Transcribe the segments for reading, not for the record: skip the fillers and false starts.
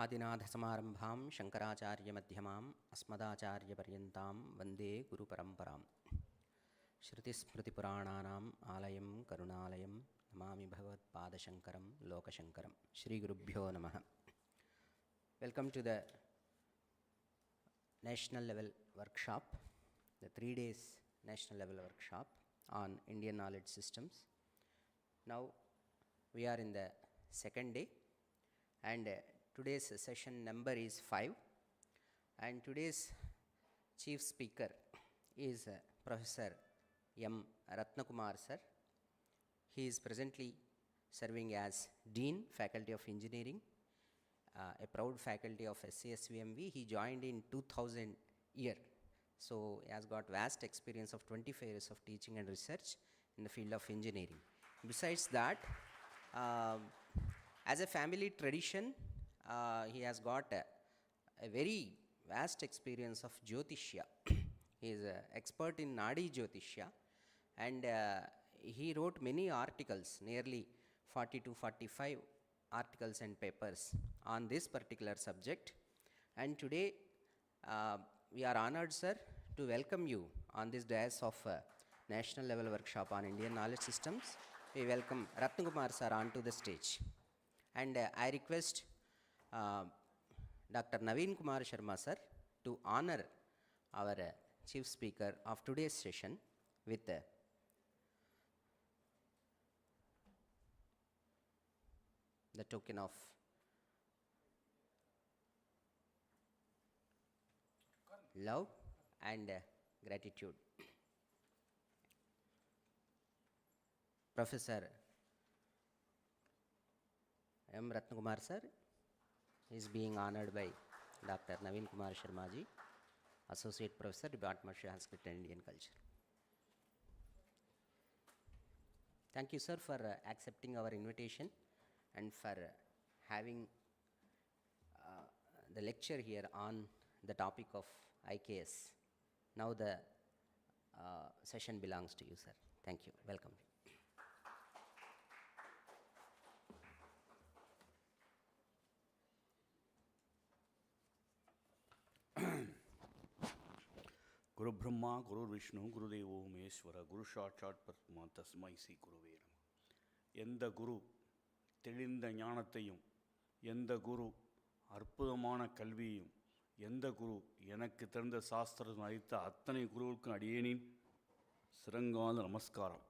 आदिनाथसमारम्भां शङ्कराचार्यमध्यमाम् अस्मदाचार्यपर्यन्तां वन्दे गुरुपरम्पराम् श्रुतिस्मृतिपुराणानाम् आलयं करुणालयं नमामि भगवत्पादशङ्करं लोकशङ्करं श्रीगुरुभ्यो नमः. Welcome to the national level workshop, the 3 days national level workshop on Indian knowledge systems. Now we are in the second day, and today's session number is 5, and today's chief speaker is Professor M. Ratnakumar sir. He is presently serving as Dean, Faculty of Engineering, a proud faculty of SCSVMV. He joined in 2000 year, so he has got vast experience of 25 years of teaching and research in the field of engineering. Besides that, as a family tradition, he has got a very vast experience of Jyotishya. He is an expert in nadi Jyotishya, and he wrote many articles, nearly 40 to 45 articles and papers on this particular subject. And today we are honored, sir, to welcome you on this dais of national level workshop on Indian knowledge systems. We welcome Ratnakumar sir onto the stage, and I request Dr. Naveen Kumar Sharma sir to honor our chief speaker of today's session with the token of love and gratitude. Professor M. Ratnakumar sir is being honored by Dr. Naveen Kumar Sharma ji, Associate Professor, Department of Sanskrit and Indian Culture. Thank you, sir, for accepting our invitation and for having the lecture here on the topic of IKS. Now the session belongs to you, sir. Thank you. Welcome. Guru Brahma, Guru Vishnu, Guru Devo Maheshwara, Guru Sakshat Paramatma, Tasmai Sri Guruve Namaha. எந்த குரு தெளிந்த ஞானத்தையும், எந்த குரு அற்புதமான கல்வியையும், எந்த குரு எனக்கு தெரிந்த சாஸ்திரம் அளித்த அத்தனை குருவுக்கும் அடியேனின் சிறங்கான நமஸ்காரம்.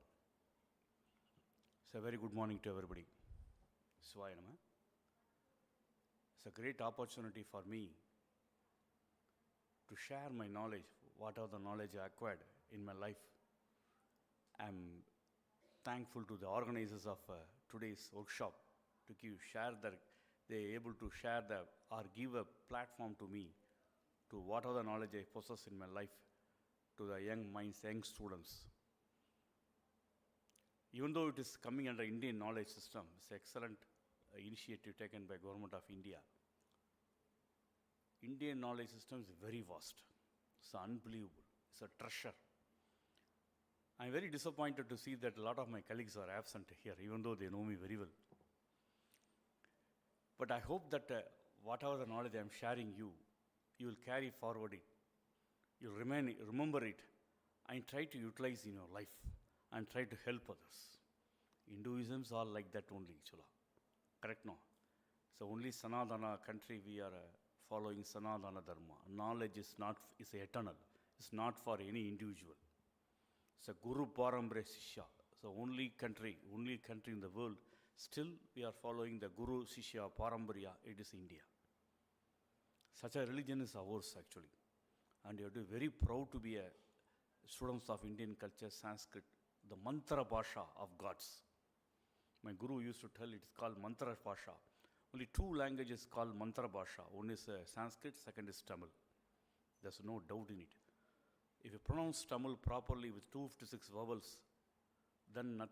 It's a very good morning to everybody. Swaya Namaha. It's a great opportunity for me to share my knowledge, whatever the knowledge I acquired in my life. I'm thankful to the organizers of today's workshop to they're able to share or give a platform to me to whatever the knowledge I possess in my life to the young minds, young students. Even though it is coming under Indian knowledge system, it's an excellent initiative taken by Government of India. Indian knowledge system is very vast. It's unbelievable. It's a treasure. I'm very disappointed to see that a lot of my colleagues are absent here, even though they know me very well. But I hope that whatever the knowledge I'm sharing you will carry forward it. You'll remember it and try to utilize in your life and try to help others. Hinduisms are like that only, Chula. Correct, no? So only Sanatana country we are following Sanatana Dharma. Knowledge is eternal. It's not for any individual. It's a Guru Parambara Sishya. So only country in the world, still we are following the Guru Sishya Parambara. It is India. Such a religion is ours actually. And you have to be very proud to be a students of Indian culture, Sanskrit, the mantra bhasha of gods. My guru used to tell it's called mantra bhasha. Only 2 languages called mantra bhasha. One is Sanskrit, second is Tamil. There's no doubt in it. If you pronounce Tamil properly with 256 vowels, then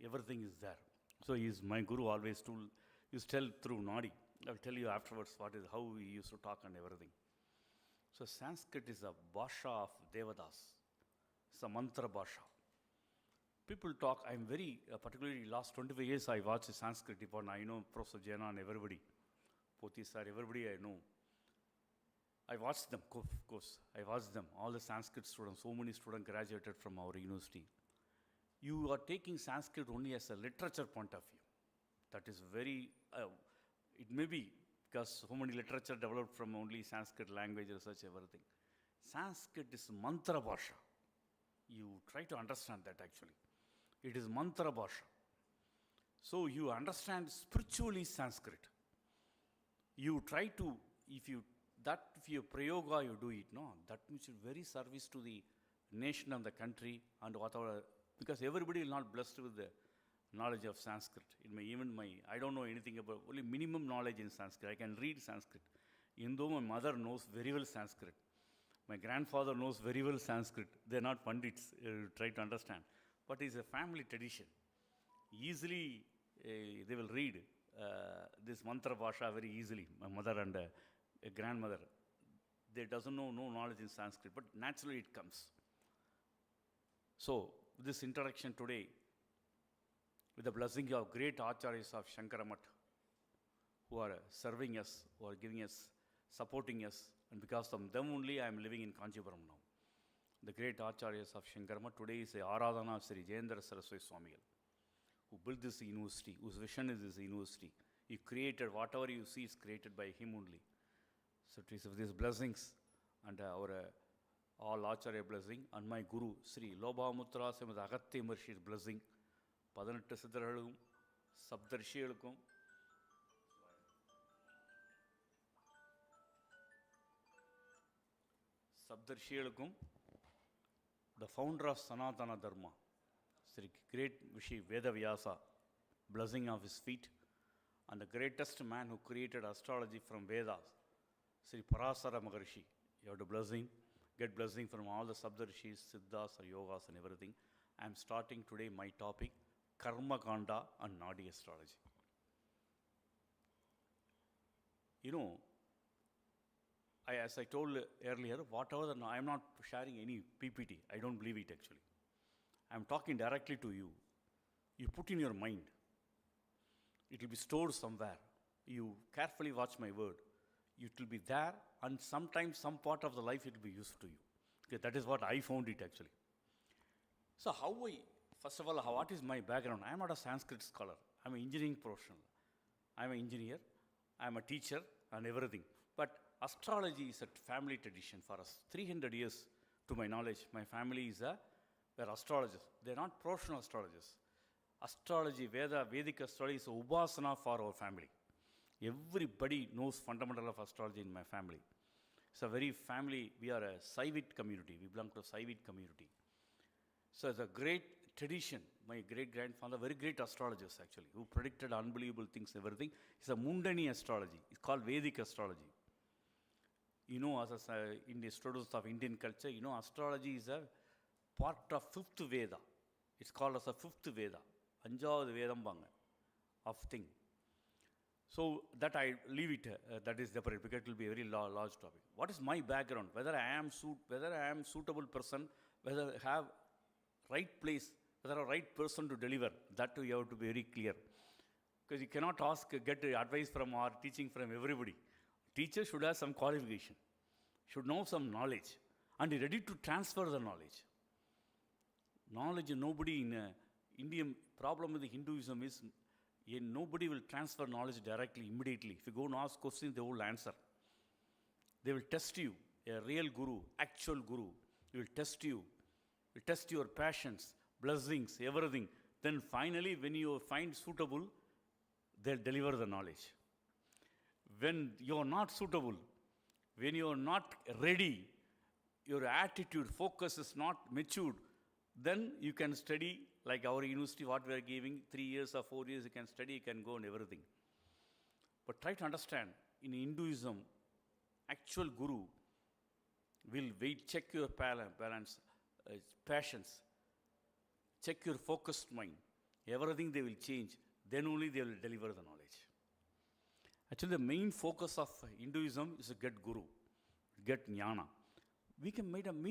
everything is there. So my guru always used to tell through nadi. I'll tell you afterwards how we used to talk and everything. So Sanskrit is a bhasha of Devadas. It's a mantra bhasha. People talk, I'm very, particularly last 25 years I watched the Sanskrit department. I know Professor Jaina and everybody. Poti sir, everybody I know. I watched them, of course. I watched them. All the Sanskrit students, so many students graduated from our university. You are taking Sanskrit only as a literature point of view. That is very, it may be because so many literature developed from only Sanskrit language, research, everything. Sanskrit is mantra bhasha. You try to understand that actually. It is mantra bhasha. So you understand spiritually Sanskrit. You try to, if you prayoga you do it, no, that means you're very service to the nation and the country and whatever, because everybody is not blessed with the knowledge of Sanskrit. I don't know anything about, only minimum knowledge in Sanskrit. I can read Sanskrit. Even though my mother knows very well Sanskrit, my grandfather knows very well Sanskrit. They're not pandits, try to understand. But it's a family tradition. Easily, they will read this mantra bhasha very easily. My mother and a grandmother, they doesn't know no knowledge in Sanskrit, but naturally it comes. So, this introduction today, with the blessing of great acharyas of Shankaramat, who are serving us, who are giving us, supporting us, and because of them only I am living in Kanchipuram now. The great acharyas of Shankaramat, today is the Aradhana of Sri Jayendra Saraswati Swamigal, who built this university, whose vision is this university. He created, whatever you see is created by him only. So it is with these blessings and our all Acharya blessing and my Guru, Sri Lobhamutra Srimad Agatya Maharshi's blessing, 18 Siddharகளுக்கும் Saptarshiகளுக்கும் the founder of Sanatana Dharma, Sri great Vishi Veda Vyasa, blessing of his feet, and the greatest man who created astrology from Vedas, Sri Parasara Maharshi. You have to get blessing from all the Saptarshis, Siddhas, or Yogas and everything. I am starting today my topic, karmakanda and nadi astrology. You know, as I told earlier, I am not sharing any PPT. I don't believe it actually. I am talking directly to you. You put in your mind. It will be stored somewhere. You carefully watch my word. It will be there, and sometimes some part of the life it will be useful to you. Okay, that is what I found it actually. So first of all, what is my background? I am not a Sanskrit scholar. I am an engineering professional. I am an engineer. I am a teacher and everything. But astrology is a family tradition for us. 300 years, to my knowledge, my family were astrologers. They are not professional astrologers. Astrology, Vedic astrology is a upasana for our family. Everybody knows fundamental of astrology in my family. It's a very family, we are a Saivit community. We belong to a Saivit community. So it's a great tradition. My great-grandfather, very great astrologers actually, who predicted unbelievable things, everything. It's a Mundani astrology. It's called Vedic astrology. You know, as in the students of Indian culture, you know, astrology is a part of 5th Veda. It's called as a 5th Veda. Anjavad Vedam Banga of thing. So that I leave it, that is separate because it will be a very large topic. What is my background? Whether I am suitable person, whether I have right place, whether a right person to deliver, that too you have to be very clear. Because you cannot get advice from or teaching from everybody. Teacher should have some qualification, should know some knowledge, and be ready to transfer the knowledge. Knowledge, nobody in Indian problem with the Hinduism is nobody will transfer knowledge directly, immediately. If you go and ask questions, they will answer. They will test you. A real guru, actual guru, will test you. Will test your passions, blessings, everything. Then finally, when you find suitable, they'll deliver the knowledge. When you are not suitable, when you are not ready, your attitude, focus is not matured, then you can study like our university, what we are giving, 3 years or 4 years, you can study, you can go and everything. But try to understand, in Hinduism, actual guru will check your balance, passions, check your focused mind. Everything they will change, then only they will deliver the knowledge. Actually, the main focus of Hinduism is to get guru, get jnana. We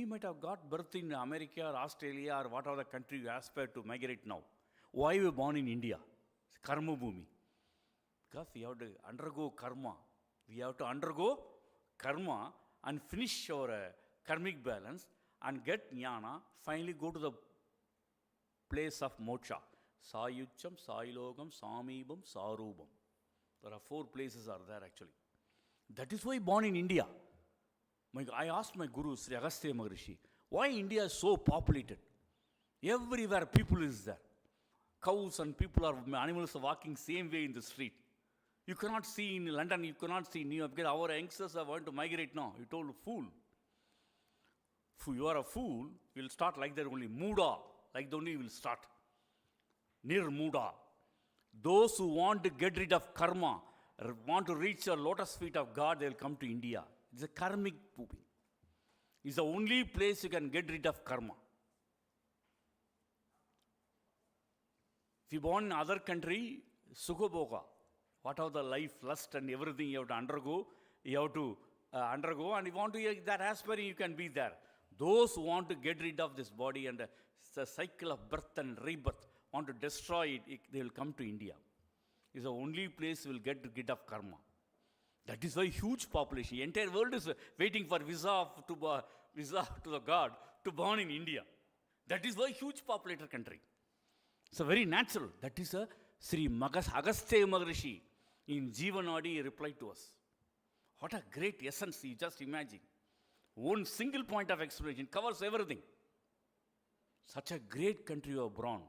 might have got birth in America or Australia or whatever the country you aspire to migrate now. Why we were born in India? It's karma bhumi. Because we have to undergo karma. We have to undergo karma and finish our karmic balance and get jnana, finally go to the place of moksha. Sayucham, Sailogam, Samibam, Sarubam. There are 4 places are there actually. That is why born in India. I asked my guru, Sri Agastya Maharishi, why India is so populated? Everywhere people is there. Cows and animals are walking same way in the street. You cannot see in London, you cannot see in New York, because our youngsters are going to migrate now. You told fool. If you are a fool, you will start like that only. Muda, like that only you will start. Nirmuda. Those who want to get rid of karma, want to reach the lotus feet of God, they will come to India. It's a karmic pooping. It's the only place you can get rid of karma. If you born in other country, Sukhabhoga, what are the life, lust and everything you have to undergo, and you want to, that aspiring, you can be there. Those who want to get rid of this body and the cycle of birth and rebirth, want to destroy it, they will come to India. It's the only place you will get rid of karma. That is why huge population. The entire world is waiting for visa to the God to born in India. That is why huge populated country. It's a very natural. That is a Sri Agastya Maharishi in Jivanadi replied to us. What a great essence, you just imagine. One single point of explanation covers everything. Such a great country you are born.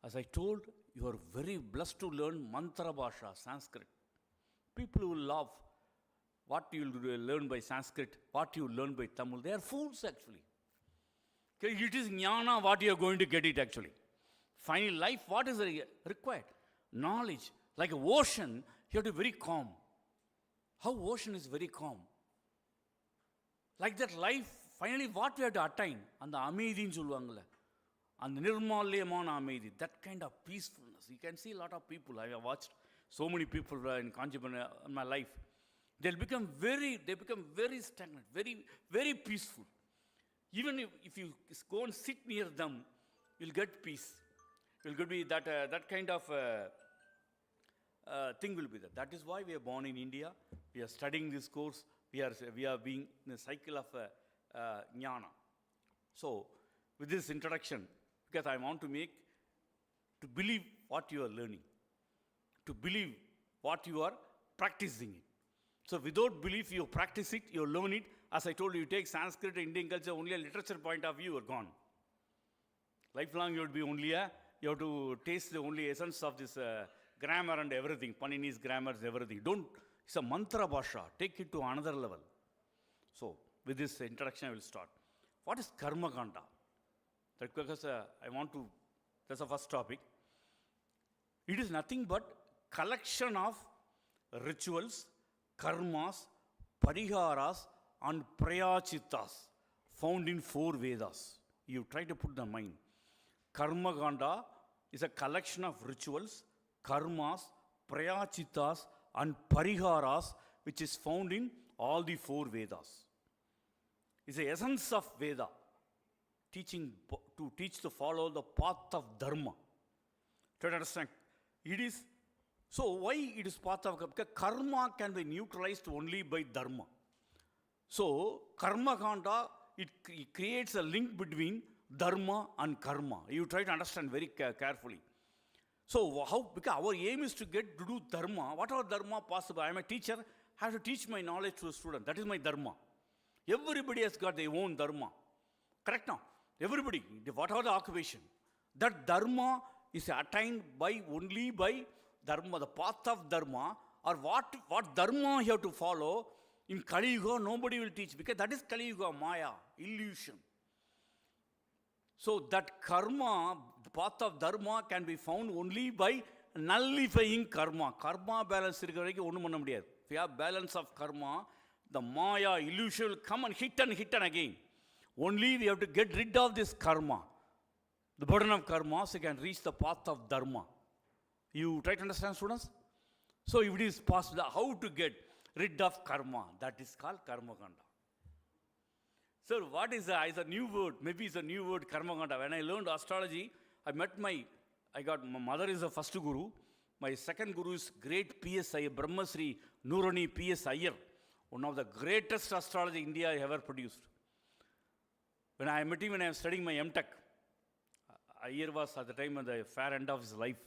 As I told, you are very blessed to learn mantra bhasha, Sanskrit. People will love what you will learn by Sanskrit, what you learn by Tamil. They are fools actually. It is jnana what you are going to get it actually. Final life, what is required? Knowledge. Like an ocean, you have to be very calm. How ocean is very calm. Like that life, finally what we have to attain? And the amidin solvangala. And the nirmalyamana amidi. That kind of peacefulness. You can see a lot of people. I have watched so many people in Kanchipuram in my life. They become very stagnant, very peaceful. Even if you go and sit near them, you'll get peace. You'll be that kind of thing will be there. That is why we are born in India. We are studying this course. We are being in a cycle of jnana. So, with this introduction, because I want to believe what you are learning, to believe what you are practicing it. So, without belief, you practice it, you learn it. As I told you, you take Sanskrit, Indian culture, only a literature point of view, you are gone. Lifelong, you would be only you have to taste the only essence of this grammar and everything, Panini's grammars, everything. It's a mantra bhasha. Take it to another level. So, with this introduction, I will start. What is karmakanda? That's because that's the first topic. It is nothing but collection of rituals, karmas, pariharas, and prayachitas found in 4 Vedas. You try to put the mind. Karmakanda is a collection of rituals, karmas, prayachitas, and pariharas which is found in all the 4 Vedas. It's the essence of Veda, to teach to follow the path of dharma. To understand, it is, so why it is path of, because karma can be neutralized only by dharma. So, karmakanda, it creates a link between dharma and karma. You try to understand very carefully. So, because our aim is to do dharma. What are dharma possible? I am a teacher, I have to teach my knowledge to a student. That is my dharma. Everybody has got their own dharma. Correct now? Everybody, whatever the occupation. That dharma is attained only by dharma, the path of dharma, or what dharma you have to follow. In Kali Yuga, nobody will teach, because that is Kali Yuga, Maya, illusion. So that karma, the path of dharma, can be found only by nullifying karma. Karma balance is if you have balance of karma, the Maya, illusion will come and hit and again. Only we have to get rid of this karma. The burden of karma, so you can reach the path of dharma. You try to understand, students? So if it is possible, how to get rid of karma? That is called karmakanda. So what is a new word? Maybe it's a new word, karmakanda. When I learned astrology, my mother is the first guru. My second guru is great PSI, Brahmasri Nurani PS Iyer, one of the greatest astrology India ever produced. When I met him when I was studying my MTech, Iyer was at the time at the fair end of his life.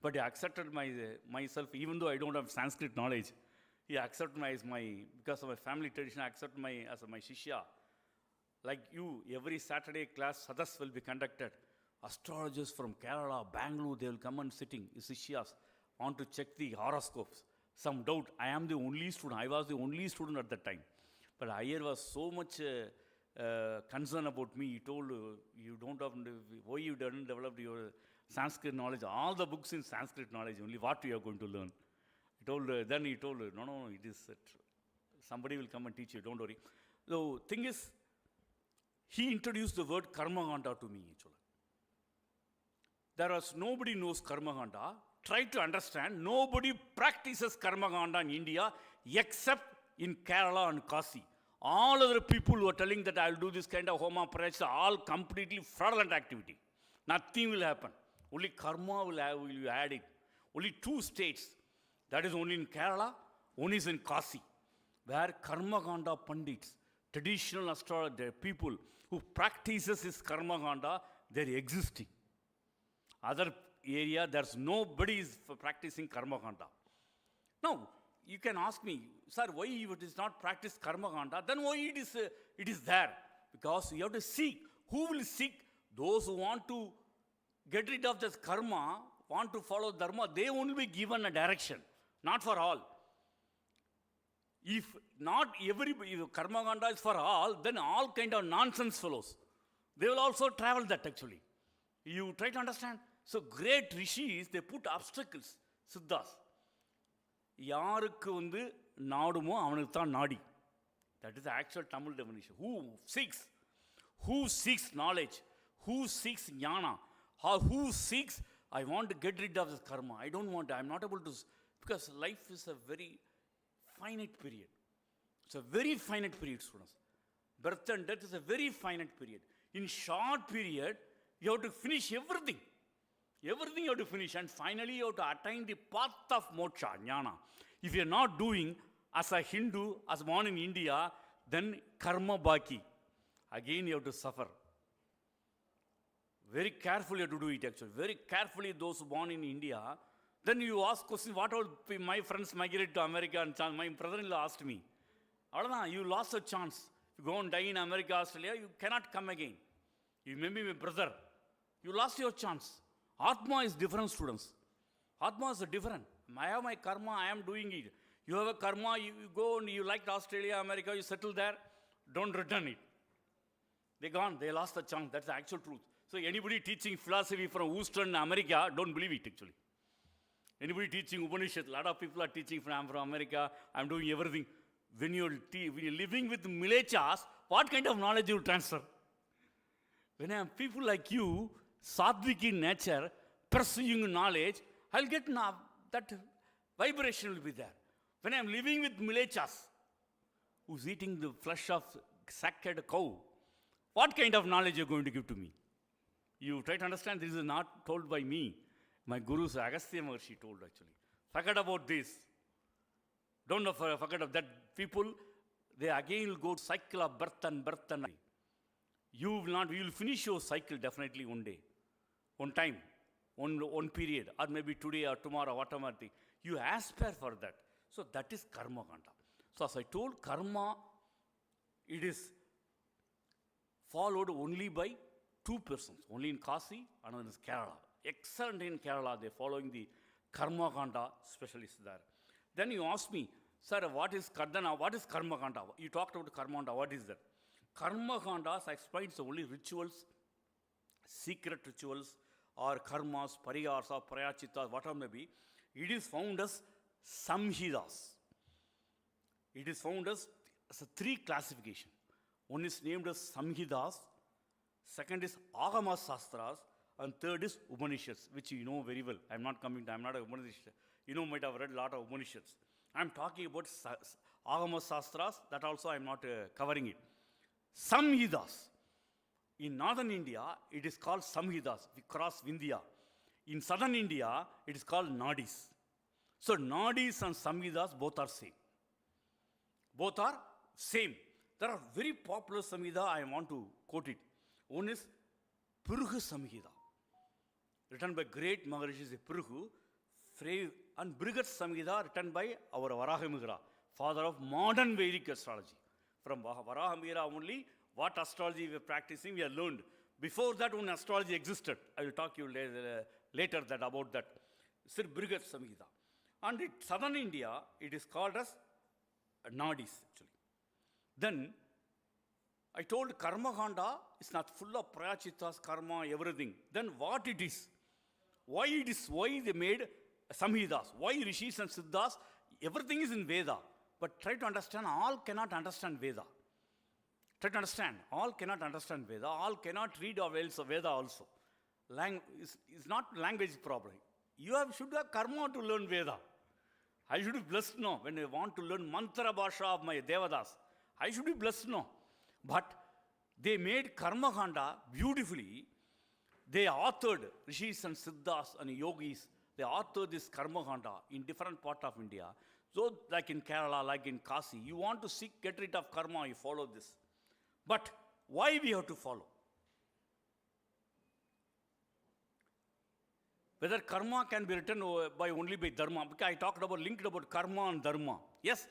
But he accepted myself, even though I don't have Sanskrit knowledge. He accepted because of my family tradition, I accepted as my shishya. Like you, every Saturday class, Sadas will be conducted. Astrologers from Kerala, Bangalore, they will come and sitting. Sishyas want to check the horoscopes. Some doubt, I am the only student. I was the only student at that time. But Iyer was so much concerned about me. He told, you don't have, why you didn't develop your Sanskrit knowledge, all the books in Sanskrit knowledge, only what you are going to learn. Then he told, no, it is, somebody will come and teach you, don't worry. So, thing is, he introduced the word karmakanda to me, actually. There was nobody knows karmakanda. Try to understand, nobody practices karmakanda in India except in Kerala and Kasi. All other people who are telling that I will do this kind of homa prayasha, all completely fraudulent activity. Nothing will happen. Only karma will you add it. Only 2 states, that is only in Kerala, one is in Kasi, where karmakanda pandits, traditional astrologer, people who practices this karmakanda, they are existing. Other area, there's nobody is practicing karmakanda. Now, you can ask me, sir, why it is not practiced karmakanda? Then why it is there? Because you have to seek. Who will seek? Those who want to get rid of this karma, want to follow dharma, they won't be given a direction. Not for all. If not everybody, if karmakanda is for all, then all kind of nonsense follows. They will also travel that actually. You try to understand? So great rishis, they put obstacles, siddhas. யாருக்கு வந்து நாடுமோ அவனுக்கு தான் நாடி. That is the actual Tamil definition. Who seeks knowledge, who seeks jnana, who seeks, I want to get rid of this karma. I don't want, I'm not able to, because life is a very finite period. It's a very finite period, students. Birth and death is a very finite period. In short period, you have to finish everything. Everything you have to finish, and finally you have to attain the path of moksha, jnana. If you are not doing, as a Hindu, as born in India, then karma baki. Again you have to suffer. Very carefully you have to do it actually. Very carefully those born in India. Then you ask questions, what all my friends migrate to America and my brother-in-law asked me. You lost a chance. You go and die in America, Australia, you cannot come again. You may be my brother. You lost your chance. Atma is different, students. Atma is different. I have my karma, I am doing it. You have a karma, you go and you like Australia, America, you settle there, don't return it. They're gone, they lost the chance. That's the actual truth. So anybody teaching philosophy from Houston, America, don't believe it actually. Anybody teaching Upanishad, a lot of people are teaching I'm from America, I'm doing everything. When you're living with milechas, what kind of knowledge you will transfer? When I have people like you, sattvic in nature, pursuing knowledge, I'll get that vibration will be there. When I'm living with milechas, who's eating the flesh of sacked cow, what kind of knowledge you're going to give to me? You try to understand, this is not told by me. My guru, Agastya Maharshi, told actually. Forget about this. Don't forget of that. People, they again will go cycle of birth and birth and you will finish your cycle definitely one day. One time, one period, or maybe today or tomorrow, whatever thing. You aspire for that. So that is karma kanda. So as I told, karma, it is followed only by 2 persons. Only in Kasi, another is Kerala. Excellent in Kerala, they are following the karma kanda specialists there. Then you ask me, sir, what is karma kanda? You talked about karma kanda, what is that? Karma kanda, I explained, so only rituals, secret rituals, or karmas, pariyars, or prayachitas, whatever may be, it is found as samhitas. It is found as a 3 classification. One is named as samhitas, second is agama sastras, and third is Upanishads, which you know very well. I'm not a Upanishad. You might have read a lot of Upanishads. I'm talking about agama sastras, that also I'm not covering it. Samhitas. In northern India, it is called samhitas. We cross Vindhya. In southern India, it is called nadis. So nadis and samhitas both are same. Both are same. There are very popular samhita, I want to quote it. One is Purhu Samhita, written by great Maharishi Purhu, and Brigat Samhita, written by our Varahamihira, father of modern Vedic astrology. From Varahamihira only, what astrology we are practicing, we have learned. Before that, when astrology existed, I will talk to you later about that. Sir Brigat Samhita. And in southern India, it is called as nadis, actually. Then, I told karmakanda is not full of prayachitas, karma, everything. Then what it is? Why they made samhitas? Why rishis and siddhas? Everything is in Veda. But try to understand, all cannot understand Veda. Try to understand, all cannot understand Veda. All cannot read of Veda also. Is not language problem. You should have karma to learn Veda. I should be blessed now when I want to learn mantra bhasha of my Devadas. I should be blessed now. But they made karmakanda beautifully. They authored rishis and siddhas and yogis. They authored this karmakanda in different parts of India. So like in Kerala, like in Kasi, you want to get rid of karma, you follow this. But why we have to follow? Whether karma can be written only by dharma, because I linked about karma and dharma. Yes,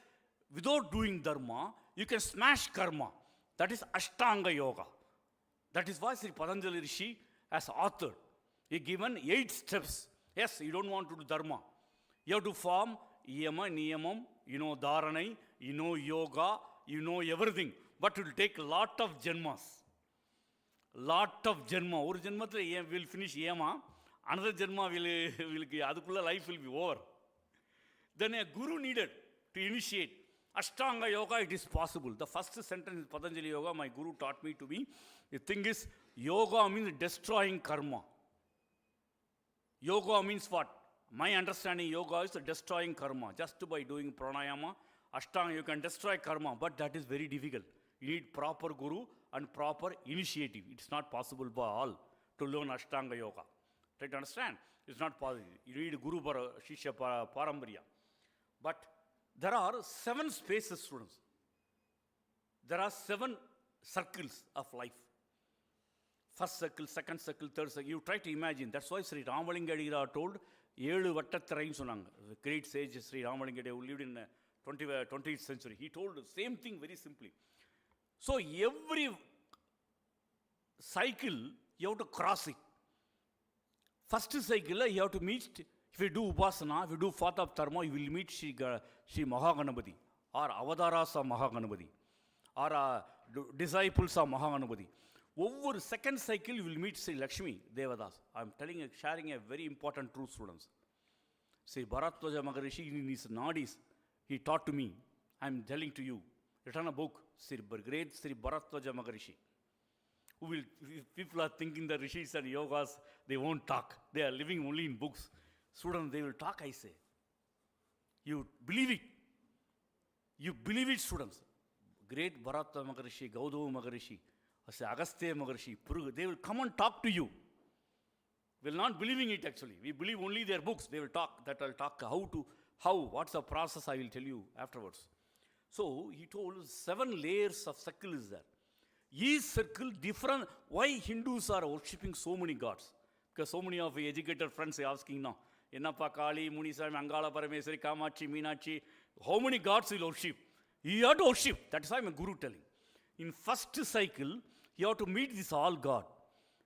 without doing dharma, you can smash karma. That is Ashtanga Yoga. That is why Sri Patanjali Rishi has authored. He given 8 steps. Yes, you don't want to do dharma. You have to form yama, niyamam, dharanai, yoga, everything. But it will take a lot of janmas. Lot of janma. One janma will finish yama. Another janma will life will be over. Then a guru needed to initiate. Ashtanga Yoga, it is possible. The first sentence is Patanjali Yoga, my guru taught me to be. The thing is, yoga means destroying karma. Yoga means what? My understanding, yoga is destroying karma. Just by doing pranayama, Ashtanga, you can destroy karma, but that is very difficult. You need proper guru and proper initiative. It's not possible by all to learn Ashtanga Yoga. Try to understand? It's not possible. You need guru shishya paramparya. But there are 7 spaces, students. There are 7 circles of life. First circle, second circle, third circle. You try to imagine. That's why Sri Ramalingadira told, 7 Vattatharayin sonanga. The great sage Sri Ramalingadira who lived in 20th century. He told the same thing very simply. So every cycle, you have to cross it. First cycle, you have to meet. If you do Upasana, if you do Fourth of Dharma, you will meet Sri Mahaganapati or Avadaras of Mahaganapati or disciples of Mahaganapati. Over second cycle, you will meet Sri Lakshmi Devadas. I am sharing a very important truth, students. Sri Bharatwaja Maharishi in his nadis, he taught to me. I am telling to you. Written a book, great Sri Bharatwaja Maharishi. People are thinking that rishis and yogas, they won't talk. They are living only in books. Students, they will talk, I say. You believe it. You believe it, students. Great Bharata Maharishi, Gaudava Maharishi, Agastya Maharishi, they will come and talk to you. We will not believing it actually. We believe only their books. They will talk. That will talk what's the process I will tell you afterwards. So he told 7 layers of circle is there. Each circle different. Why Hindus are worshipping so many gods? Because so many of the educated friends are asking now. Enappa Kali, Munisa, Mangala, Parameswari, Kamachi, Meenachi. How many gods will worship? You have to worship. That is why I'm a guru telling. In first cycle, you have to meet this all God.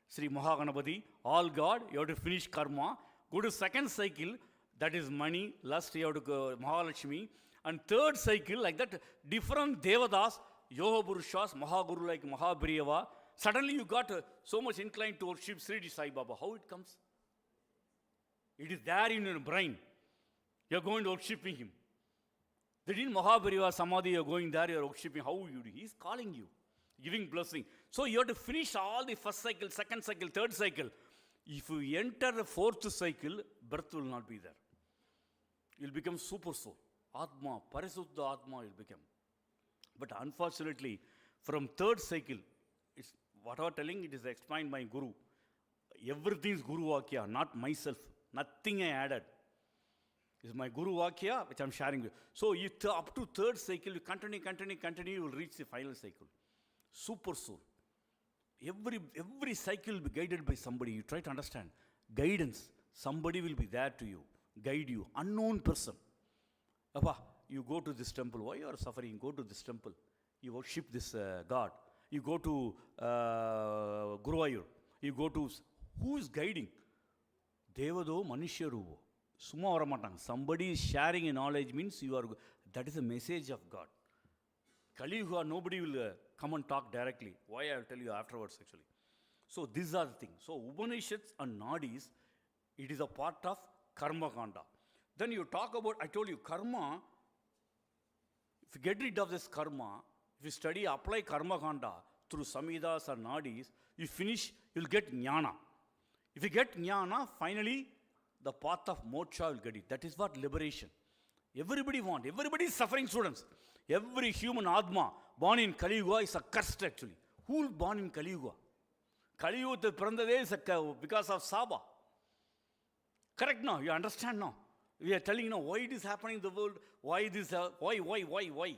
Sri Mahaganapati, all God. You have to finish karma. Go to second cycle, that is money. Last you have to go Mahalakshmi. And third cycle, like that, different Devadas, Yoga Purushas, Mahaguru like Mahabriyava. Suddenly you got so much inclined to worship Sri Sai Baba. How it comes? It is there in your brain. You are going to worshiping him. That in Mahabriyava Samadhi, you are going there, you are worshiping. How you do? He is calling you, giving blessing. So you have to finish all the first cycle, second cycle, third cycle. If you enter the fourth cycle, birth will not be there. You will become super soul. Atma, Parisuddha Atma will become. But unfortunately, from third cycle, it's what I am telling, it is explained by Guru. Everything is Guru Vakya, not myself. Nothing I added. This is my Guru Vakya, which I am sharing with you. So you up to third cycle, you continue, you will reach the final cycle. Super soul. Every cycle will be guided by somebody. You try to understand. Guidance. Somebody will be there to you, guide you. Unknown person. Appa, you go to this temple. Why you are suffering? Go to this temple. You worship this God. You go to Guruvayur. You go to... Who is guiding? Devado Manishyaruvo. Summa varamatanga. Somebody is sharing a knowledge means you are... That is the message of God. Kali Yuga, nobody will come and talk directly. Why I will tell you afterwards actually. So these are the things. So Upanishads and nadis, it is a part of karmakanda. Then you talk about, I told you, karma, if you get rid of this karma, if you study, apply karmakanda through samhitas or nadis, you finish, you'll get jnana. If you get jnana, finally, the path of moksha will get it. That is what liberation. Everybody wants. Everybody is suffering, students. Every human atma born in Kali Yuga is accursed actually. Who is born in Kali Yuga? Kali Yuga is because of Saba. Correct now? You understand now? We are telling now why it is happening in the world, why this, why.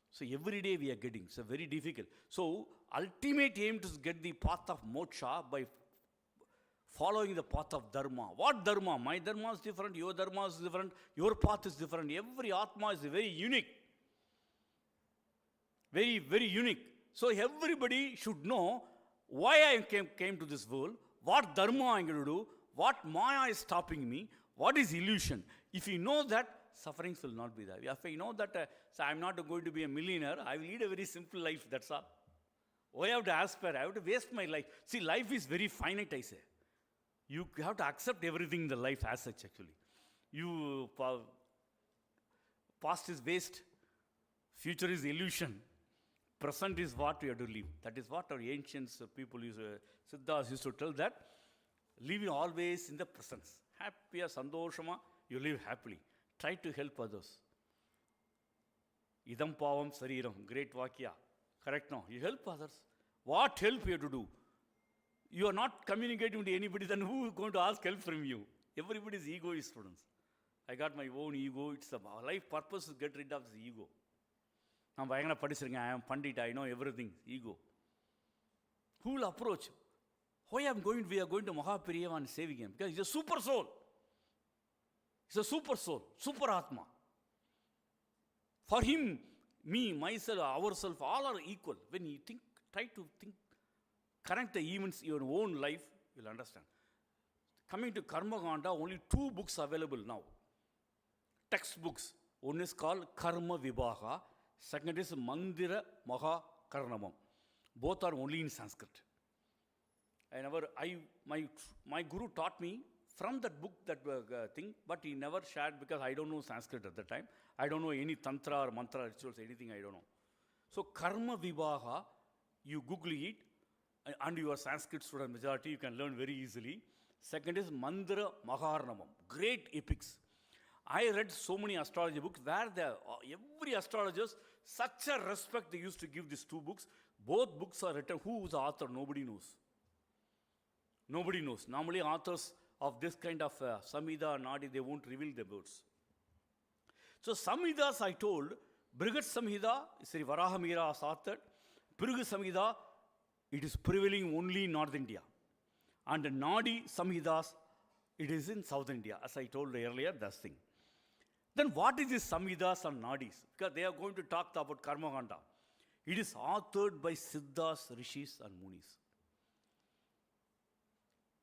So every day we are getting, so very difficult. So ultimate aim to get the path of moksha by following the path of dharma. What dharma? My dharma is different, your dharma is different, your path is different. Every atma is very unique. Very, very unique. So everybody should know why I came to this world, what dharma I am going to do, what maya is stopping me, what is illusion. If you know that, sufferings will not be there. If I know that so I am not going to be a millionaire, I will lead a very simple life, that's all. Why I have to aspire? I have to waste my life. See, life is very finite, I say. You have to accept everything in the life as such, actually. Past is waste, future is illusion, present is what we have to live. That is what our ancients, people, Siddhas used to tell that, living always in the presence. Happy, sandoshama, you live happily. Try to help others. Idam pavam sariram, great vakya. Correct now? You help others. What help you have to do? You are not communicating to anybody, then who is going to ask help from you? Everybody is egoist, students. I got my own ego. It's a life purpose to get rid of this ego. I am Pandit, I know everything. Ego. Who will approach? Why we are going to Mahapriyam and saving him? Because he's a super soul. He's a super soul, super Atma. For him, me, myself, ourselves, all are equal. When you think, try to think, connect the events in your own life, you'll understand. Coming to Karmakanda, only 2 books available now. Textbooks. One is called Karma Vibhaga. Second is Mandira Maha Karnamam. Both are only in Sanskrit. My guru taught me from that book, that thing, but he never shared because I don't know Sanskrit at the time. I don't know any tantra or mantra rituals, anything I don't know. So Karma Vibhaga, you Google it, and you are Sanskrit student majority, you can learn very easily. Second is Mandira Maharnamam, great epics. I read so many astrology books where every astrologers, such a respect they used to give these 2 books. Both books are written, who is the author? Nobody knows. Nobody knows. Normally authors of this kind of samhita, nadi, they won't reveal the words. So samhitas I told, Brihat Samhita, Sri Varahamira has authored. Prugu Samhita, it is prevailing only in North India. And the Nadi Samhitas, it is in South India, as I told earlier, that's thing. Then what is this Samhitas and Nadis? Because they are going to talk about Karmakanda. It is authored by Siddhas, Rishis and Munis.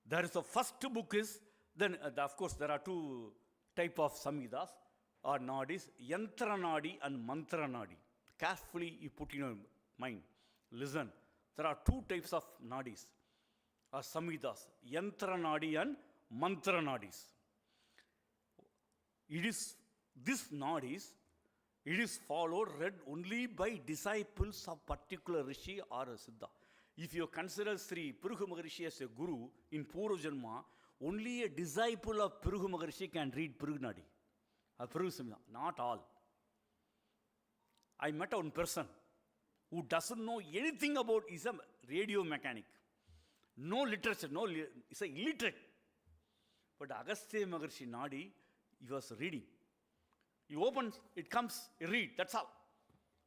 There is the first book is, then of course there are 2 type of Samhitas or Nadis, Yantra Nadi and Mantra Nadi. Carefully you put in your mind, listen. There are 2 types of Nadis or Samhitas, Yantra Nadi and Mantra Nadis. It is, this Nadis, it is followed, read only by disciples of particular Rishi or a Siddha. If you consider Sri Prugu Maharishi as a guru in Purva Janma, only a disciple of Prugu Maharishi can read Prugu Nadi. Not all. I met one person who doesn't know anything about, he's a radio mechanic. No literature, he's illiterate. But Agastya Maharishi Nadi, He was reading. He opens, it comes, he read, that's all.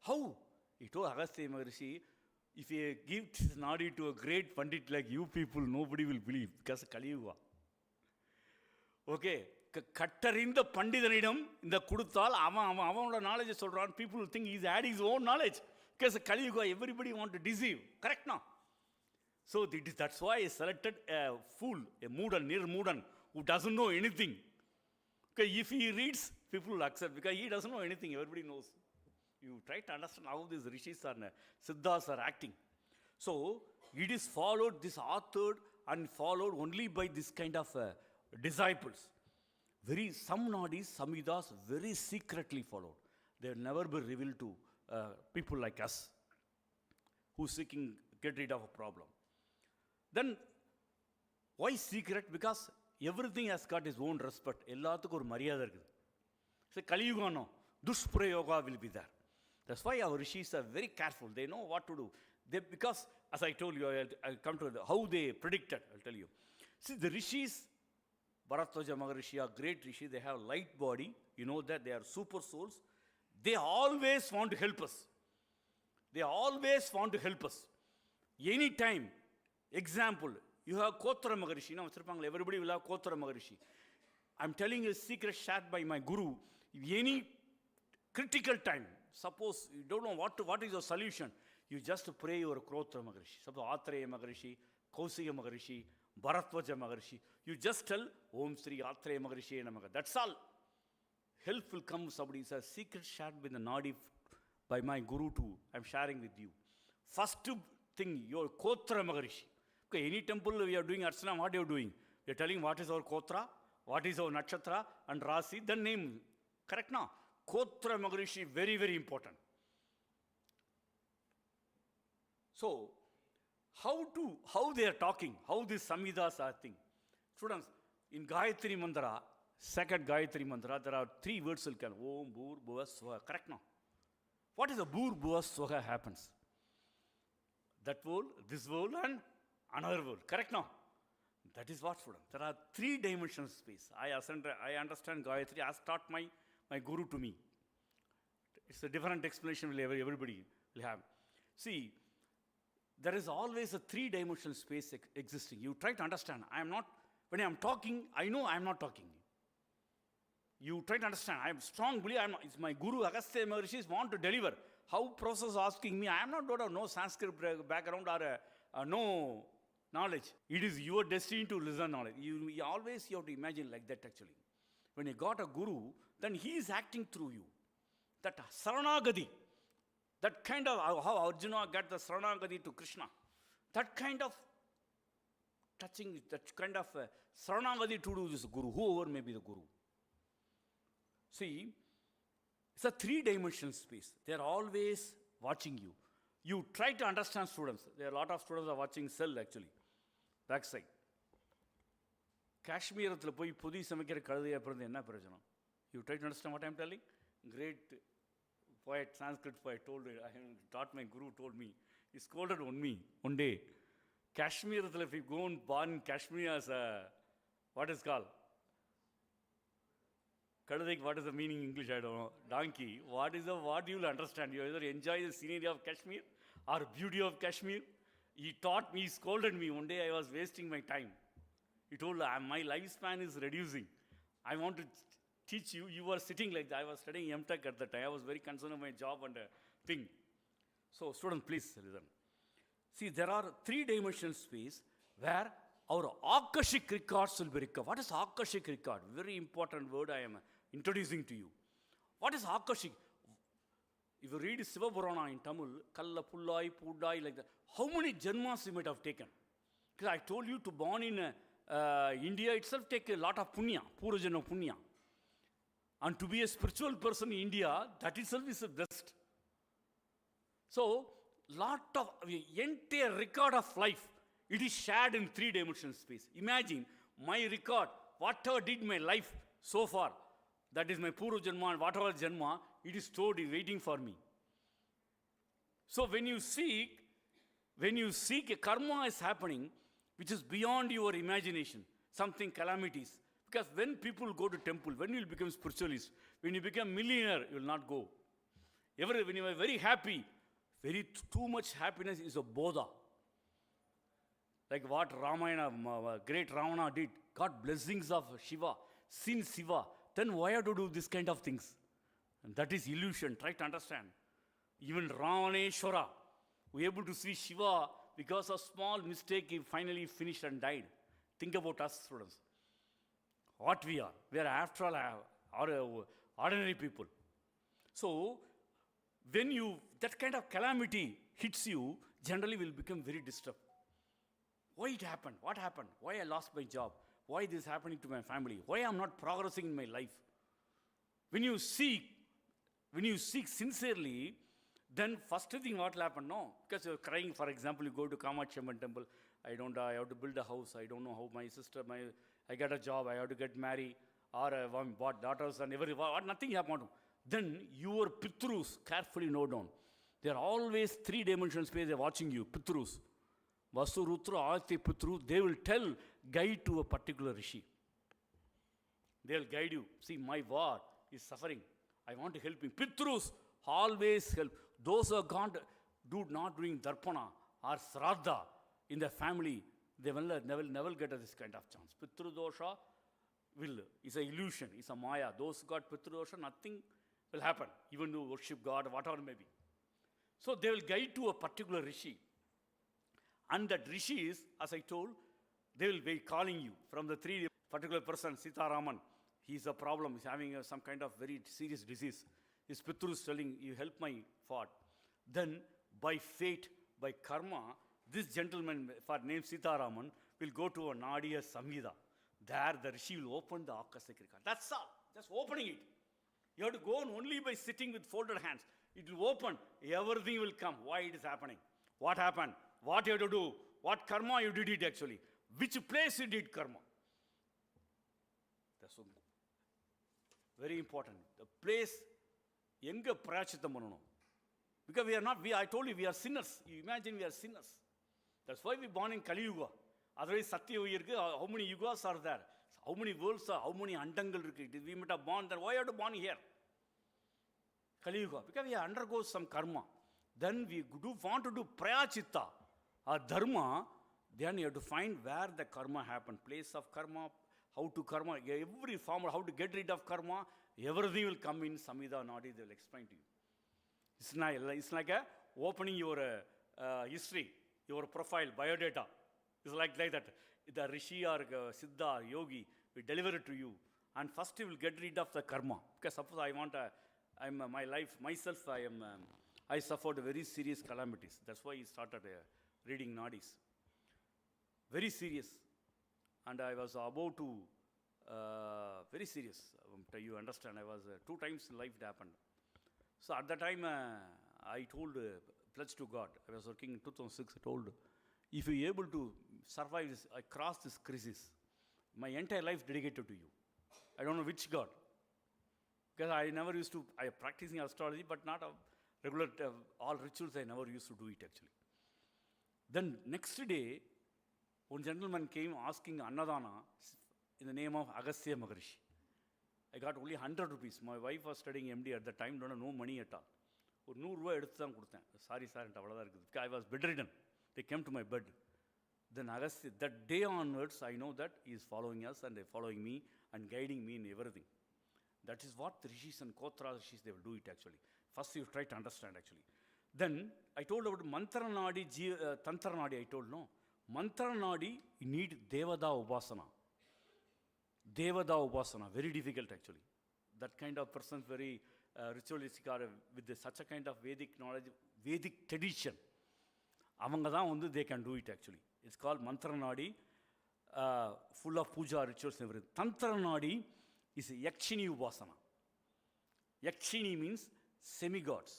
How? He told Agastya Maharishi, if you give this nadi to a great pandit like you people, nobody will believe, because Kali Yuga. Okay, கட்டறிந்த பண்டிதனிடம் இந்த கொடுத்தால் அவனோட நாலேஜை சொல்றான். People will think he's adding his own knowledge, because Kali Yuga, everybody want to deceive. Correct now? So that's why I selected a fool, a Nirmudan, who doesn't know anything. Okay, if he reads, people will accept, because he doesn't know anything, everybody knows. You try to understand how these rishis are, siddhas are acting. So it is followed, this authored and followed only by this kind of disciples. Some nadis, samhitas, very secretly followed. They will never be revealed to people like us who seeking get rid of a problem. Then, why secret? Because everything has got its own respect. எல்லாத்துக்கும் ஒரு மரியாதை இருக்குது. So Kali Yuga, no, Dushprayoga will be there. That's why our rishis are very careful. They know what to do. Because, as I told you, I'll come to how they predicted. I'll tell you. See, the rishis, Bharadwaja Maharishi, are great rishi. They have light body. You know that they are super souls. They always want to help us. They always want to help us. Anytime. Example, you have Kotra Maharishi. Now, everybody will have Kotra Maharishi. I'm telling you a secret shared by my guru. Any critical time, suppose you don't know what is your solution, you just pray your Kotra Maharishi. Suppose Atreya Maharishi, Kausiga Maharishi, Bharadwaja Maharishi. You just tell Om Sri Atreya Maharishi Namaha. That's all. Help will come. Somebody says, secret shared with the nadi by my guru too. I'm sharing with you. First thing, your Kotra Maharishi. Okay, any temple we are doing Archana, what are you doing? You're telling what is our Kotra, what is our Nakshatra and Rasi, then name. Correct now? Kotra Maharishi, very, very important. So, how they are talking, how these samhitas are thinking. Students, in Gayatri Mantra, second Gayatri Mantra, there are 3 words will come. Om, Bhur, Bhuva, Swaha. Correct now? What is a Bhur, Bhuva, Swaha happens? That world, this world, and another world. Correct now? That is what, students. There are 3-dimensional space. I understand Gayatri. I taught my guru to me. It's a different explanation everybody will have. See, there is always a 3-dimensional space existing. You try to understand. When I am talking, I know I am not talking. You try to understand. I am strong believer. It's my guru, Agastya Maharishi, want to deliver. How process asking me, I am not got no Sanskrit background or no knowledge. It is your destiny to listen knowledge. You always have to imagine like that actually. When you got a guru, then he is acting through you. That Saranagati, that kind of, how Arjuna got the Saranagati to Krishna, that kind of touching, that kind of Saranagati to do this guru, whoever may be the guru. See, it's a 3-dimensional space. They are always watching you. You try to understand students. There are a lot of students are watching cell actually. Backside. Kashmir, you try to understand what I am telling? Great poet, Sanskrit poet told me, my guru told me, he scolded on me one day. Kashmir, if you go and born Kashmir as a, what is called? Kadadik, what is the meaning in English? I don't know. Donkey. What you will understand? You either enjoy the scenery of Kashmir or beauty of Kashmir. He taught me, he scolded me. One day I was wasting my time. He told, my lifespan is reducing. I want to teach you. You were sitting like that. I was studying MTech at the time. I was very concerned of my job and thing. So, students, please listen. See, there are 3-dimensional space where our Akashic records will be recovered. What is Akashic record? Very important word I am introducing to you. What is Akashic? If you read Siva Purana in Tamil, Kalla, Pullai, Pudai, like that, how many janmas you might have taken? Because I told you to born in India itself take a lot of punya, Purajana punya. And to be a spiritual person in India, that itself is the best. So, lot of entire record of life, it is shared in 3-dimensional space. Imagine my record, whatever did my life so far, that is my Puru Janma and whatever Janma, it is stored, is waiting for me. So when you seek a karma is happening, which is beyond your imagination, something calamities. Because when people go to temple, when you will become spiritualist, when you become millionaire, you will not go. When you are very happy, too much happiness is a bodha. Like what Ramayana, great Ravana did, got blessings of Shiva, seen Shiva. Then why have to do this kind of things? And that is illusion. Try to understand. Even Ravaneshwara, we are able to see Shiva because of small mistake, he finally finished and died. Think about us, students. What we are. We are after all ordinary people. So, when that kind of calamity hits you, generally will become very disturbed. Why it happened? What happened? Why I lost my job? Why this is happening to my family? Why I am not progressing in my life? When you seek sincerely, then first thing what will happen? No, because you are crying. For example, you go to Kamachi Amman temple. I have to build a house. I don't know how my sister, I get a job. I have to get married, or I bought daughters and nothing happened. Then your Pitrus, carefully note down. They are always 3-dimensional space. They are watching you. Pitrus, Vasu, Rutra, Aditya, Pitru. They will guide to a particular rishi. They will guide you. See, my war is suffering. I want to help him. Pitrus always help. Those who are gone, not doing darpana or sraddha in the family, they will never get this kind of chance. Pitru dosha is an illusion, is a maya. Those who got Pitru dosha, nothing will happen, even though worship God, whatever may be. So they will guide to a particular rishi. And that rishi is, as I told, they will be calling you from the 3 particular person, Sita Raman. He is a problem, he's having some kind of very serious disease. His Pitru is telling, you help my fort. Then, by fate, by karma, this gentleman, for name Sita Raman, will go to a nadi samhita. There, the rishi will open the Akasakrika. That's all. Just opening it. You have to go on only by sitting with folded hands. It will open. Everything will come. Why it is happening? What happened? What you have to do? What karma you did it actually? Which place you did karma? That's so very important. The place, enga prayachitam pananum. Because I told you, we are sinners. You imagine we are sinners. That's why we born in Kali Yuga. Otherwise, Satya Yuga, how many yugas are there? How many worlds are, how many antangal we might have born there. Why are you born here? Kali Yuga. Because we undergo some karma. Then we want to do prayachitta or dharma. Then you have to find where the karma happened. Place of karma, how to karma, every form, how to get rid of karma. Everything will come in Samhita Nadi, they will explain to you. It's like opening your history, your profile, biodata. It's like that. The Rishi or Siddha or Yogi will deliver it to you. And first you will get rid of the karma. Because suppose I suffered very serious calamities. That's why he started reading nadis. Very serious. And I was about to, very serious. You understand, I was 2 times in life it happened. So at that time, I told, pledge to God. I was working in 2006, I told, if you are able to survive this, I cross this crisis, my entire life dedicated to you. I don't know which God. Because I never used to, I am practicing astrology, but not a regular, all rituals I never used to do it actually. Then next day, one gentleman came asking Annadana in the name of Agastya Maharishi. I got only 100 rupees. My wife was studying MD at the time, don't have no money at all. ஒரு 100 ரூபாய் எடுத்து தான் கொடுத்தேன். Sorry sir அவ்வளோதான் இருக்குது. I was bedridden. They came to my bed. Then Agastya, that day onwards, I know that he is following us and they are following me and guiding me in everything. That is what the rishis and kotra rishis, they will do it actually. First you try to understand actually. Then I told about mantra nadi, tantra nadi, I told no. Mantra nadi, you need devada upasana. Devada upasana, very difficult actually. That kind of person is very ritualistic or with such a kind of Vedic knowledge, Vedic tradition. They can do it actually. It's called mantra nadi, full of puja rituals and everything. Tantra nadi is yakshini upasana. Yakshini means semi-gods.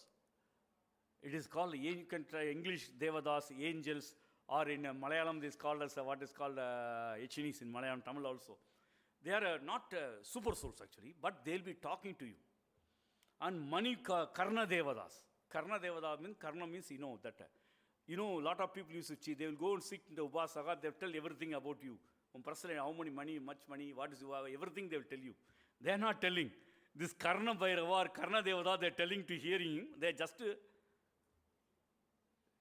It is called, you can try English, devadas, angels, or in Malayalam this is called as what is called yakshinis in Malayalam, Tamil also. They are not super souls actually, but they will be talking to you. And mani karna devadas. Karna devada means, karna means you know that. You know, a lot of people used to cheat. They will go and sit in the upasaka, they will tell everything about you. Personally, how many money, much money, what is you have, everything they will tell you. They are not telling. This Karna Bhairava or Karna Devada, they are telling to hearing him. They are just, it's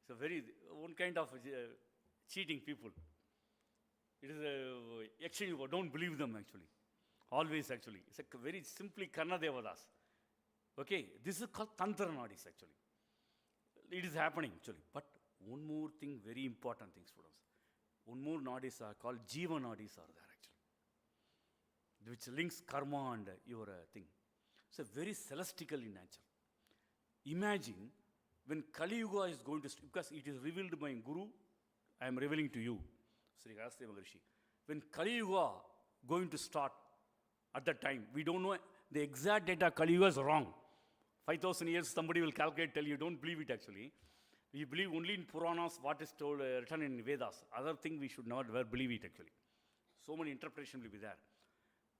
a very, one kind of cheating people. It is actually, don't believe them actually. Always actually. It's a very simply Karna Devadas. Okay, this is called tantra nadis actually. It is happening actually. But one more thing, very important thing, students. One more nadis are called jiva nadis are there actually, which links karma and your thing. It's a very celestial in nature. Imagine when Kali Yuga is going to, because it is revealed by Guru, I am revealing to you, Sri Gayatri Maharishi. When Kali Yuga going to start at that time, we don't know the exact data. Kali Yuga is wrong. 5,000 years somebody will calculate, tell you, don't believe it actually. We believe only in Puranas, what is told, written in Vedas. Other thing we should not believe it actually. So many interpretations will be there.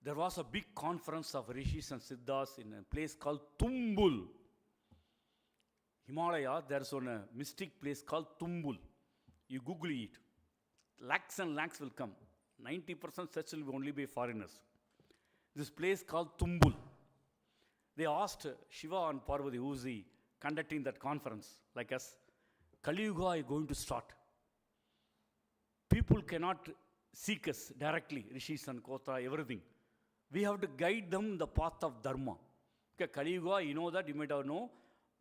There was a big conference of Rishis and Siddhas in a place called Tumbul. Himalaya, there's a mystic place called Tumbul. You Google it. Lakhs and lakhs will come. 90% such will only be foreigners. This place called Tumbul. They asked Shiva and Parvati, who is conducting that conference, like us, Kali Yuga is going to start. People cannot seek us directly, Rishis and Kotra, everything. We have to guide them the path of Dharma. Okay, Kali Yuga, you know that, you might have known,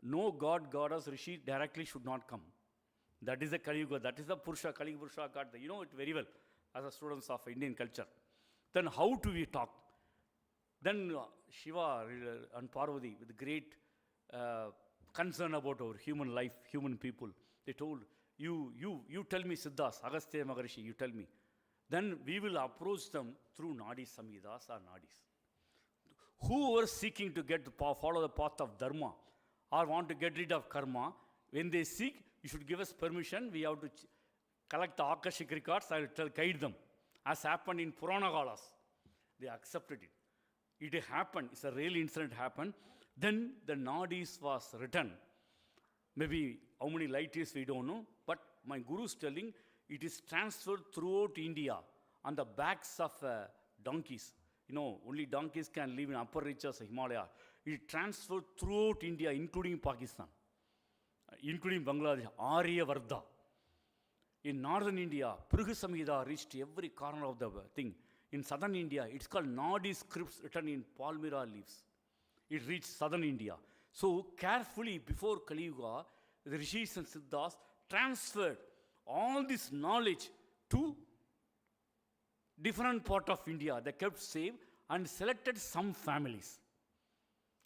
no God, Goddess, Rishi directly should not come. That is the Kali Yuga, that is the Purusha, Kali Purusha, God. You know it very well as a students of Indian culture. Then how do we talk? Then Shiva and Parvati, with great concern about our human life, human people, they told, you tell me Siddhas, Agastya Maharishi, you tell me. Then we will approach them through nadi samhitas or nadis. Who are seeking to follow the path of dharma or want to get rid of karma, when they seek, you should give us permission. We have to collect the Akashic records. I will guide them. As happened in Purana Galas, they accepted it. It happened. It's a real incident happened. Then the nadis was written. Maybe how many light years we don't know. But my guru is telling it is transferred throughout India on the backs of donkeys. You know, only donkeys can live in upper reaches of Himalaya. It transferred throughout India, including Pakistan, including Bangladesh, Aryavarta. In northern India, Pruhu Samhita reached every corner of the thing. In southern India, it's called Nadi scripts written in palmyra leaves. It reached southern India. So carefully, before Kali Yuga, the Rishis and Siddhas transferred all this knowledge to different part of India. They kept safe and selected some families.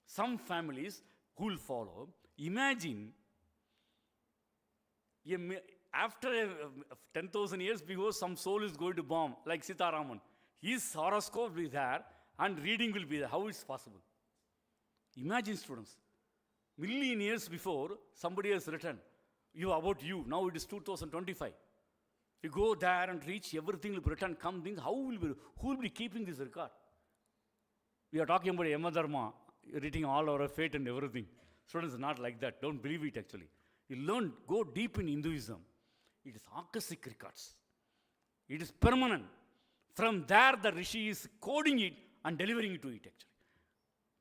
Some families who will follow. Imagine, after 10,000 years before, some soul is going to bomb, like Sitaraman. His horoscope will be there and reading will be there. How is it possible? Imagine, students, million years before, somebody has written about you. Now it is 2025. You go there and reach, everything will be written, come things. Who will be keeping this record? We are talking about Yamadharma, reading all our fate and everything. Students, not like that. Don't believe it actually. You learn, go deep in Hinduism. It is Akashic records. It is permanent. From there, the Rishi is coding it and delivering it to it actually.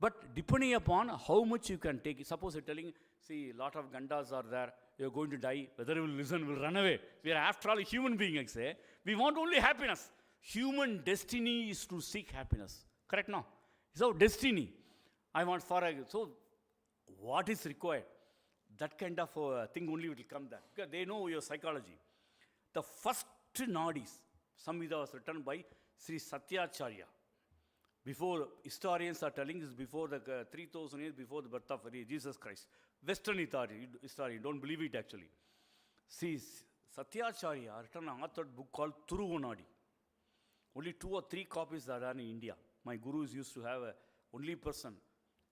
But depending upon how much you can take it. Suppose you're telling, see, a lot of gandas are there, you're going to die, whether you will listen, will run away. We are after all a human being, I say. We want only happiness. Human destiny is to seek happiness. Correct now? It's our destiny. I want so what is required? That kind of thing only will come there. Because they know your psychology. The first nadis, samhita was written by Sri Satyacharya. Before, historians are telling this before the 3,000 years before the birth of Jesus Christ. Western historian, don't believe it actually. See, Satyacharya written an authored book called Thuruvanadi. Only 2 or 3 copies are done in India. My gurus used to have only person.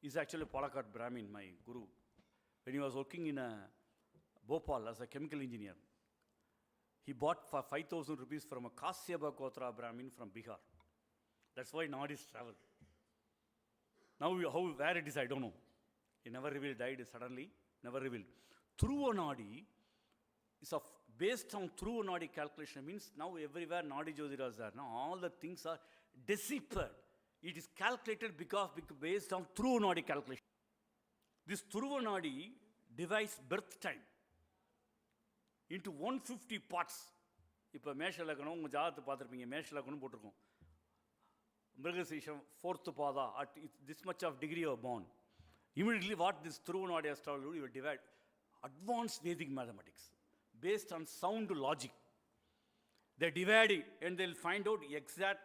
He's actually Palakkad Brahmin, my guru. When he was working in Bhopal as a chemical engineer, he bought for 5,000 rupees from a Kasyapa Kotra Brahmin from Bihar. That's why Nadis travel. Now, where it is, I don't know. He never revealed, died suddenly, never revealed. Through a Nadi is of based on through nadi calculation means now everywhere nadi jyotiras are. Now all the things are deciphered. It is calculated because based on through nadi calculation. This through nadi divides birth time into 150 parts. இப்போ மேஷ லக்னம் உங்கள் ஜாதகத்தை பார்த்துருப்பீங்க. மேஷ லக்னம் போட்டிருக்கோம். மிருகசீஷம் 4th Pada at this much of degree of born. Immediately what this through nadi astrology will divide advanced Vedic mathematics based on sound logic. They divide it and they'll find out exact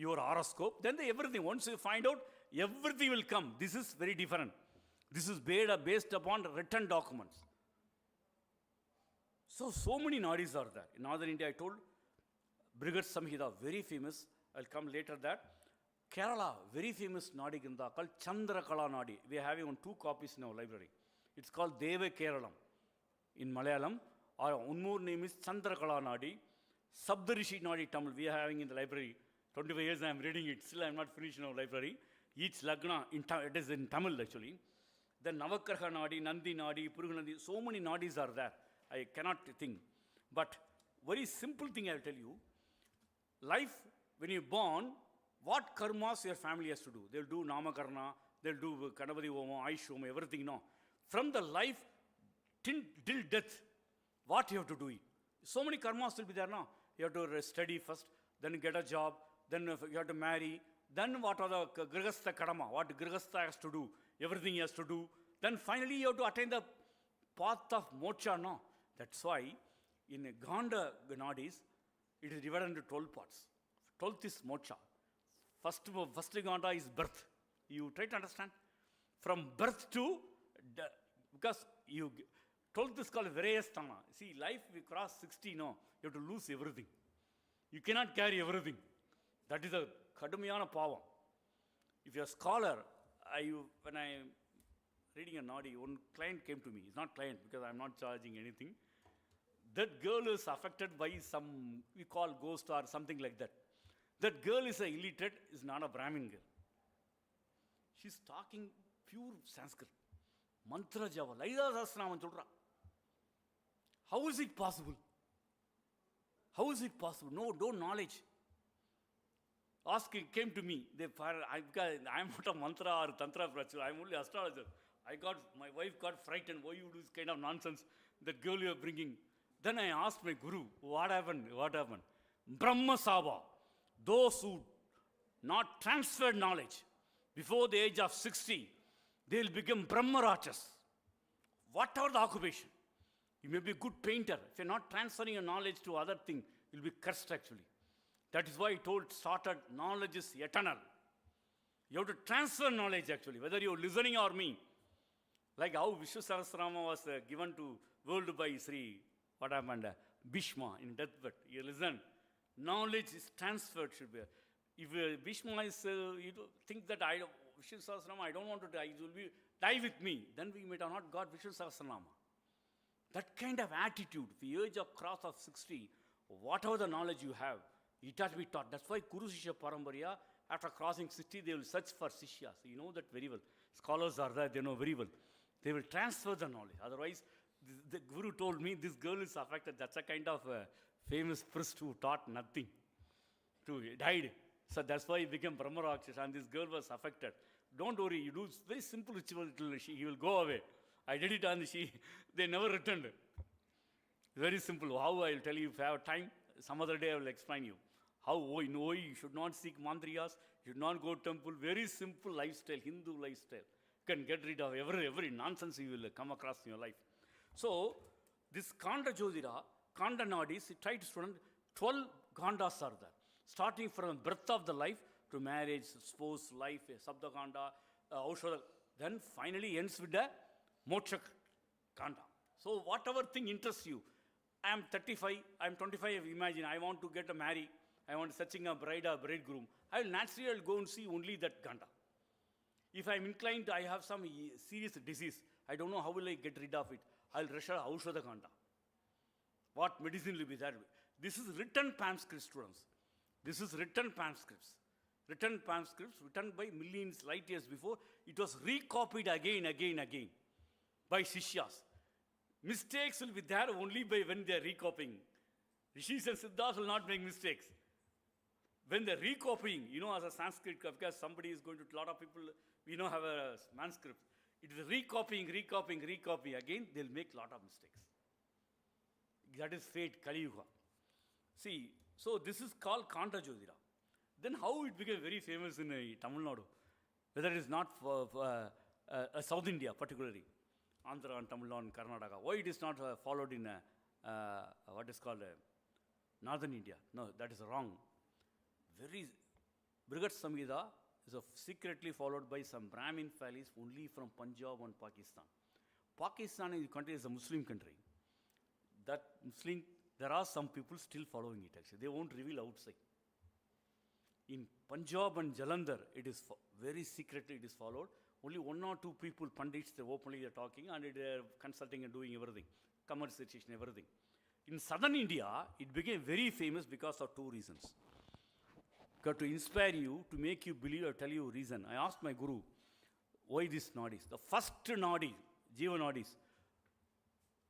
your horoscope. Then everything, once you find out, everything will come. This is very different. This is based upon written documents. So many nadis are there. In northern India, I told, Brigad Samhita, very famous. I'll come later that. Kerala, very famous nadi ganda called Chandrakala nadi. We are having 2 copies in our library. It's called Deva Keralam in Malayalam. Our one more name is Chandrakala nadi. Sabdarishi nadi Tamil we are having in the library. 25 years I am reading it. Still I am not finished in our library. Each lagna, it is in Tamil actually. Then Navakarha nadi, Nandi nadi, Puruganandi, so many nadis are there. I cannot think. But very simple thing I will tell you. Life, when you are born, what karmas your family has to do? They will do Namakarna, they will do Kanavadi Homa, Aishoma, everything, no. From the life till death, what you have to do? So many karmas will be there now. You have to study first, then get a job, then you have to marry, then what are the Grihastha Kadama, what Grihastha has to do, everything he has to do. Then finally you have to attain the path of moksha, no. That's why in Ganda nadis, it is divided into 12 parts. 12th is moksha. First Ganda is birth. You try to understand? From birth to, because 12th is called Virayasthana. See, life, we cross 60, no, you have to lose everything. You cannot carry everything. That is a kadumiyana power. If you're a scholar, when I am reading a nadi, one client came to me. It's not client because I'm not charging anything. That girl is affected by some, we call ghost or something like that. That girl is illiterate, is not a Brahmin girl. She's talking pure Sanskrit. Mantra Java. Laida Sahasranamam Chudra. How is it possible? How is it possible? No knowledge. Came to me. I'm not a mantra or tantra practitioner. I'm only astrologer. My wife got frightened. Why you do this kind of nonsense? That girl you are bringing. Then I asked my guru, what happened? Brahma Sava. Those who not transferred knowledge before the age of 60, they will become Brahmarachas. Whatever the occupation. You may be a good painter. If you're not transferring your knowledge to other thing, you'll be cursed actually. That is why I started, knowledge is eternal. You have to transfer knowledge actually, whether you're listening or me. Like how Vishnu Sahasranama was given to world by Sri, Bhishma in deathbed. You listen. Knowledge is transferred should be. If Bhishma is, you think that Vishnu Sahasranama, I don't want to die, it will die with me. Then we might have not got Vishnu Sahasranama. That kind of attitude, the age of cross of 60, whatever the knowledge you have, it has to be taught. That's why Kuru Sishya Paramparya, after crossing 60, they will search for Sishyas. You know that very well. Scholars are there, they know very well. They will transfer the knowledge. Otherwise, the Guru told me this girl is affected. That's a kind of famous priest who taught nothing. He died. So that's why he became Brahma Rakshasa and this girl was affected. Don't worry, you do very simple ritual, he will go away. I did it and they never returned. Very simple. How I will tell you if I have time, some other day I will explain you. How you should not seek mantriyas, you should not go to temple. Very simple lifestyle, Hindu lifestyle. You can get rid of every nonsense you will come across in your life. So, this Kanda Jyotira, Kanda Nadis, try to student, 12 Kandas are there. Starting from the birth of the life to marriage, spouse, life, Sabda Kanda, Aushadha, then finally ends with the Moksha Kanda. So, whatever thing interests you, I am 35, I am 25, imagine, I want to get married, I want searching a bride or bridegroom. I will naturally go and see only that Kanda. If I am inclined, I have some serious disease, I don't know how will I get rid of it. I will rush Aushadha Kanda. What medicine will be there? This is written Sanskrit, students. This is written Sanskrit. Written Sanskrit, written by millions light years before. It was recopied again by Sishyas. Mistakes will be there only by when they are recopying. Rishis and Siddhas will not make mistakes. When they're recopying, as a Sanskrit, because somebody is going to, a lot of people, have a manuscript. It is recopying. Again, they'll make a lot of mistakes. That is fate, Kali Yuga. See, so this is called Kanta Jyotira. Then how it became very famous in Tamil Nadu? Whether it is not for South India particularly, Andhra and Tamil Nadu and Karnataka. Why it is not followed in what is called Northern India? No, that is wrong. Brigat Samhita is secretly followed by some Brahmin families only from Punjab and Pakistan. Pakistan is a Muslim country. That Muslim, there are some people still following it actually. They won't reveal outside. In Punjab and Jalandhar, it is very secretly it is followed. Only one or two people, Pandits, they openly are talking and they are consulting and doing everything. Commercialization, everything. In southern India, it became very famous because of two reasons. Because to inspire you, to make you believe or tell you a reason. I asked my guru, why this nadis? The first nadi, Jiva nadis,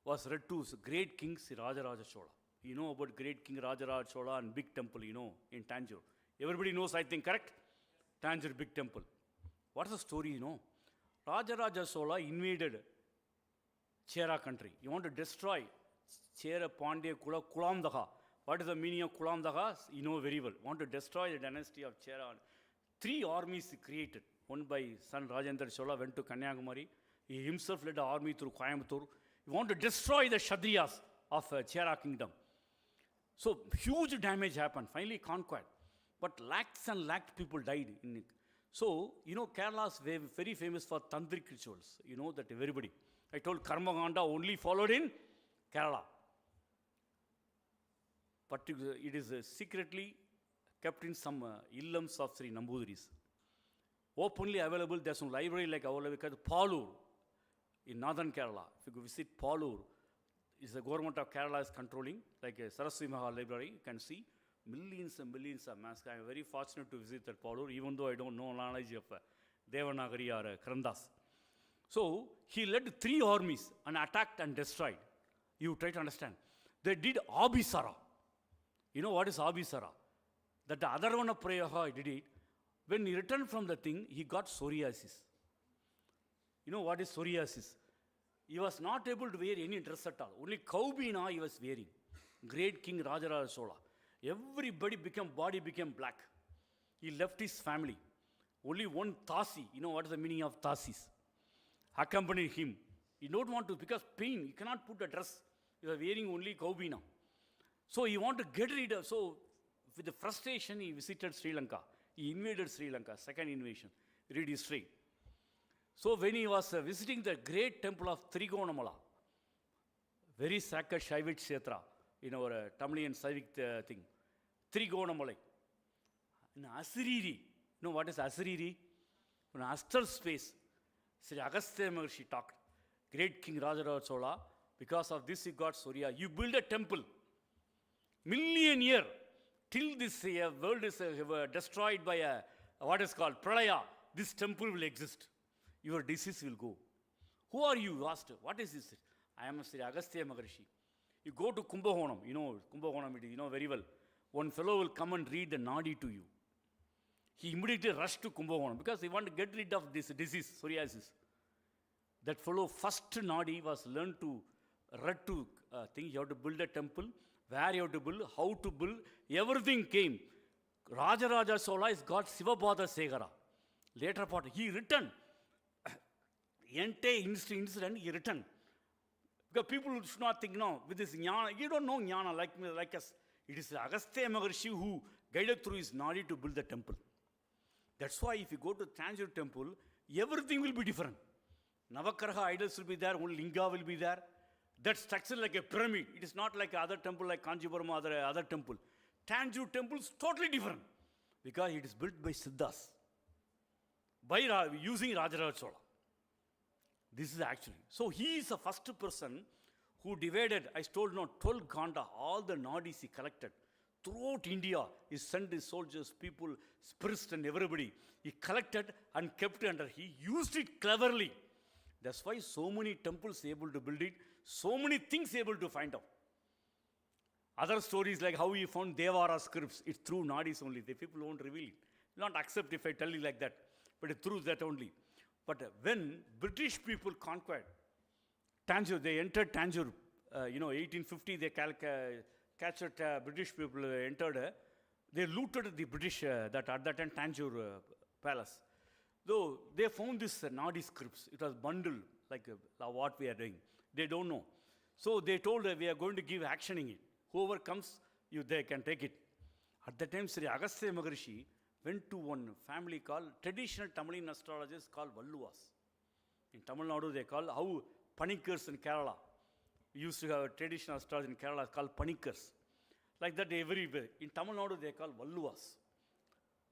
was read to great king Sri Rajaraja Chola. You know about great king Rajaraja Chola and big temple, in Tanjore. Everybody knows, I think, correct? Tanjore big temple. What is the story, Rajaraja Chola invaded Chera country. You want to destroy Chera, Pandya, Kulamdaha. What is the meaning of Kulamdaha? You know very well. Want to destroy the dynasty of Chera. 3 armies created. One by son Rajendra Chola went to Kanyakumari. He himself led an army through Coimbatore. He wanted to destroy the Kshatriyas of Chera kingdom. So huge damage happened. Finally conquered. But lakhs and lakhs people died in it. So, Kerala is very famous for tantric rituals. You know that everybody. I told karmakanda only followed in Kerala. But it is secretly kept in some illams of Sri Nambudiris. Openly available, there's some library like our Palur in northern Kerala. If you visit Palur, it's the government of Kerala is controlling, like a SCSVMV library, you can see millions and millions of masks. I'm very fortunate to visit that Palur, even though I don't know knowledge of Devanagari or Krandas. So, he led 3 armies and attacked and destroyed. You try to understand. They did Abhisara. You know what is Abhisara? That the other one of Prayaha did it. When he returned from the thing, he got psoriasis. You know what is psoriasis? He was not able to wear any dress at all. Only Kaubina he was wearing. Great King Rajaraja Chola. Everybody body became black. He left his family. Only one Tasi, you know what is the meaning of Tasis? Accompanied him. He don't want to, because pain, you cannot put a dress. You are wearing only Kaubina. So he want to get rid of, so with the frustration, he visited Sri Lanka. He invaded Sri Lanka, second invasion. Read history. So when he was visiting the great temple of Trigonamala, very sacred Shaivit Kshetra in our Tamilian Saivik thing, Trigonamalai. In Asiriri, you know what is Asiriri? In astral space, Sri Agastya Maharshi talked. Great King Rajaraja Chola, because of this he got Surya. You build a temple. Million year till this world is destroyed by what is called Pralaya, this temple will exist. Your disease will go. Who are you? Asked. What is this? I am Sri Agastya Maharshi. You go to Kumbhakonam, Kumbhakonam, you know very well. One fellow will come and read the nadi to you. He immediately rushed to Kumbhakonam because he wanted to get rid of this disease, psoriasis. That fellow first nadi was learned to read to think you have to build a temple. Where you have to build, how to build, everything came. Rajaraja Chola is got Sivabhadra Segara. Later part, he returned. Entire incident, he returned. Because people should not think, no, with this jnana, you don't know jnana like us. It is Agastya Maharshi who guided through his nadi to build the temple. That's why if you go to Tanjore temple, everything will be different. Navagraha idols will be there, only linga will be there. That structure like a pyramid. It is not like other temple like Kanchipuram or other temple. Tanjore temple is totally different because it is built by Siddhas, by using Rajaraja Chola. This is actually. So he is the first person who divided, I told 12 Kanda, all the nadis he collected. Throughout India, he sent his soldiers, people, spirits and everybody. He collected and kept under. He used it cleverly. That's why so many temples able to build it. so many things able to find out. Other stories like how he found Devara scripts, it's through nadis only. The people won't reveal it. Not accept if I tell you like that, but it's through that only. But when British people conquered Tanjore, they entered Tanjore, 1850, they captured British people, entered, they looted the British, that at that time Tanjore palace. Though they found this nadi scripts, it was bundled like what we are doing. They don't know. So they told we are going to give actioning it. Whoever comes, they can take it. At that time, Sri Agastya Maharishi went to one family called, traditional Tamilian astrologers called Valluvas. In Tamil Nadu, they call, how Panikkars in Kerala. We used to have a traditional astrologer in Kerala called Panikkars. Like that everywhere. In Tamil Nadu, they call Valluvas.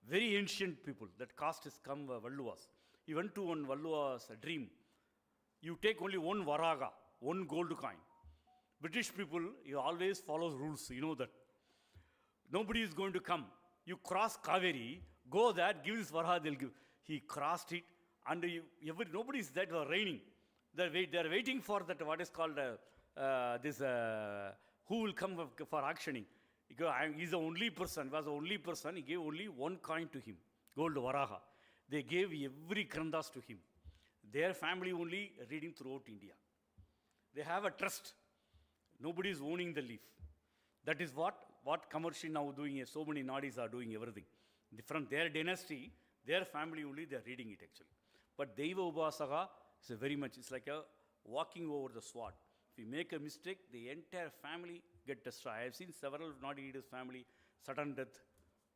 Very ancient people. That caste has come Valluvas. He went to one Valluva's dream. You take only one varaga, one gold coin. British people, you always follow rules, you know that. Nobody is going to come. You cross Kaveri, go there, give this varaha, they'll give. He crossed it, and nobody is there, it was raining. They're waiting for that, what is called, who will come for actioning. He's the only person, was the only person, he gave only one coin to him, gold varaha. They gave every krandas to him. Their family only reading throughout India. They have a trust. Nobody is owning the leaf. That is what commercial now doing here. So many nadis are doing everything. From their dynasty, their family only, they are reading it actually. But Deva Upasaka is very much, it's like a walking over the sword. If you make a mistake, the entire family get destroyed. I have seen several nadi leaders' family, sudden death,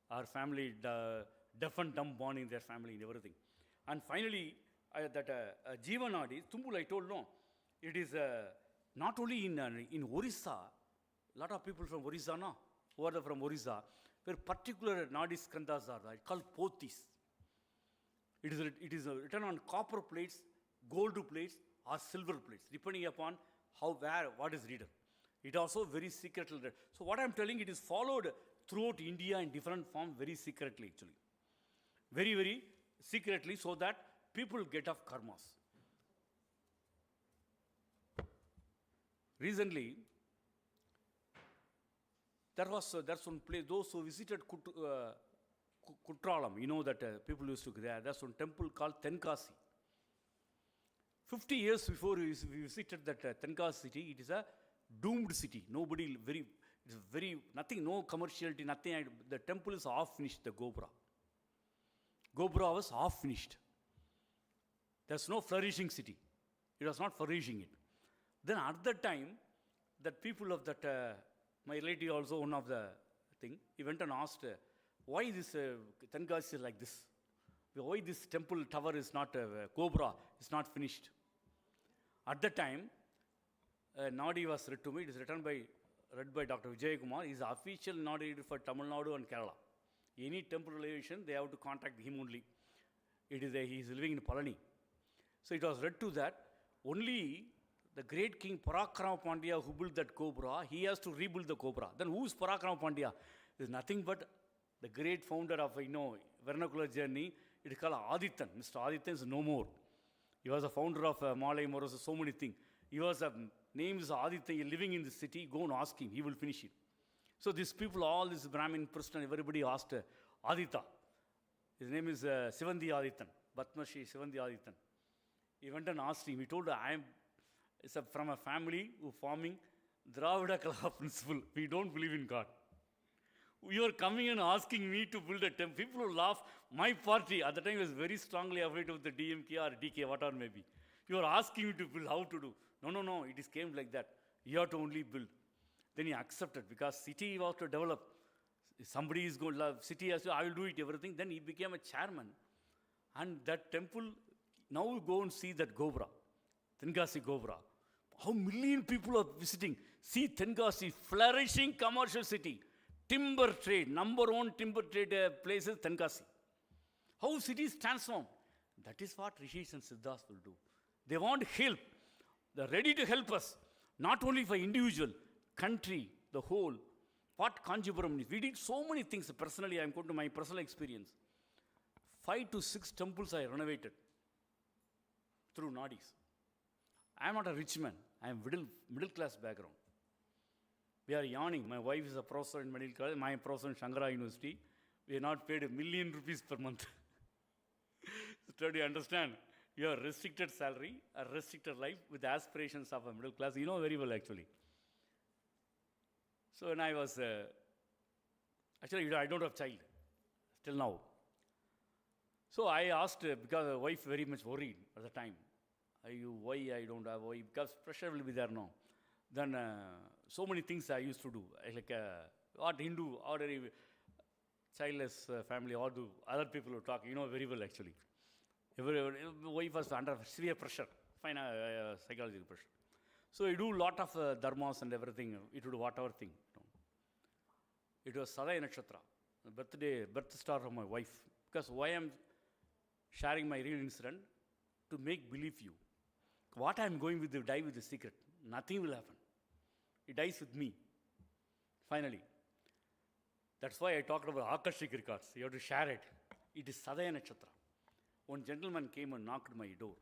or family deaf and dumb born in their family and everything. And finally, Jiva Nadi, Tumbul, I told no, it is not only in Orissa, a lot of people from Orissa, no, who are from Orissa, where particular Nadi skandhas are there, called pothis. It is written on copper plates, gold plates, or silver plates, depending upon what is written. It also very secretly. So what I am telling, it is followed throughout India in different forms, very secretly actually. Very, very secretly, so that people get off karmas. Recently, there's one place, those who visited Kutralam, you know that people used to go there, there's one temple called Tenkasi. 50 years before we visited that Tenkasi city, it is a doomed city. Nobody, nothing, no commerciality, nothing. The temple is half finished, the Gopura. Gopura was half finished. There's no flourishing city. It was not flourishing it. Then at that time, that people of that, my relative also one of the thing, he went and asked, why this Tenkasi is like this? Why this temple tower is not, Cobra is not finished? At that time, Nadi was read to me. It is read by Dr. Vijay Kumar. He is the official Nadi reader for Tamil Nadu and Kerala. Any temple relation, they have to contact him only. He is living in Palani. So it was read to that. Only the great king Parakrama Pandya who built that Cobra, he has to rebuild the Cobra. Then who is Parakrama Pandya? It is nothing but the great founder of, vernacular journey. It is called Adityan. Mr. Adityan is no more. He was a founder of Malay Moros, so many things. He was name is Aditya, living in the city. Go and ask him, he will finish it. So these people, all this Brahmin person, everybody asked Aditya. His name is Sivandi Adityan, Batmashi Sivandi Adityan. He went and asked him. He told, I am from a family who forming Dravida Kala principle. We don't believe in God. You are coming and asking me to build a temple. People will laugh. My party at the time was very strongly afraid of the DMK or DK, whatever may be. You are asking me to build, how to do? No, it is came like that. You have to only build. Then he accepted because city was to develop. If somebody is going to love city, has to, I will do it, everything. Then he became a chairman. And that temple, now we go and see that Gobra, Tenkasi Gobra. How million people are visiting. See Tenkasi, flourishing commercial city. Timber trade, number one timber trade place is Tenkasi. How cities transform. That is what Rishis and Siddhas will do. They want help. They are ready to help us. Not only for individual, country, the whole. What Kanchipuram is. We did so many things. Personally, I am going to my personal experience. 5 to 6 temples I renovated through nadis. I am not a rich man. I am middle class background. We are yawning. My wife is a professor in medical college. My professor in Shankara University. We are not paid ₹1 million per month. So do you understand? You have restricted salary, a restricted life with the aspirations of a middle class. You know very well, actually. So when I was, actually, I don't have child till now. So I asked, because the wife very much worried at the time. Why I don't have wife? Because pressure will be there now. Then so many things I used to do. Like what Hindu, ordinary childless family, all do other people who talk, you know very well, actually. Every wife was under severe pressure, fine psychological pressure. So I do a lot of dharmas and everything. It would do whatever thing. It was Sadaya Nakshatra, the birth star of my wife. Because why I'm sharing my real incident? To make believe you. What I'm going with, you die with the secret. Nothing will happen. It dies with me. Finally. That's why I talked about Akashik records. You have to share it. It is Sadaya Nakshatra. One gentleman came and knocked my door.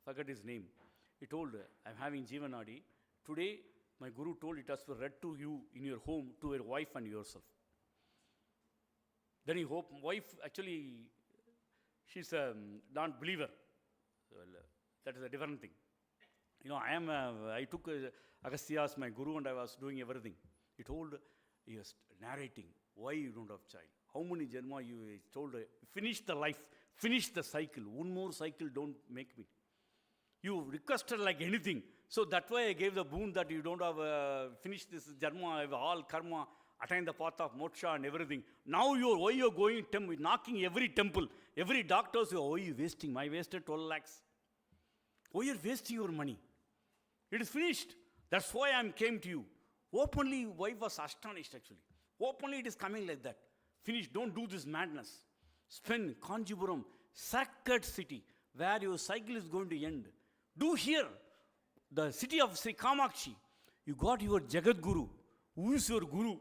Forget his name. He told, I'm having Jiva Nadi. Today, my guru told it has to be read to you in your home, to your wife and yourself. Then he hoped, wife actually, she's a non-believer. Well, that is a different thing. You know, I took Agastya as my guru and I was doing everything. He told, he was narrating, why you don't have child. How many janma you told, finish the life, finish the cycle. One more cycle, don't make me. You requested like anything. So that's why I gave the boon that you don't have finished this janma, all karma, attain the path of moksha and everything. Now why you're going, knocking every temple, every doctor, why are you wasting? I wasted 12 lakhs. Why you're wasting your money? It is finished. That's why I came to you. Openly, wife was astonished actually. Openly it is coming like that. Finish, don't do this madness. Spend Kanjipuram, sacred city, where your cycle is going to end. Do here, the city of Sri Kamakshi. You got your Jagat Guru. Who is your Guru?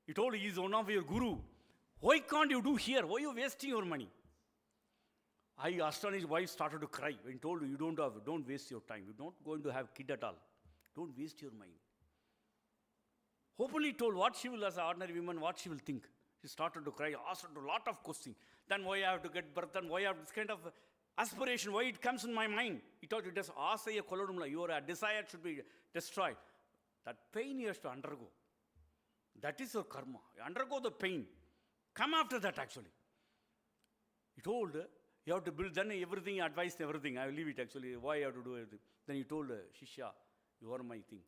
He told he is one of your Guru. Why can't you do here? Why are you wasting your money? I astonished, wife started to cry. When told you don't waste your time. You're not going to have kid at all. Don't waste your mind. Openly told what she will, as an ordinary woman, what she will think. She started to cry, asked her a lot of questions. Then why I have to get birth and why I have this kind of aspiration, why it comes in my mind. He told you, your desire should be destroyed. That pain you have to undergo. That is your karma. You undergo the pain. Come after that actually. He told, you have to build, then everything, advised everything. I will leave it actually, why you have to do everything. Then he told, Shishya, you are my thing.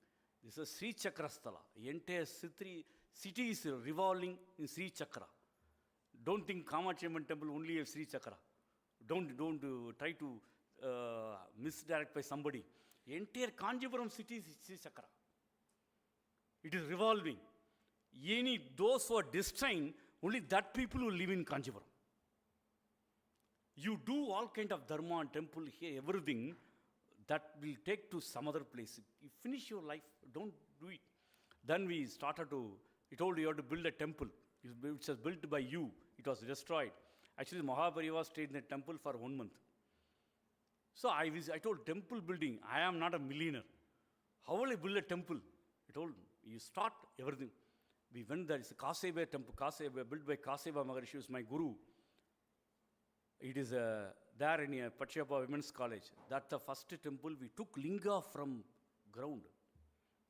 This is Sri Chakra Sthala. Entire city is revolving in Sri Chakra. Don't think Kamachi Amman temple only has Sri Chakra. Don't try to misdirect by somebody. Entire Kanjipuram city is Sri Chakra. It is revolving. Those who are destined, only that people who live in Kanjipuram. You do all kind of dharma and temple here, everything, that will take to some other place. You finish your life, don't do it. Then we started to, he told you have to build a temple. It was built by you. It was destroyed. Actually, Mahabharata stayed in the temple for 1 month. So I told, temple building, I am not a millionaire. How will I build a temple? He told, you start everything. We went there, it's a Kaseva temple, built by Kaseva Maharishi, who is my guru. It is there in Pachiyappa Women's College. That's the first temple. We took linga from ground,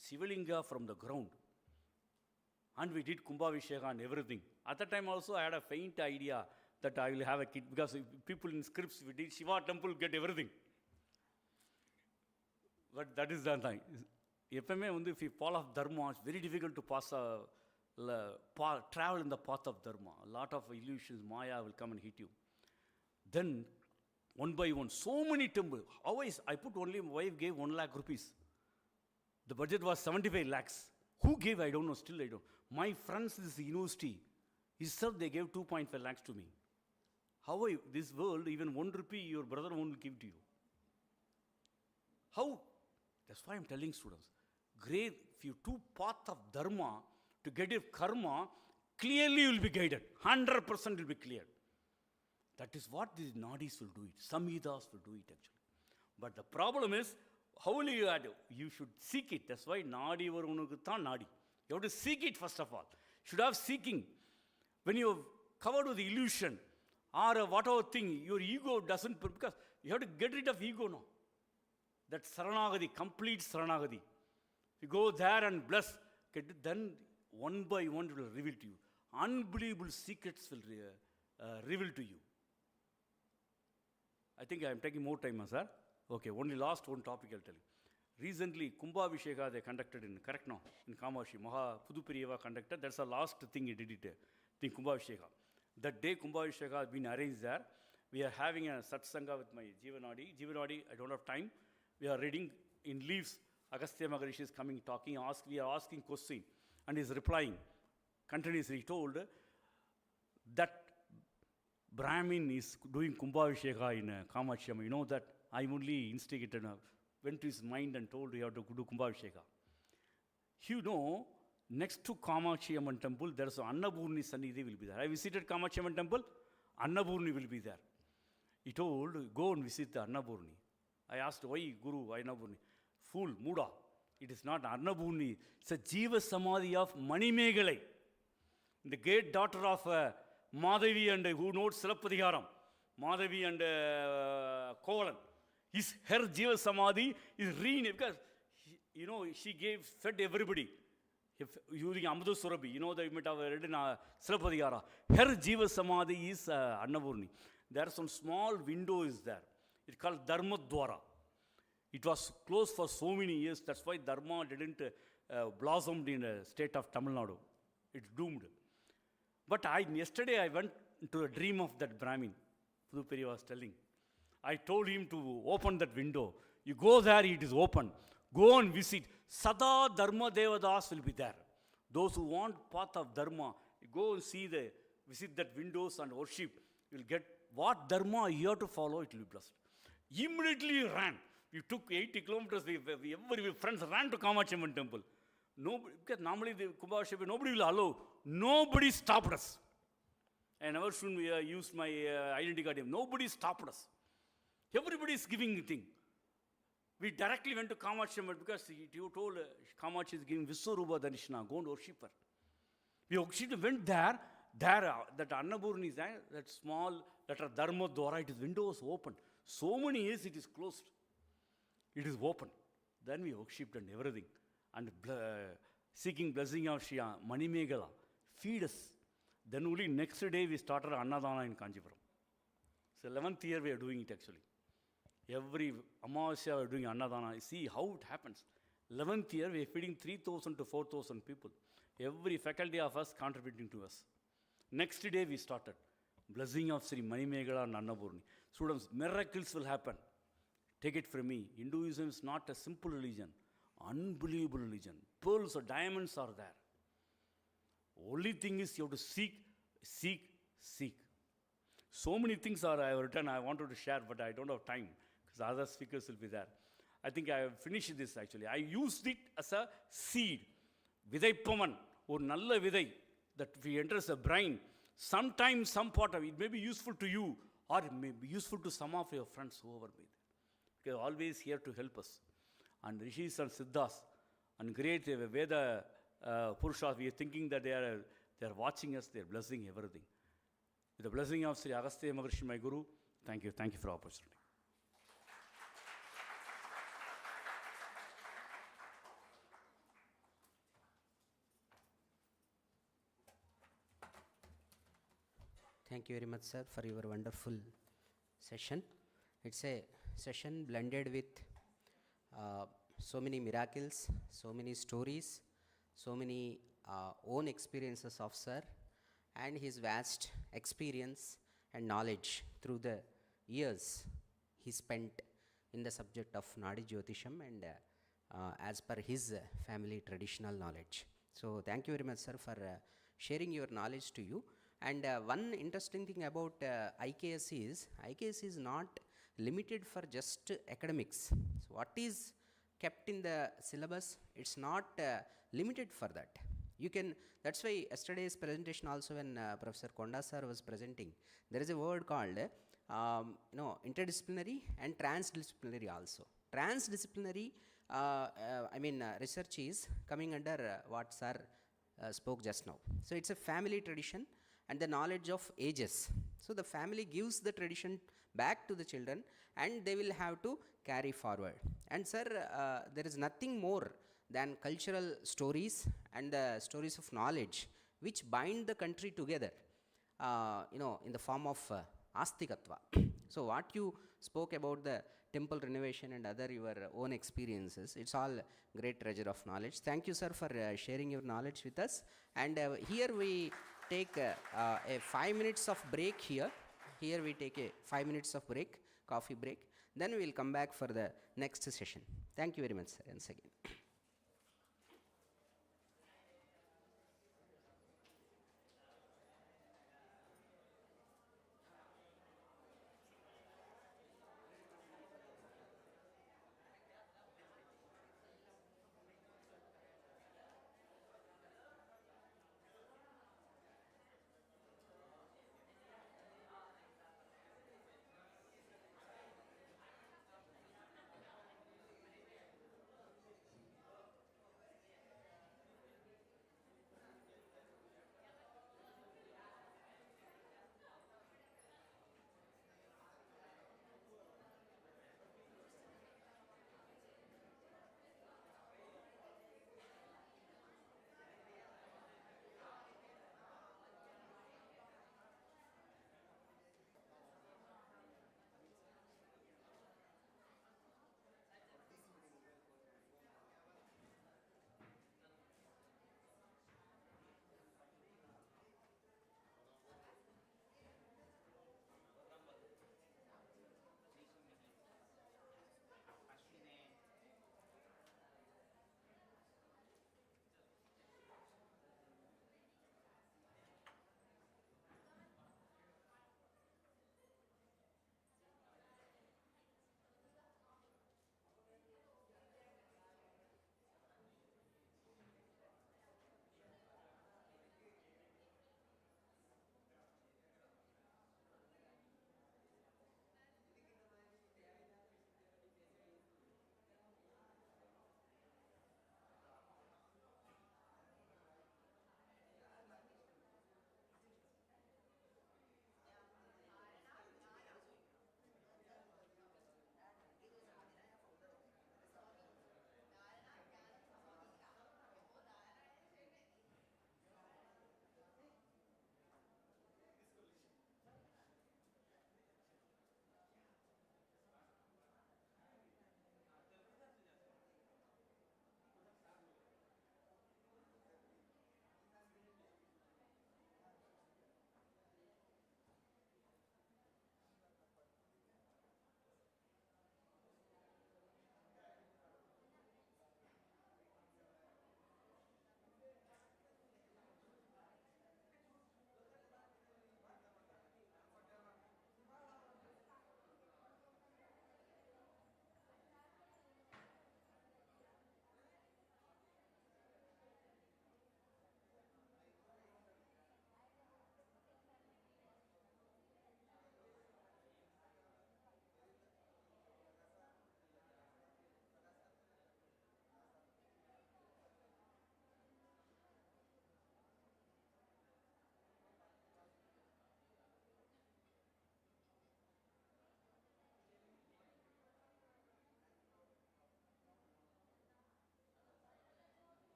Sivalinga from the ground. And we did Kumbhavisheka and everything. At that time also I had a faint idea that I will have a kid, because people in scripts, we did Shiva temple, get everything. But that is the time. If you fall off dharma, it's very difficult to travel in the path of dharma. A lot of illusions, Maya will come and hit you. Then, one by one, so many temples. Always, I put only, my wife gave 1 lakh rupees. The budget was 75 lakhs. Who gave? I don't know, still I don't. My friends, this university, itself they gave 2.5 lakhs to me. How this world, even 1 rupee, your brother won't give to you. How? That's why I'm telling students. Great, if you do path of dharma to get your karma, clearly you will be guided. 100% will be cleared. That is what these nadis will do it. Samhitas will do it actually. But the problem is, how will you add? You should seek it. That's why nadi varunukku thaan nadi. You have to seek it first of all. Should have seeking. When you are covered with illusion or whatever thing, your ego doesn't, because you have to get rid of ego now. That saranagati, complete saranagati. You go there and bless, then one by one it will reveal to you. Unbelievable secrets will reveal to you. I think I am taking more time, sir. Okay, only last one topic I'll tell you. Recently, Kumbhabhisheka they conducted in, correct now, in Kamashi, Maha Puduperiyava conducted. That's the last thing he did it, the Kumbhabhisheka. That day Kumbhabhisheka has been arranged there. We are having a satsanga with my Jivanadi. Jivanadi, I don't have time. We are reading in leaves. Agastya Maharishi is coming, talking, we are asking question. And he is replying. Continuously, he told that Brahmin is doing Kumbhabhisheka in Kamachi. You know that? I only instigated, went to his mind and told you have to do Kumbhabhisheka. You know, next to Kamachi Amman temple, there is Annapurni Sannidhi will be there. I visited Kamachi Amman temple, Annapurni will be there. He told, go and visit the Annapurni. I asked, why Guru, why Annapurni? Fool, Muda. It is not Annapurni. It's a Jiva Samadhi of Manimegalai. The great daughter of Madhavi and who knows Silappadiharam. Madhavi and Kovalan. Her Jiva Samadhi is renamed because, she fed everybody. Using Amadu Surabi, you might have read in Silapadihara. Her Jiva Samadhi is Annapurni. There are some small windows there. It's called Dharma Dwara. It was closed for so many years. That's why Dharma didn't blossom in the state of Tamil Nadu. It's doomed. But yesterday I went into a dream of that Brahmin. Puduperi was telling. I told him to open that window. You go there, it is open. Go and visit. Sada Dharma Devadas will be there. Those who want path of Dharma, you go and visit that windows and worship. You will get what Dharma you have to follow, it will be blessed. Immediately he ran. We took 80 kilometers. Every friends ran to Kamachi Amman temple. Nobody, because normally the Kumbhabhisheka, nobody will allow. Nobody stopped us. I never should use my identity card. Nobody stopped us. Everybody is giving a thing. We directly went to Kamachi Amman because you told Kamachi is giving Vishwarupa Darshana. Go and worship her. We went there. That Annapurni is there. That small, that Dharma Dwara, it is windows open. So many years it is closed. It is open. Then we worshipped and everything. And seeking blessing of Shri Manimegala. Feed us. Then only next day we started Annadana in Kanchipuram. So 11th year we are doing it actually. Every Amavasya we are doing Annadana. See how it happens. 11th year we are feeding 3,000 to 4,000 people. Every faculty of us contributing to us. Next day we started. Blessing of Sri Manimegala and Annapurni. Students, miracles will happen. Take it from me. Hinduism is not a simple religion. Unbelievable religion. Pearls or diamonds are there. Only thing is you have to seek, seek, seek. So many things I have written, I wanted to share, but I don't have time because other speakers will be there. I think I have finished this actually. I used it as a seed. Vidaipaman, or nalla vidai, that if it enters the brain, sometimes some part of it may be useful to you or it may be useful to some of your friends who over me. Because always here to help us. And Rishis and Siddhas and great Veda Purushas, we are thinking that they are watching us, they are blessing everything. With the blessing of Sri Agastya Maharishi, my Guru, thank you for the opportunity. Thank you very much, sir, for your wonderful session. It's a session blended with so many miracles, so many stories, so many own experiences of sir and his vast experience and knowledge through the years he spent in the subject of Nadi Jyotisham and as per his family traditional knowledge. So thank you very much, sir, for sharing your knowledge to you. And one interesting thing about IKS is not limited for just academics. So what is kept in the syllabus, it's not limited for that. You can, that's why yesterday's presentation also when Professor Konda sir was presenting, there is a word called, interdisciplinary and transdisciplinary also. Transdisciplinary, research is coming under what sir spoke just now. So it's a family tradition and the knowledge of ages. So the family gives the tradition back to the children and they will have to carry forward. And sir, there is nothing more than cultural stories and the stories of knowledge which bind the country together, in the form of astikatva. So what you spoke about the temple renovation and other your own experiences, it's all great treasure of knowledge. Thank you, sir, for sharing your knowledge with us. And here we take a 5 minutes of break here. Here we take a 5 minutes of break, coffee break. Then we will come back for the next session. Thank you very much, sir, once again.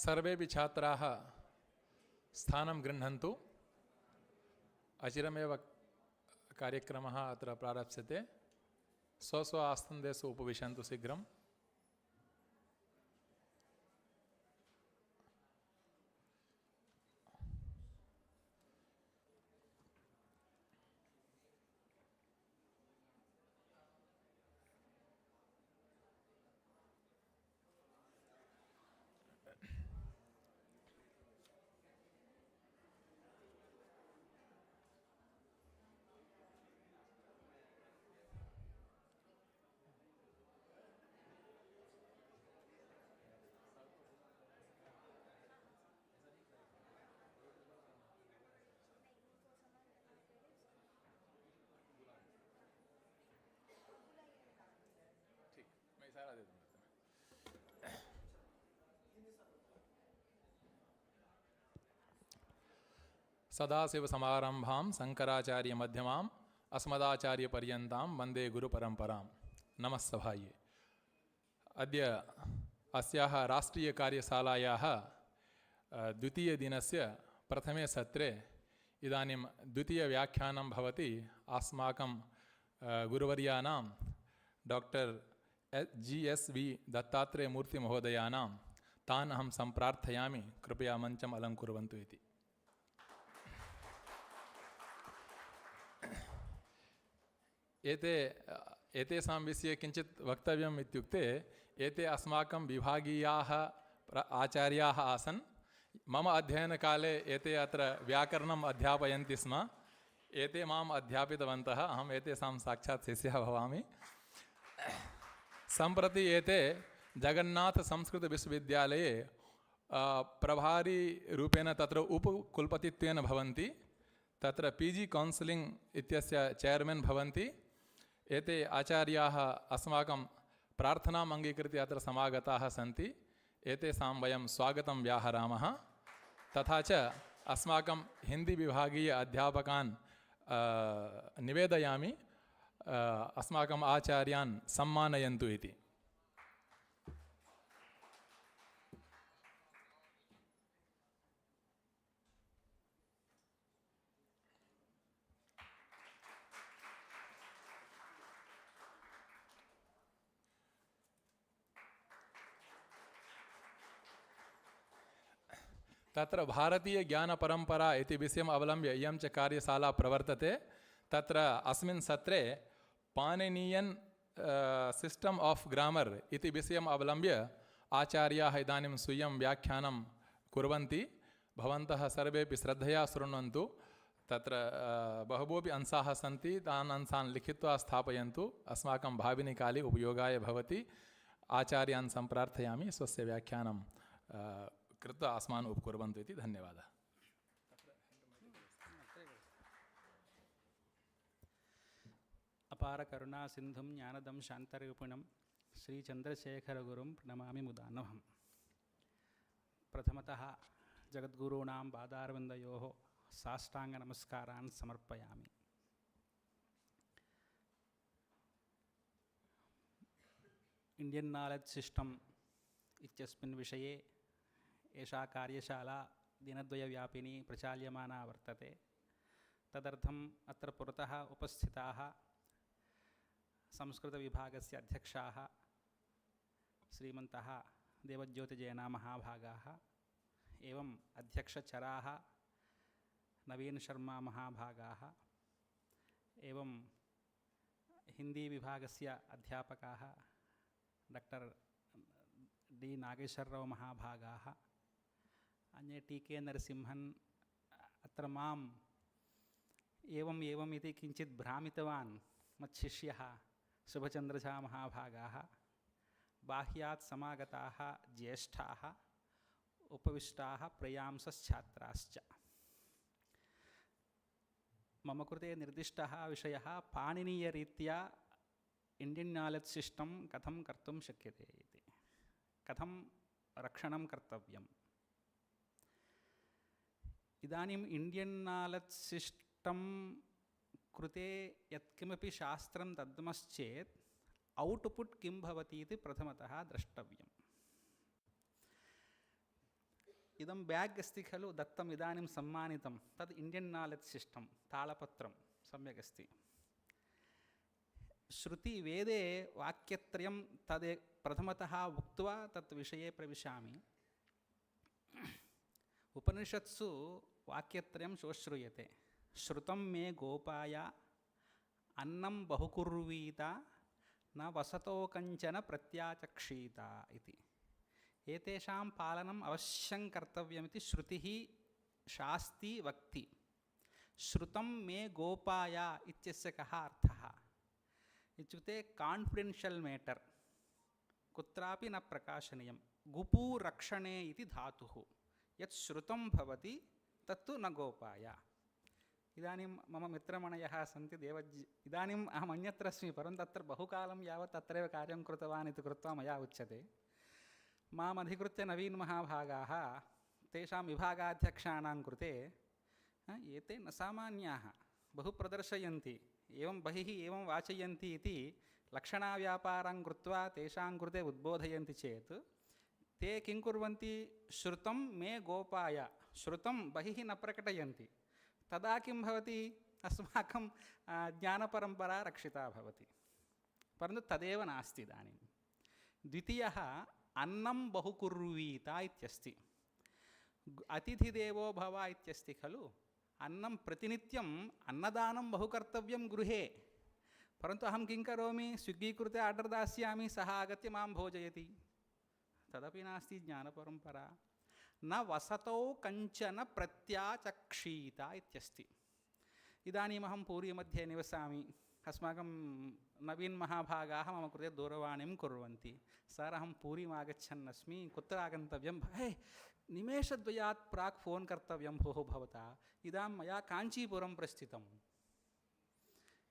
सर्वेपि छात्राः स्थानं गृह्णन्तु। अचिरमेव कार्यक्रमः अत्र प्रारप्स्यते। स्व आसन्देषु उपविशन्तु शीघ्रं। सदाशिवसमारम्भां शङ्कराचार्यमध्यमाम् अस्मदाचार्यपर्यन्तां वन्दे गुरुपरम्परां। नमः सभाये। अद्य अस्याः राष्ट्रीयकार्यशालायाः द्वितीयदिनस्य प्रथमे सत्रे इदानीं द्वितीयव्याख्यानं भवति। अस्माकं गुरुवर्याणां डॉक्टर SCSV दत्तात्रेयमूर्तिमहोदयानां तान् अहं सम्प्रार्थयामि कृपया मञ्चम् अलङ्कुर्वन्तु इति। एतेषां विषये किञ्चित् वक्तव्यम् इत्युक्ते एते अस्माकं विभागीयाः आचार्याः आसन्। मम अध्ययनकाले एते अत्र व्याकरणम् अध्यापयन्ति स्म। एते माम् अध्यापितवन्तः। अहम् एतेषां साक्षात् शिष्यः भवामि। सम्प्रति एते जगन्नाथसंस्कृतविश्वविद्यालये प्रभारीरूपेण तत्र उपकुलपतित्वेन भवन्ति। तत्र PG कौन्सिलिङ्ग् इत्यस्य चेर्मन् भवन्ति। एते आचार्याः अस्माकं प्रार्थनाम् अङ्गीकृत्य अत्र समागताः सन्ति। एतेषां वयं स्वागतं व्याहरामः। तथा च अस्माकं हिन्दीविभागीय अध्यापकान् निवेदयामि अस्माकम् आचार्यान् सम्मानयन्तु इति। तत्र भारतीयज्ञानपरम्परा इति विषयम् अवलम्ब्य इयं च कार्यशाला प्रवर्तते। तत्र अस्मिन् सत्रे पाणिनीयन् सिस्टम् आफ् ग्रामर् इति विषयम् अवलम्ब्य आचार्याः इदानीं स्वीयं व्याख्यानं कुर्वन्ति। भवन्तः सर्वेपि श्रद्धया शृण्वन्तु। तत्र बहवोपि अंशाः सन्ति। तान् अंशान् लिखित्वा स्थापयन्तु। अस्माकं भाविनिकाले उपयोगाय भवति। आचार्यान् सम्प्रार्थयामि स्वस्य व्याख्यानं कृत्वा अस्मान् उपकुर्वन्तु इति। धन्यवादः। अपार करुणा सिंधुं ज्ञानदं शान्तरूपिणं श्रीचन्द्रशेखरगुरुं प्रणमामि मुदान्वहम्। प्रथमतः जगद्गुरूणां पादारविन्दयोः साष्टाङ्गनमस्कारान् समर्पयामि। इंडियन् नालेज् सिस्टम् इत्यस्मिन् विषये एषा कार्यशाला दिनद्वयव्यापिनी प्रचाल्यमाना वर्तते। तदर्थम् अत्र पुरतः उपस्थिताः संस्कृतविभागस्य अध्यक्षाः श्रीमन्तः देवज्योतिजयना महाभागाः, एवम् अध्यक्षचराः नवीन शर्मा महाभागाः, एवं हिन्दीविभागस्य अध्यापकाः डॉक्टर D नागेश्वरराव महाभागाः, अन्ये TK नरसिंहन् अत्र माम् एवम् इति किञ्चित् भ्रामितवान् मत्शिष्यः शुभचन्द्रझा महाभागाः, बाह्यात् समागताः ज्येष्ठाः, उपविष्टाः प्रयांसश्छात्राश्च। मम कृते निर्दिष्टः विषयः पाणिनीयरीत्या इंडियन् नालेज् सिस्टम् कथं कर्तुं शक्यते इति, कथं रक्षणं कर्तव्यम्। इदानीम् इंडियन् नालेज् सिस्टम् कृते यत्किमपि शास्त्रं दद्मश्चेत् औट्पुट् किं भवति इति प्रथमतः द्रष्टव्यम्। इदं ब्याग् अस्ति खलु दत्तम् इदानीं सम्मानितं तद् इण्डियन् नालेज् सिस्टम् तालपत्रं सम्यक् अस्ति. श्रुतिवेदे वाक्यत्रयं तद् प्रथमतः उक्त्वा तत् विषये प्रविशामि. उपनिषत्सु वाक्यत्रयं श्रूयते. श्रुतं मे गोपाय अन्नं बहुकुर्वीत न वसतो कंचन प्रत्याचक्षीत इति. एतेषां पालनम् अवश्यं कर्तव्यमिति श्रुतिः शास्ति वक्ति. श्रुतं मे गोपाय इत्यस्य कः अर्थः इत्युक्ते कान्फिडेन्शियल् मैटर्, कुत्रापि न प्रकाशनीयं. गुपू रक्षणे इति धातुः. यत् श्रुतं भवति तत्तु न गोपाय. इदानीं मम मित्रमणयः सन्ति इदानीम् अहम् अन्यत्र अस्मि, परन्तु तत्र बहुकालं यावत् तत्रैव कार्यं कृतवान् इति कृत्वा मया उच्यते. माम् अधिकृत्य नवीन महाभागाः तेषां विभागाध्यक्षाणां कृते एते न सामान्याः, बहु प्रदर्शयन्ति, एवं बहिः एवं वाचयन्ति इति लक्षणाव्यापारं कृत्वा तेषां कृते उद्बोधयन्ति चेत् ते किं कुर्वन्ति? श्रुतं मे गोपाय, श्रुतं बहिः न प्रकटयन्ति. तदा किं भवति? अस्माकं ज्ञानपरम्परा रक्षिता भवति. परन्तु तदेव नास्ति इदानीं. द्वितीयः अन्नं बहुकुर्वीत इत्यस्ति. अतिथिदेवो भव इत्यस्ति खलु. अन्नं प्रतिनित्यम् अन्नदानं बहु कर्तव्यं गृहे. परन्तु अहं किं करोमि? स्विग्गी कृते आर्डर् दास्यामि, सः आगत्य मां भोजयति. तदपि नास्ति ज्ञानपरम्परा. न वसतौ कंचन प्रत्याचक्षीत इत्यस्ति. इदानीमहं पूरीमध्ये निवसामि. अस्माकं नवीन महाभागाः मम कृते दूरवाणीं कुर्वन्ति. सर् अहं पूरीम् आगच्छन् अस्मि, कुत्र आगन्तव्यं? हे, निमेषद्वयात् प्राक् फ़ोन् कर्तव्यं भोः भवता, इदां मया काञ्चीपुरं प्रस्थितम्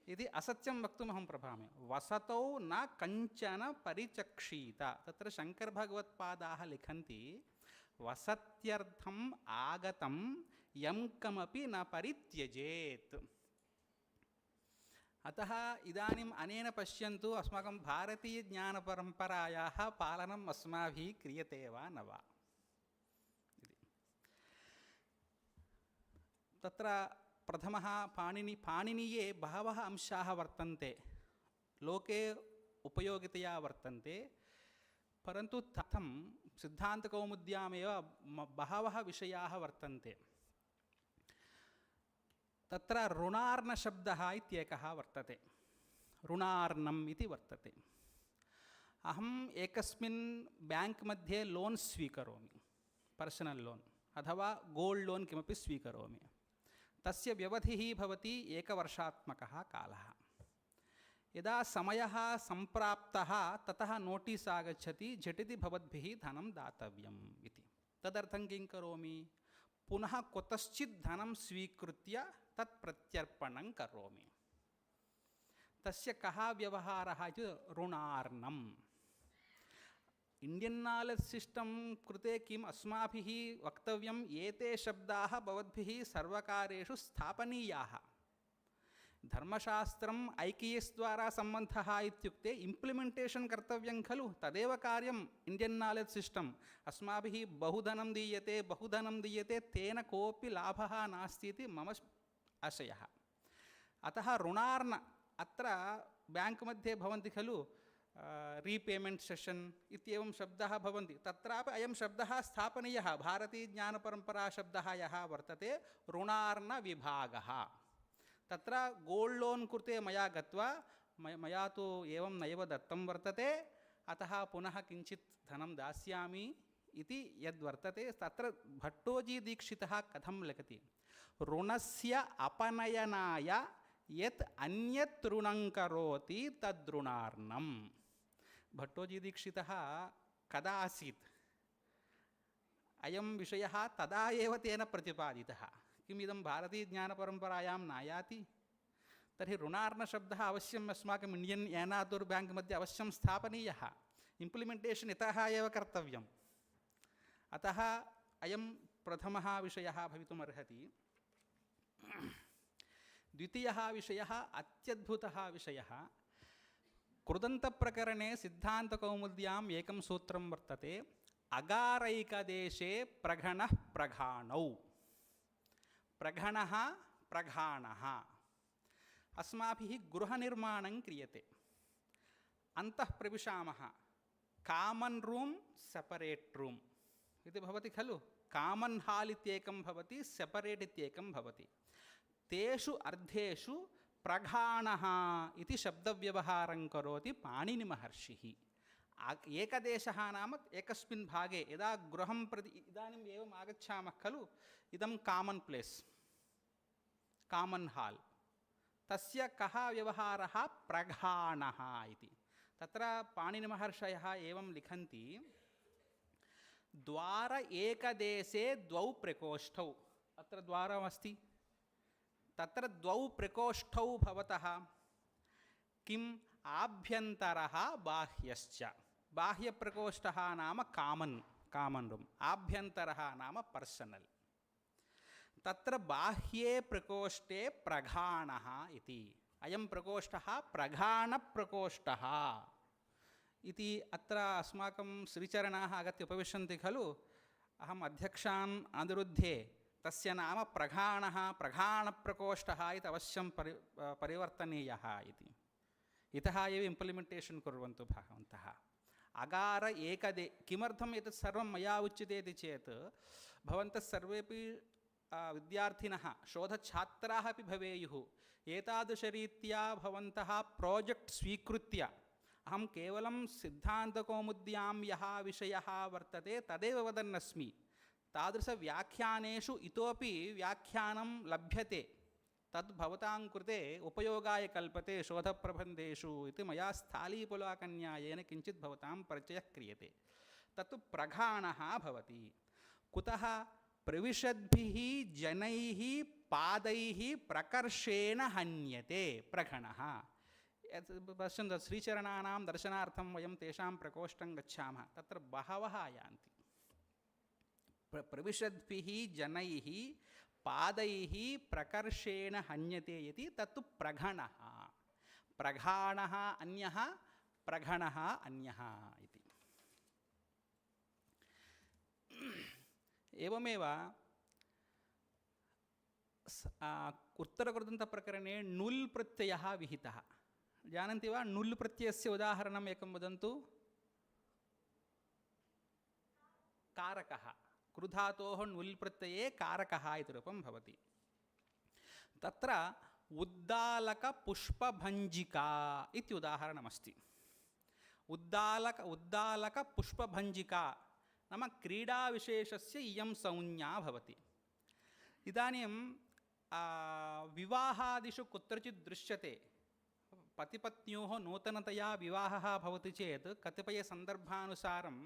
इति असत्यं वक्तुमहं प्रभामि. वसतौ न कञ्चन परिचक्षीत. तत्र शङ्करभगवत्पादाः लिखन्ति वसत्यर्थम् आगतं यं कमपि न परित्यजेत्. अतः इदानीम् अनेन पश्यन्तु, अस्माकं भारतीयज्ञानपरम्परायाः पालनम् अस्माभिः क्रियते वा न वा. तत्र प्रथमः पाणिनीये बहवः अंशाः वर्तन्ते, लोके उपयोगितया वर्तन्ते. परन्तु कथं सिद्धान्तकौमुद्यामेव बहवः विषयाः वर्तन्ते. तत्र ऋणार्णशब्दः इत्येकः वर्तते. ऋणार्णम् इति वर्तते. अहम् एकस्मिन् ब्याङ्क् मध्ये लोन् स्वीकरोमि, पर्सनल् लोन् अथवा गोल्ड् लोन् किमपि स्वीकरोमि. तस्य व्यवधिः भवति एकवर्षात्मकः कालः. यदा समयः सम्प्राप्तः ततः नोटिस् आगच्छति झटिति भवद्भिः धनं दातव्यम् इति. तदर्थं किं करोमि? पुनः कुतश्चित् धनं स्वीकृत्य तत् प्रत्यर्पणं करोमि. तस्य कः व्यवहारः इति ऋणार्णम्. इण्डियन् नालेज् सिस्टम् कृते किम् अस्माभिः वक्तव्यम्? एते शब्दाः भवद्भिः सर्वकारेषु स्थापनीयाः. धर्मशास्त्रम् IKS द्वारा सम्बन्धः इत्युक्ते इम्प्लिमेण्टेशन् कर्तव्यं खलु. तदेव कार्यम् इण्डियन् नालेज् सिस्टम्. अस्माभिः बहुधनं दीयते, तेन कोऽपि लाभः नास्ति इति मम आशयः. अतः ऋणार्ण अत्र ब्याङ्क् मध्ये भवन्ति खलु, रीपेमेण्ट् सेशन् इत्येवं शब्दाः भवन्ति. तत्रापि अयं शब्दः स्थापनीयः. भारतीयज्ञानपरम्परा शब्दः यः वर्तते ऋणार्णविभागः. तत्र गोल्ड् लोन् कृते मया गत्वा मया तु एवं नैव दत्तं वर्तते, अतः पुनः किञ्चित् धनं दास्यामि इति यद्वर्तते. तत्र भट्टोजीदीक्षितः कथं लिखति? ऋणस्य अपनयनाय यत् अन्यत् ऋणं करोति तद्ऋणार्णम्. भट्टोजीदीक्षितः कदा आसीत्? अयं विषयः तदा एव तेन प्रतिपादितः. किम् इदं भारतीयज्ञानपरम्परायां नायाति? तर्हि ऋणार्णशब्दः अवश्यम् अस्माकम् इण्डियन् एनातूर् ब्याङ्क् मध्ये अवश्यं स्थापनीयः. इम्प्लिमेण्टेशन् इतः एव कर्तव्यम्. अतः अयं प्रथमः विषयः भवितुमर्हति. द्वितीयः विषयः अत्यद्भुतः विषयः. कृदन्तप्रकरणे सिद्धान्तकौमुद्याम् एकं सूत्रं वर्तते. अगारैकदेशे प्रघणः प्रघाणौ प्रघणः प्रघाणः अस्माभिः गृहनिर्माणं क्रियते अन्तः प्रविशामः कामन् रूम् सेपरेट् रूम् इति भवति खलु कामन् हाल् इत्येकं भवति सेपरेट् इत्येकं भवति तेषु अर्धेषु प्रघाणः इति शब्दव्यवहारं करोति पाणिनिमहर्षिः एकदेशः नाम एकस्मिन् भागे यदा गृहं प्रति इदानीम् एवम् आगच्छामः खलु इदं कामन् प्लेस् कामन् हाल् तस्य कः व्यवहारः प्रघाणः इति तत्र पाणिनिमहर्षयः एवं लिखन्ति द्वार एकदेशे द्वौ प्रकोष्ठौ अत्र द्वारमस्ति तत्र द्वौ प्रकोष्ठौ भवतः किम् आभ्यन्तरः बाह्यश्च बाह्यप्रकोष्ठः नाम कामन् रूम् आभ्यन्तरः नाम पर्सनल् तत्र बाह्ये प्रकोष्ठे प्रघाणः इति अयं प्रकोष्ठः प्रघाणप्रकोष्ठः इति अत्र अस्माकं श्रीचरणाः आगत्य उपविशन्ति खलु अहम् अध्यक्षान् अनुरुध्ये तस्य नाम प्रघाणः प्रघाणप्रकोष्ठः इति अवश्यं परिवर्तनीयः इति इतः एव इम्प्लिमेण्टेशन् कुर्वन्तु भवन्तः अगार एकदे किमर्थम् एतत् सर्वं मया उच्यते इति चेत् भवन्तः सर्वेपि विद्यार्थिनः शोधछात्राः अपि भवेयुः एतादृशरीत्या भवन्तः प्रोजेक्ट् स्वीकृत्य अहं केवलं सिद्धान्तकौमुद्यां यः विषयः वर्तते तदेव वदन्नस्मि तादृशव्याख्यानेषु इतोपि व्याख्यानं लभ्यते तद् भवतां कृते उपयोगाय कल्पते शोधप्रबन्धेषु इति मया स्थालीपुलाकन्यायेन किञ्चित् भवतां परिचयः क्रियते तत्तु प्रघाणः भवति कुतः प्रविशद्भिः जनैः पादैः प्रकर्षेण हन्यते प्रघणः पश्यन्तु श्रीचरणानां दर्शनार्थं वयं तेषां प्रकोष्ठं गच्छामः तत्र बहवः यान्ति प्रविशद्भिः जनैः पादैः प्रकर्षेण हन्यते इति तत्तु प्रघणः प्रघाणः अन्यः प्रघणः अन्यः इति एवमेव उत्तरकृदन्तप्रकरणे नुल् प्रत्ययः विहितः जानन्ति वा नुल् प्रत्ययस्य उदाहरणम् एकं वदन्तु कारकः कृधातोः नुल् प्रत्यये कारकः इति रूपं भवति तत्र उद्दालकपुष्पभञ्जिका इति उदाहरणमस्ति उद्दालकपुष्पभञ्जिका नाम क्रीडाविशेषस्य इयं संज्ञा भवति इदानीं विवाहादिषु कुत्रचित् दृश्यते पतिपत्न्योः नूतनतया विवाहः भवति चेत् कतिपयसन्दर्भानुसारं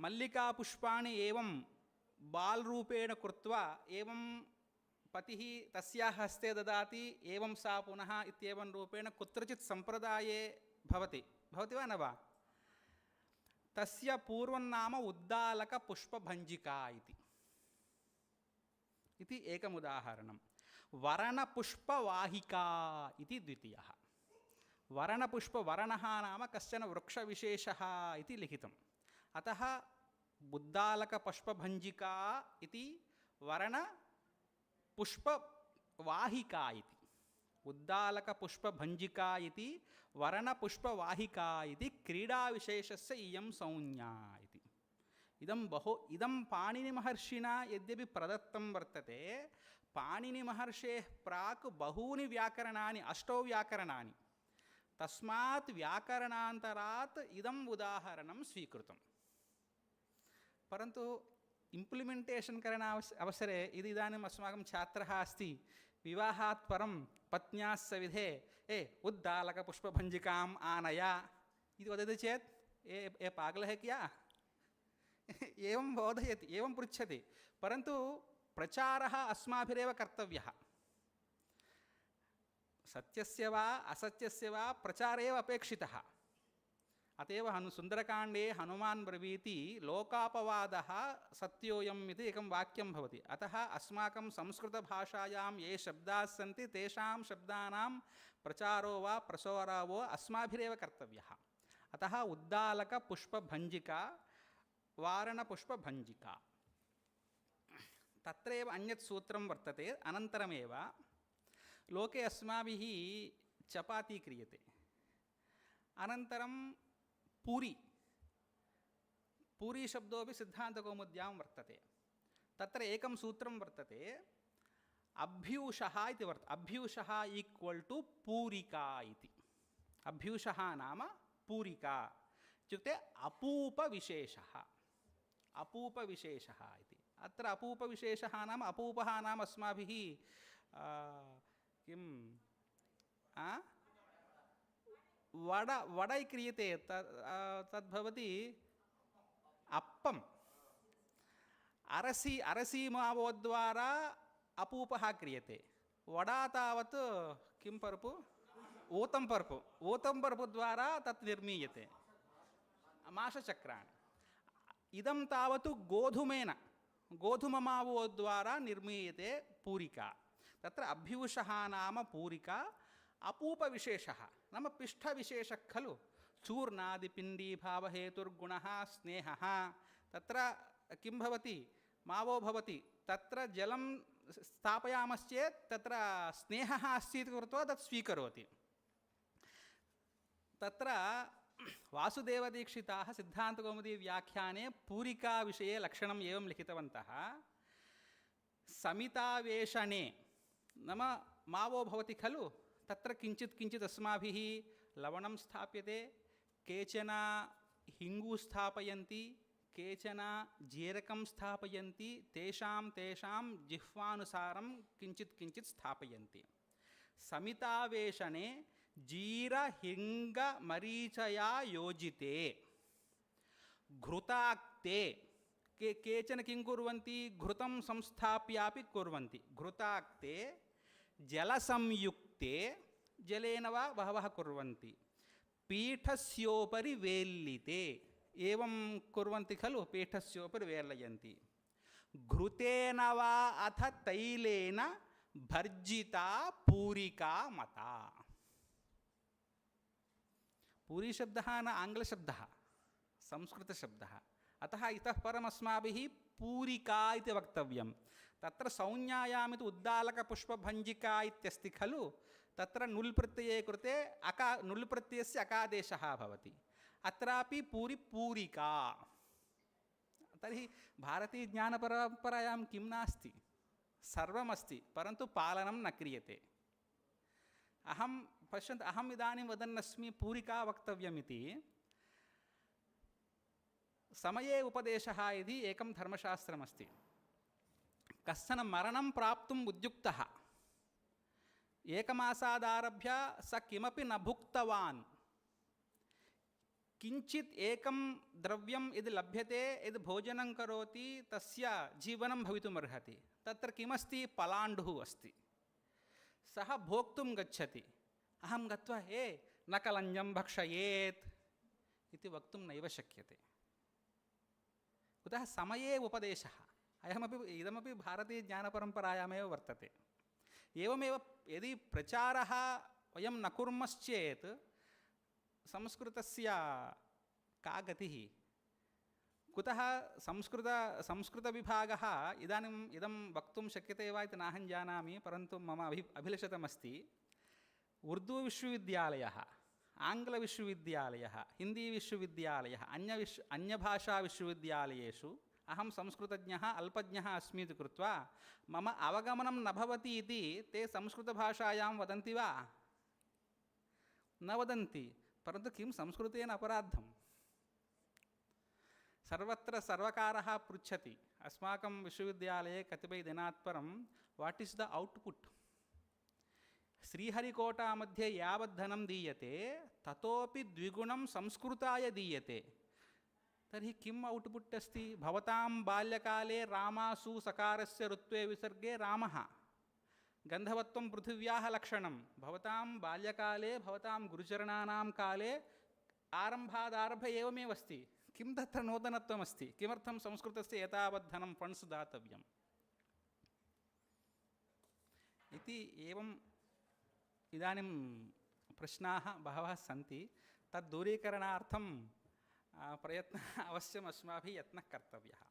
मल्लिकापुष्पाणि एवं बाल् रूपेण कृत्वा एवं पतिः तस्याः हस्ते ददाति एवं सा पुनः इत्येवं रूपेण कुत्रचित् सम्प्रदाये भवति वा न वा तस्य पूर्वं नाम उद्दालकपुष्पभञ्जिका इति एकम् उदाहरणं वरणपुष्पवाहिका इति द्वितीयः वर्णः नाम कश्चन वृक्षविशेषः इति लिखितम् अतः उद्दालकपुष्पभञ्जिका इति वर्णपुष्पवाहिका इति उद्दालकपुष्पभञ्जिका इति वर्णपुष्पवाहिका इति क्रीडाविशेषस्य इयं संज्ञा इति इदं पाणिनिमहर्षिणा यद्यपि प्रदत्तं वर्तते पाणिनिमहर्षेः प्राक् बहूनि व्याकरणानि 8 व्याकरणानि तस्मात् व्याकरणान्तरात् इदम् उदाहरणं स्वीकृतं परन्तु इम्प्लिमेण्टेशन् करणे अवसरे यदि इदानीम् अस्माकं छात्रः अस्ति विवाहात् परं पत्न्याः सविधे उद्दालकपुष्पभञ्जिकाम् आनय इति वदति चेत् ए पागलः है क्या एवं बोधयति एवं पृच्छति परन्तु प्रचारः अस्माभिरेव कर्तव्यः सत्यस्य वा असत्यस्य वा प्रचारे एव अपेक्षितः अतएव सुन्दरकाण्डे हनुमान् ब्रवीति लोकापवादः सत्योऽयम् इति एकं वाक्यं भवति अतः अस्माकं संस्कृतभाषायां ये शब्दाः सन्ति तेषां शब्दानां प्रचारो वा प्रसारो वा अस्माभिरेव कर्तव्यः अतः उद्दालकपुष्पभञ्जिका वारणपुष्पभञ्जिका तत्रैव अन्यत् सूत्रं वर्तते अनन्तरमेव लोके अस्माभिः चपाती क्रियते अनन्तरं पूरी पूरी शब्दोऽपि सिद्धान्तकौमुद्यां वर्तते तत्र एकं सूत्रं वर्तते अभ्यूषः इति अभ्यूषः ईक्वल् टु पूरिका इति अभ्यूषः नाम पूरिका इत्युक्ते अपूपविशेषः अपूपविशेषः इति अत्र अपूपविशेषः नाम अपूपः नाम अस्माभिः किं वडै क्रियते तद्भवति अप्पम् अरसीमावोद्वारा अपूपः क्रियते वडा तावत् किं पर्पु ऊतं पर्पु द्वारा तत् निर्मीयते माषचक्राणि इदं तावत् गोधूममावोद्वारा निर्मीयते पूरिका तत्र अभ्यूषः नाम पूरिका अपूपविशेषः नाम पिष्ठविशेषः खलु चूर्णादिपिण्डीभावहेतुर्गुणः स्नेहः तत्र किं भवति मावो भवति तत्र जलं स्थापयामश्चेत् तत्र स्नेहः अस्ति इति कृत्वा तत् स्वीकरोति तत्र वासुदेवदीक्षिताः सिद्धान्तकौमुदी व्याख्याने पूरिका विषये लक्षणम् एवं लिखितवन्तः समितावेशने नाम मावो भवति खलु तत्र किञ्चित् किञ्चित् अस्माभिः लवणं स्थाप्यते केचन हिङ्गु स्थापयन्ति केचन जीरकं स्थापयन्ति तेषां जिह्वानुसारं किञ्चित् किञ्चित् स्थापयन्ति समितावेशने जीरहिङ्गमरीचया योजिते घृताक्ते केचन किं कुर्वन्ति घृतं संस्थाप्यापि कुर्वन्ति घृताक्ते जलसंयुक्ते जलेन वा बहवः कुर्वन्ति पीठस्योपरि वेल्लिते एवं कुर्वन्ति खलु पीठस्योपरि वेल्लयन्ति घृतेन वा अथ तैलेन भर्जिता पूरिका मता पूरी शब्दः न आङ्ग्लशब्दः संस्कृतशब्दः अतः इतः परम् अस्माभिः पूरिका इति वक्तव्यं तत्र संज्ञायाम् इति उद्दालकपुष्पभञ्जिका इत्यस्ति खलु तत्र नुल् प्रत्यये कृते नुल् प्रत्ययस्य अकादेशः भवति अत्रापि पूरिका तर्हि भारतीयज्ञानपरम्परायां किं नास्ति सर्वमस्ति परन्तु पालनं न क्रियते पश्यन्तु अहम् इदानीं वदन्नस्मि पूरिका वक्तव्यमिति समये उपदेशः इति एकं धर्मशास्त्रमस्ति कश्चन मरणं प्राप्तुम् उद्युक्तः एकमासादारभ्य स किमपि न भुक्तवान् किञ्चित् एकं द्रव्यं यदि लभ्यते यदि भोजनं करोति तस्य जीवनं भवितुमर्हति तत्र किमस्ति पलाण्डुः अस्ति सः भोक्तुं गच्छति अहं गत्वा हे न कलञ्जं भक्षयेत् इति वक्तुं नैव शक्यते कुतः समये उपदेशः इदमपि भारतीयज्ञानपरम्परायामेव वर्तते एवमेव यदि प्रचारः वयं न कुर्मश्चेत् संस्कृतस्य का गतिः कुतः संस्कृतविभागः इदानीम् इदं वक्तुं शक्यते वा इति नाहं जानामि परन्तु मम अभिलषितमस्ति उर्दू विश्वविद्यालयः आङ्ग्लविश्वविद्यालयः हिन्दीविश्वविद्यालयः अन्यभाषाविश्वविद्यालयेषु अहं संस्कृतज्ञः अल्पज्ञः अस्मि इति कृत्वा मम अवगमनं न भवति इति ते संस्कृतभाषायां वदन्ति वा न वदन्ति परन्तु किं संस्कृतेन अपराधं सर्वत्र सर्वकारः पृच्छति अस्माकं विश्वविद्यालये कतिपयदिनात् परं वाट् इस् द औट्पुट् श्रीहरिकोटामध्ये यावत् धनं दीयते ततोपि द्विगुणं संस्कृताय दीयते तर्हि किम् औट्पुट् अस्ति भवतां बाल्यकाले रामासु सकारस्य ऋत्वे विसर्गे रामः गन्धवत्वं पृथिव्याः लक्षणं भवतां बाल्यकाले भवतां गुरुचरणानां काले आरम्भादारभ्य एवमेव अस्ति किं तत्र नूतनत्वमस्ति किमर्थं संस्कृतस्य एतावत् धनं फण्ड्स् दातव्यम् इति एवम् इदानीं प्रश्नाः बहवः सन्ति तद् दूरीकरणार्थं प्रयत्नः अवश्यम् अस्माभिः यत्नः कर्तव्यः।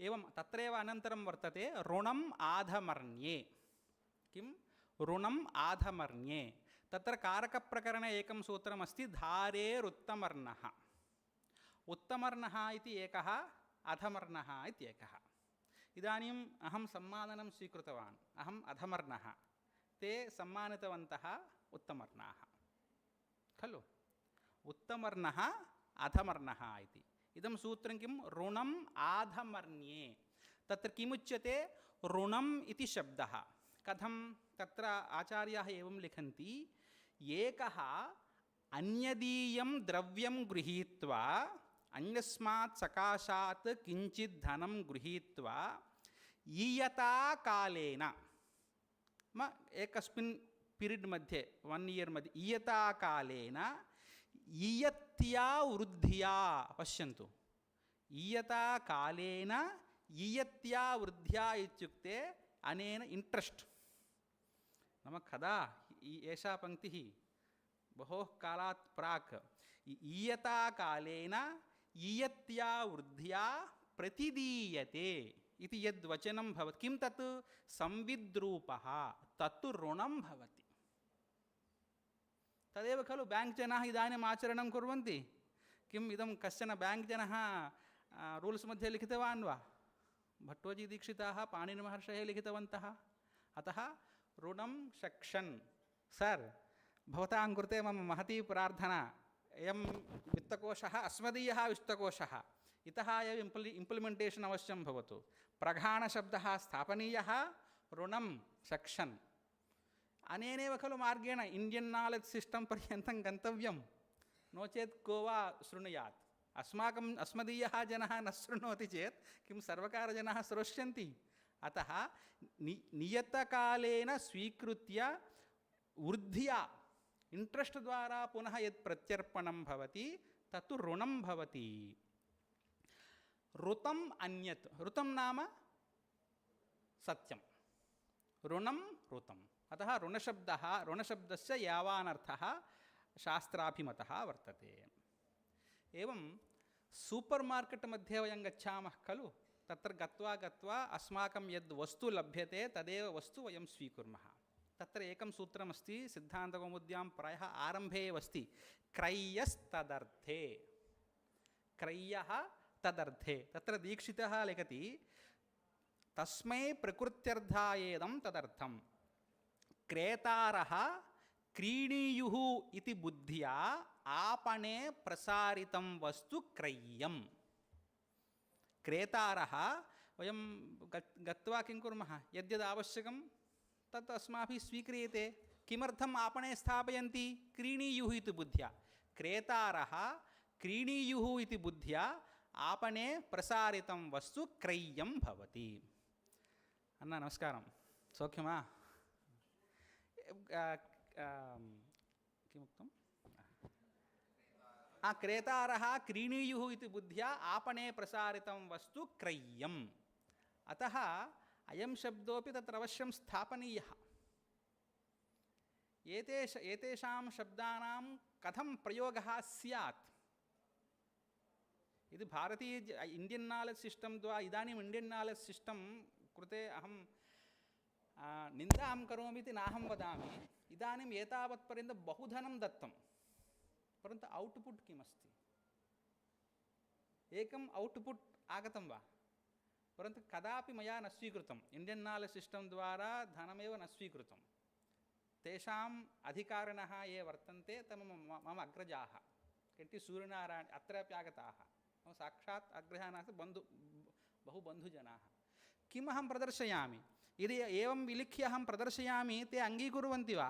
एवं तत्रैव अनन्तरं वर्तते ऋणम् आधमर्ण्ये। किं ऋणम् आधमर्ण्ये? तत्र कारकप्रकरणे एकं सूत्रमस्ति धारेरुत्तमर्णः। उत्तमर्णः इति एकः, अधमर्णः इत्येकः। इदानीम् अहं सम्माननं स्वीकृतवान्, अहम् अधमर्णः, ते सम्मानितवन्तः उत्तमर्णाः खलु। उत्तमर्णः अधमर्णः इति इदं सूत्रं किं ऋणम् आधमर्ण्ये। तत्र किमुच्यते ऋणम् इति शब्दः कथं? तत्र आचार्याः एवं लिखन्ति, एकः अन्यदीयं द्रव्यं गृहीत्वा अन्यस्मात् सकाशात् किञ्चित् धनं गृहीत्वा ईयताकालेन एकस्मिन् पीरियड् मध्ये 1 इयर् मध्ये ईयताकालेन ईयत्या वृद्ध्या, पश्यन्तु, ईयताकालेन ईयत्या वृद्ध्या इत्युक्ते अनेन इण्ट्रेस्ट् नाम कदा एषा पङ्क्तिः बहोः कालात् प्राक् ईयताकालेन ईयत्या वृद्ध्या प्रतिदीयते इति यद्वचनं भवति, किं तत् संविद्रूपः, तत्तु ऋणं भवति। तदेव खलु ब्याङ्क् जनाः इदानीम् आचरणं कुर्वन्ति। किम् इदं कश्चन ब्याङ्क् जनः रूल्स् मध्ये लिखितवान् वा? भट्टोजीदीक्षिताः पाणिनिमहर्षयः लिखितवन्तः। अतः ऋणं शक्षन्, सर् भवतां कृते मम महती प्रार्थना, अयं वित्तकोशः अस्मदीयः वित्तकोशः, इतः एव इम्प्लिमेण्टेशन् अवश्यं भवतु। प्रघाणशब्दः स्थापनीयः, ऋणं शक्षन्। अनेनैव खलु मार्गेण इण्डियन् नालेज् सिस्टम् पर्यन्तं गन्तव्यं, नो चेत् को वा शृणुयात्। अस्मदीयः जनः न शृणोति चेत् किं सर्वकारजनाः श्रोष्यन्ति? अतः नियतकालेन स्वीकृत्य वृद्ध्या इण्ट्रेस्ट् द्वारा पुनः यत् प्रत्यर्पणं भवति तत्तु ऋणं भवति। ऋतम् अन्यत्, ऋतं नाम सत्यं, ऋणं ऋतम्। अतः ऋणशब्दः, ऋणशब्दस्य यावानर्थः शास्त्राभिमतः वर्तते। एवं सूपर् मार्केट् मध्ये वयं गच्छामः खलु, तत्र गत्वा अस्माकं यद् वस्तु लभ्यते तदेव वस्तु वयं स्वीकुर्मः। तत्र एकं सूत्रमस्ति सिद्धान्तकौमुद्यां प्रायः आरम्भे एव अस्ति, क्रय्यस्तदर्थे। क्रय्यः तदर्थे। तत्र दीक्षितः लिखति, तस्मै प्रकृत्यर्थायेदं तदर्थं क्रेतारः क्रीणीयुः इति बुद्ध्या आपणे प्रसारितं वस्तु क्रय्यम्। क्रेतारः वयं गत्वा किं कुर्मः, यद्यद् आवश्यकं तत् अस्माभिः स्वीक्रियते। किमर्थम् आपणे स्थापयन्ति? क्रीणीयुः इति बुद्ध्या। क्रेतारः क्रीणीयुः इति बुद्ध्या आपणे प्रसारितं वस्तु क्रय्यं भवति। अन्न नमस्कारं, सौख्यमा? किमुक्तं? क्रेतारः क्रीणीयुः इति बुद्ध्या आपणे प्रसारितं वस्तु क्रय्यम्। अतः अयं शब्दोऽपि तत्र अवश्यं स्थापनीयः। एतेषां शब्दानां कथं प्रयोगः स्यात्? यदि भारतीय इण्डियन् नालेज् सिस्टम् द्वारा, इदानीम् इण्डियन् नालेज् सिस्टम् कृते अहं निन्दां करोमि इति नाहं वदामि। इदानीम् एतावत्पर्यन्तं बहु धनं दत्तं, परन्तु औट्पुट् किमस्ति? एकम् औट्पुट् आगतं वा? परन्तु कदापि मया न स्वीकृतम्। इण्डियन् नालेज् सिस्टम् द्वारा धनमेव न स्वीकृतं। तेषाम् अधिकारिणः ये वर्तन्ते ते मम अग्रजाः, केट्टि सूर्यनारायण अत्रापि आगताः, मम साक्षात् अग्रजाः नास्ति, बहु बन्धुजनाः। किम् अहं प्रदर्शयामि? यदि एवं विलिख्य अहं प्रदर्शयामि, ते अङ्गीकुर्वन्ति वा?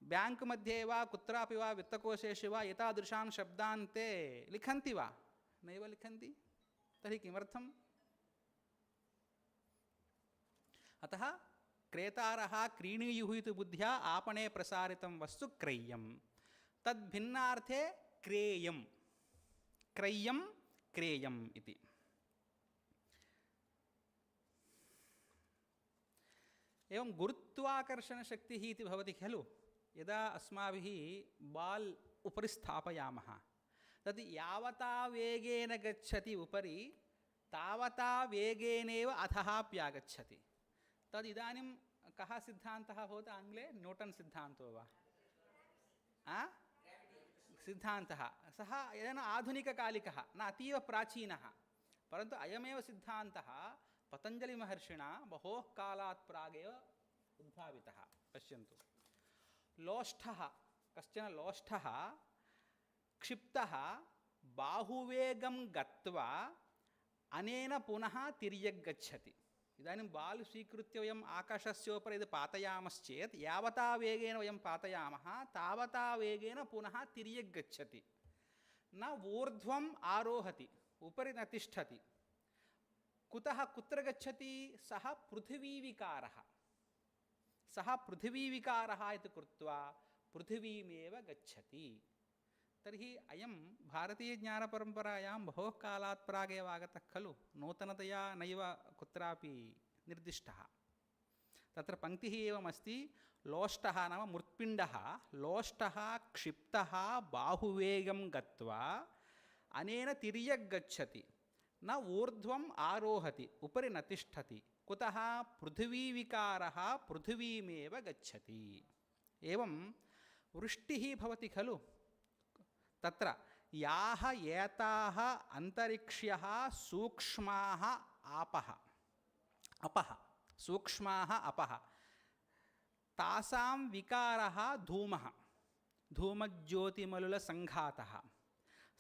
ब्याङ्क् मध्ये वा कुत्रापि वा वित्तकोशेषु वा एतादृशान् शब्दान् ते लिखन्ति वा? नैव लिखन्ति। तर्हि किमर्थम्? अतः क्रेतारः क्रीणीयुः इति बुद्ध्या आपणे प्रसारितं वस्तु क्रय्यं। तद्भिन्नार्थे क्रेयं, क्रय्यं क्रेयम् इति। एवं गुरुत्वाकर्षणशक्तिः इति भवति खलु। यदा अस्माभिः बाल् उपरि स्थापयामः तद् यावता वेगेन गच्छति उपरि तावता वेगेनैव अधः प्यागच्छति। तद् इदानीं कः सिद्धान्तः भवति आङ्ग्ले? न्यूटन् सिद्धान्तो वा? सिद्धान्तः सः येन आधुनिककालिकः न अतीव प्राचीनः, परन्तु अयमेव सिद्धान्तः पतञ्जलिमहर्षिणा बहोः कालात् प्रागेव उद्भावितः। पश्यन्तु, लोष्ठः, कश्चन लोष्ठः क्षिप्तः बाहुवेगं गत्वा अनेन पुनः तिर्यग्गच्छति। इदानीं बाल् स्वीकृत्य वयम् आकाशस्योपरि यदि पातयामश्चेत् यावता वेगेन वयं पातयामः तावता वेगेन पुनः तिर्यग्गच्छति, न ऊर्ध्वम् आरोहति, उपरि न तिष्ठति। कुतः कुत्र गच्छति? सः पृथिवीविकारः, सः पृथिवीविकारः इति कृत्वा पृथिवीमेव गच्छति। तर्हि अयं भारतीयज्ञानपरम्परायां बहोः कालात् प्रागेव आगतः खलु, नूतनतया नैव कुत्रापि निर्दिष्टः। तत्र पङ्क्तिः एवमस्ति, लोष्टः नाम मृत्पिण्डः, लोष्टः क्षिप्तः बाहुवेगं गत्वा अनेन तिर्यग्गच्छति, न ऊर्ध्वम् आरोहति, उपरि न तिष्ठति। कुतः? पृथिवीविकारः पृथिवीमेव गच्छति। एवं वृष्टिः भवति खलु, तत्र याः एताः अन्तरिक्ष्यः सूक्ष्माः सूक्ष्माः अपः तासां विकारः धूमः, धूमज्योतिमलुलसङ्घातः।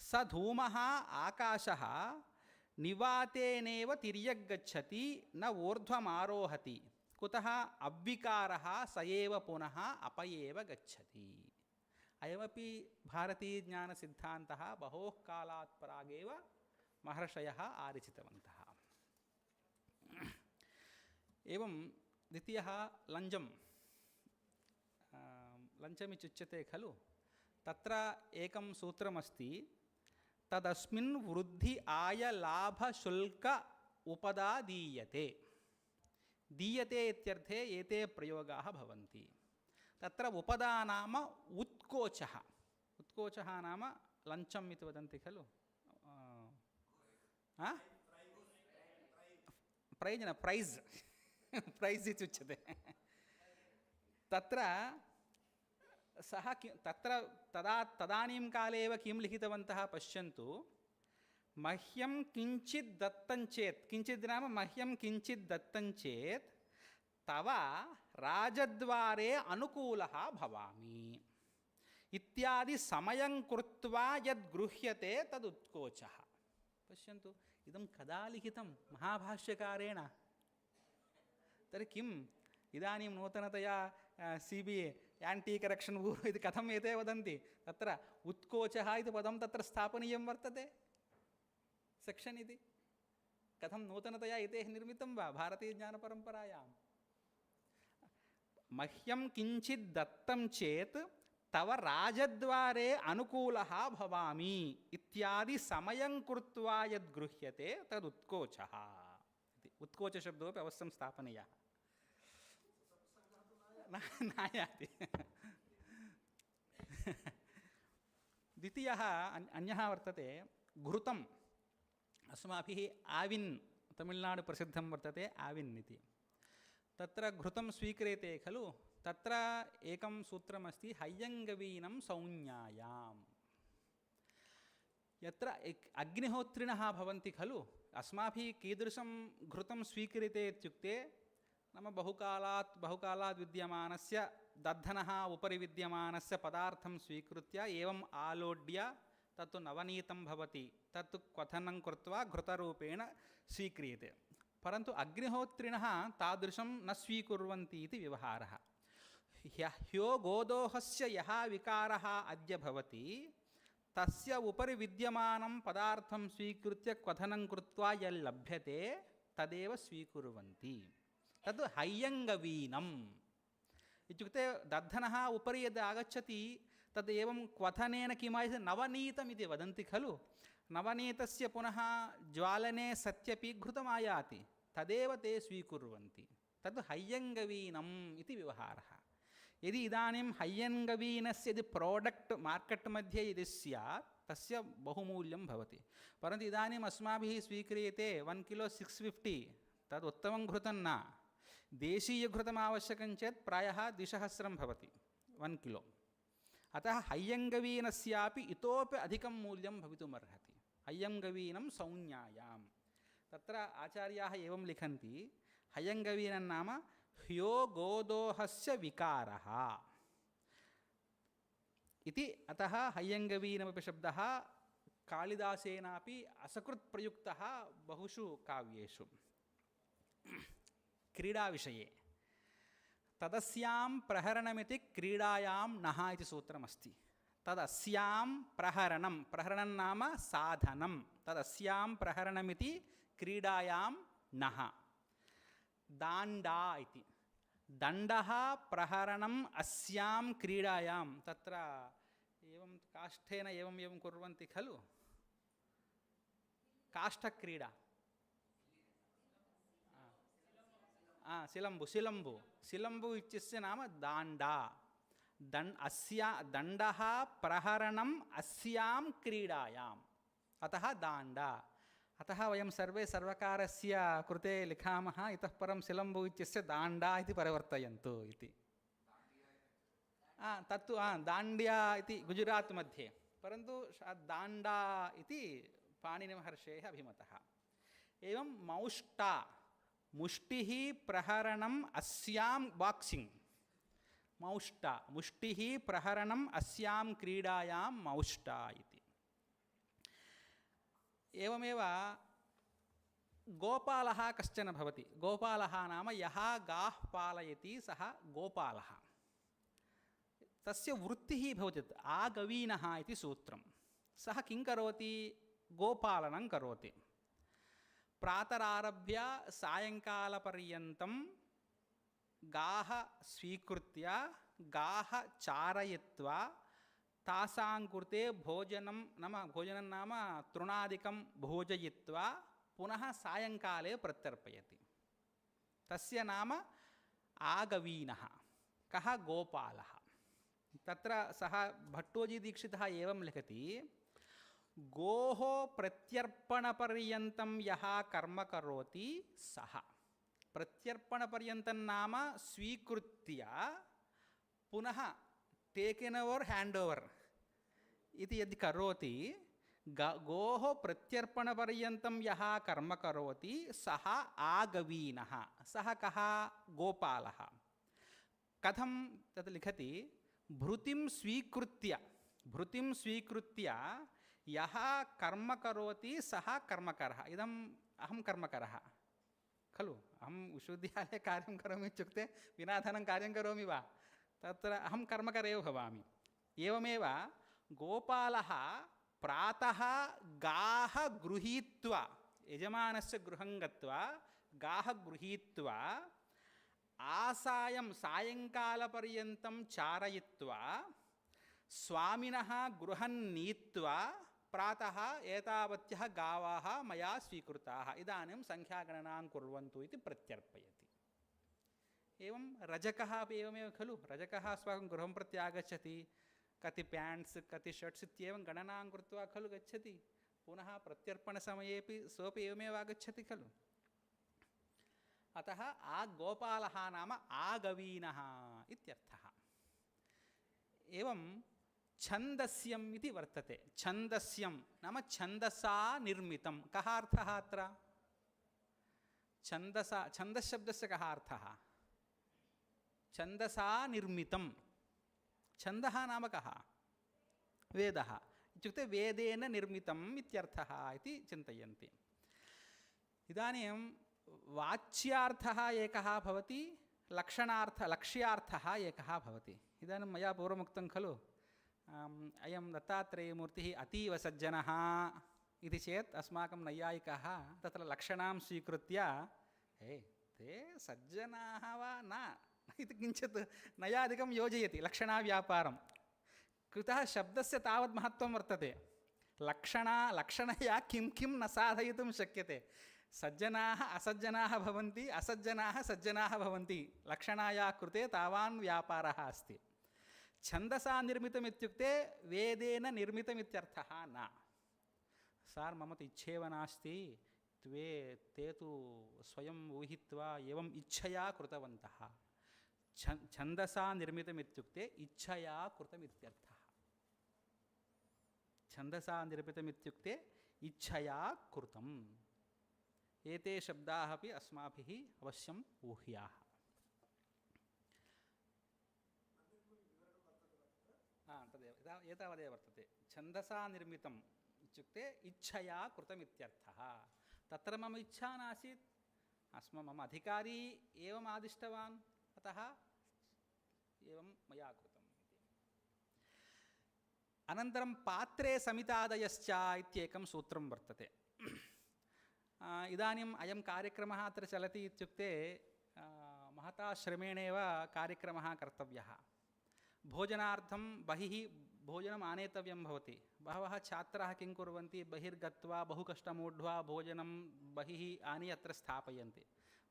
स धूमः आकाशः निवातेनेव तिर्यग्गच्छति, न ऊर्ध्वमारोहति। कुतः? अव्विकारः स एव पुनः अप एव गच्छति। अयमपि भारतीयज्ञानसिद्धान्तः बहोः कालात् प्रागेव महर्षयः आरचितवन्तः। एवं द्वितीयः लञ्जं, लञ्चमित्युच्यते खलु, तत्र एकं सूत्रमस्ति, तदस्मिन् वृद्धि आय लाभ शुल्क उपदा दीयते। दीयते इत्यर्थे एते प्रयोगाः भवन्ति। तत्र उपदा नाम उत्कोचः, उत्कोचः नाम लञ्चम् इति वदन्ति खलु, प्रैज् न प्रैज़् प्रैज़् इति उच्यते। तत्र सः तत्र तदानीं काले एव किं लिखितवन्तः पश्यन्तु, मह्यं किञ्चित् दत्तं चेत्, किञ्चित् नाम मह्यं किञ्चित् दत्तं चेत् तव राजद्वारे अनुकूलः भवामि इत्यादि समयं कृत्वा यद् गृह्यते तदुत्कोचः। पश्यन्तु, इदं कदा लिखितं? महाभाष्यकारेण। तर्हि किम् इदानीं नूतनतया CBA एण्टी करेक्षन् ब्यूरो इति कथम् एते वदन्ति? तत्र उत्कोचः इति पदं तत्र स्थापनीयं वर्तते, सेक्षन् इति। कथं नूतनतया एते निर्मितं वा भारतीयज्ञानपरम्परायाम्? मह्यं किञ्चित् दत्तं चेत् तव राजद्वारे अनुकूलः भवामि इत्यादि समयं कृत्वा यद् गृह्यते तदुत्कोचः इति। उत्कोचशब्दोपि अवश्यं स्थापनीयः, नायाति। द्वितीयः अन्यः वर्तते घृतम्। अस्माभिः आविन्, तमिळ्नाडु प्रसिद्धं वर्तते आविन् इति। तत्र घृतं स्वीक्रियते खलु, तत्र एकं सूत्रमस्ति, हय्यङ्गवीनं संज्ञायाम्। यत्र अग्निहोत्रिणः भवन्ति खलु, अस्माभिः कीदृशं घृतं स्वीक्रियते इत्युक्ते, नाम बहुकालात् विद्यमानस्य दद्धनः उपरि विद्यमानस्य पदार्थं स्वीकृत्य एवम् आलोड्य तत्तु नवनीतं भवति, तत्तु क्वथनं कृत्वा घृतरूपेण स्वीक्रियते। परन्तु अग्निहोत्रिणः तादृशं न स्वीकुर्वन्ति इति व्यवहारः। ह्यो गोदोहस्य यः विकारः अद्य भवति तस्य उपरि विद्यमानं पदार्थं स्वीकृत्य क्वथनं कृत्वा यल्लभ्यते तदेव स्वीकुर्वन्ति। तद् हय्यङ्गवीनम् इत्युक्ते दद्धनः उपरि यद् आगच्छति तद् एवं क्वथनेन किमायते नवनीतमिति वदन्ति खलु, नवनीतस्य पुनः ज्वालने सत्यपि घृतमायाति, तदेव ते स्वीकुर्वन्ति। तद् हय्यङ्गवीनम् इति व्यवहारः। यदि इदानीं हय्यङ्गवीनस्य यदि प्रोडक्ट् मार्केट् मध्ये यदि स्यात् तस्य बहुमूल्यं भवति. परन्तु इदानीम् अस्माभिः स्वीक्रियते 1 किलो 650, तद् उत्तमं घृतं न. देशीयघृतम् आवश्यकं चेत् प्रायः 2,000 भवति 1 किलो. अतः हय्यङ्गवीनस्यापि इतोपि अधिकं मूल्यं भवितुमर्हति. हय्यङ्गवीनं संज्ञायां तत्र आचार्याः एवं लिखन्ति, हय्यङ्गवीनं नाम ह्यो गोदोहस्य विकारः इति. अतः हय्यङ्गवीनमपि शब्दः कालिदासेनापि असकृत्प्रयुक्तः बहुषु काव्येषु. क्रीडाविषये तदस्यां प्रहरणमिति क्रीडायां नः इति सूत्रमस्ति. तदस्यां प्रहरणं, प्रहरणं नाम साधनं, तदस्यां प्रहरणमिति क्रीडायां नः. दाण्डा इति, दण्डः प्रहरणम् अस्यां क्रीडायां. तत्र एवं काष्ठेन एवं कुर्वन्ति खलु, काष्ठक्रीडा. सिलम्बु इत्यस्य नाम दाण्डा. दण्डः प्रहरणम् अस्यां क्रीडायाम्, अतः दाण्डा. अतः वयं सर्वे सर्वकारस्य कृते लिखामः, इतः परं सिलम्बु इत्यस्य दाण्डा इति परिवर्तयन्तु इति. तत्तु दाण्ड्या इति गुजरात् मध्ये, परन्तु दाण्डा इति पाणिनिमहर्षेः अभिमतः. एवं मौष्टा, मुष्टिः प्रहरणम् अस्यां बाक्सिङ्ग्, मौष्टा, मुष्टिः प्रहरणम् अस्यां क्रीडायां मौष्टा इति. एवमेव गोपालः कश्चन भवति. गोपालः नाम यः गाः पालयति सः गोपालः. तस्य वृत्तिः भवति आगवीनः इति सूत्रं. सः किं करोति? गोपालनं करोति. प्रातरारभ्य सायङ्कालपर्यन्तं गाः स्वीकृत्य, गाः चारयित्वा, तासां कृते भोजनं नाम तृणादिकं भोजयित्वा पुनः सायङ्काले प्रत्यर्पयति. तस्य नाम आगवीनः. कः? गोपालः. तत्र सः भट्टोजीदीक्षितः एवं लिखति, गोः प्रत्यर्पणपर्यन्तं यः कर्म करोति सः. प्रत्यर्पणपर्यन्तं नाम स्वीकृत्य पुनः टेकेन् ओवर् हैंड ओवर् इति यदि करोति, गोः प्रत्यर्पणपर्यन्तं यः कर्म करोति सः आगवीनः. सः कः? गोपालः. कथं तत् लिखति? भृतिं स्वीकृत्य यः कर्म करोति सः कर्मकरः. इदम् अहं कर्मकरः खलु. अहं विश्वविद्यालये कार्यं करोमि इत्युक्ते विना धनं कार्यं करोमि वा? तत्र अहं कर्मकर एव भवामि. एवमेव गोपालः प्रातः गाः गृहीत्वा, यजमानस्य गृहं गत्वा गाः गृहीत्वा, आसायं सायङ्कालपर्यन्तं चारयित्वा, स्वामिनः गृहं नीत्वा, प्रातः एतावत्यः गावाः मया स्वीकृताः, इदानीं संख्यागणनां कुर्वन्तु इति प्रत्यर्पयति. एवं रजकः अपि एवमेव खलु. रजकः अस्माकं गृहं प्रति आगच्छति, कति प्याण्ट्स् कति शर्ट्स् इत्येवं गणनां कृत्वा खलु गच्छति. पुनः प्रत्यर्पणसमयेपि सोपि एवमेव आगच्छति खलु. अतः गोपालः नाम आगवीनः इत्यर्थः. एवं छन्दस्यम् इति वर्तते. छन्दस्यं नाम छन्दसा निर्मितं. कः अर्थः अत्र? छन्दश्शब्दस्य कः अर्थः? छन्दसा निर्मितं. छन्दः नाम कः? वेदः. इत्युक्ते वेदेन निर्मितम् इत्यर्थः इति चिन्तयन्ति. इदानीं वाच्यार्थः एकः भवति, लक्ष्यार्थः एकः भवति. इदानीं मया पूर्वमुक्तं खलु, अयं दत्तात्रेयमूर्तिः अतीव सज्जनः इति चेत् अस्माकं नैयायिकाः तत्र लक्षणां स्वीकृत्य ते सज्जनाः वा न इति किञ्चित् नयादिकं योजयति. लक्षणाव्यापारं कृतः शब्दस्य तावत् महत्त्वं वर्तते. लक्षणया किं किं न साधयितुं शक्यते. सज्जनाः असज्जनाः भवन्ति, असज्जनाः सज्जनाः भवन्ति. लक्षणाया कृते तावान् व्यापारः अस्ति. ఛందసా నిర్మితమిత్యుక్తే వేదేన నిర్మితమిత్యర్థः न. సార్ మమ తు ఇచ్ఛేవ నాస్తి, ते तु स्वयं ऊहित्वा एवम् इच्छया कृतवन्तः. ఛందసా నిర్మితమిత్యుక్తే ఇచ్ఛయా కృతమిత్యర్థः. ఛందసా నిర్మితమిత్యుక్తే ఇచ్ఛయా కృతం. ఏతే శబ్దాः अपि अस्माभिः अवश्यं ऊह्याः. तदेव एतावदेव वर्तते. ఛందసా నిర్మితం इत्युक्ते इच्छया कृतमित्यर्थः. तत्र मम इच्छा नासीत्, मम अधिकारी एवम् आदिष्टवान्, अतः एवं मया कृतम् इति. अनन्तरं पात्रे समितादयश्च इत्येकं सूत्रं वर्तते. इदानीम् अयं कार्यक्रमः अत्र चलति इत्युक्ते महता श्रमेणेव कार्यक्रमः कर्तव्यः. भोजनार्थं बहिः भोजनम् आनेतव्यं भवति. बहवः छात्राः किं कुर्वन्ति, बहिर्गत्वा बहु कष्टमूढ्वा भोजनं बहिः आनीय अत्र स्थापयन्ति.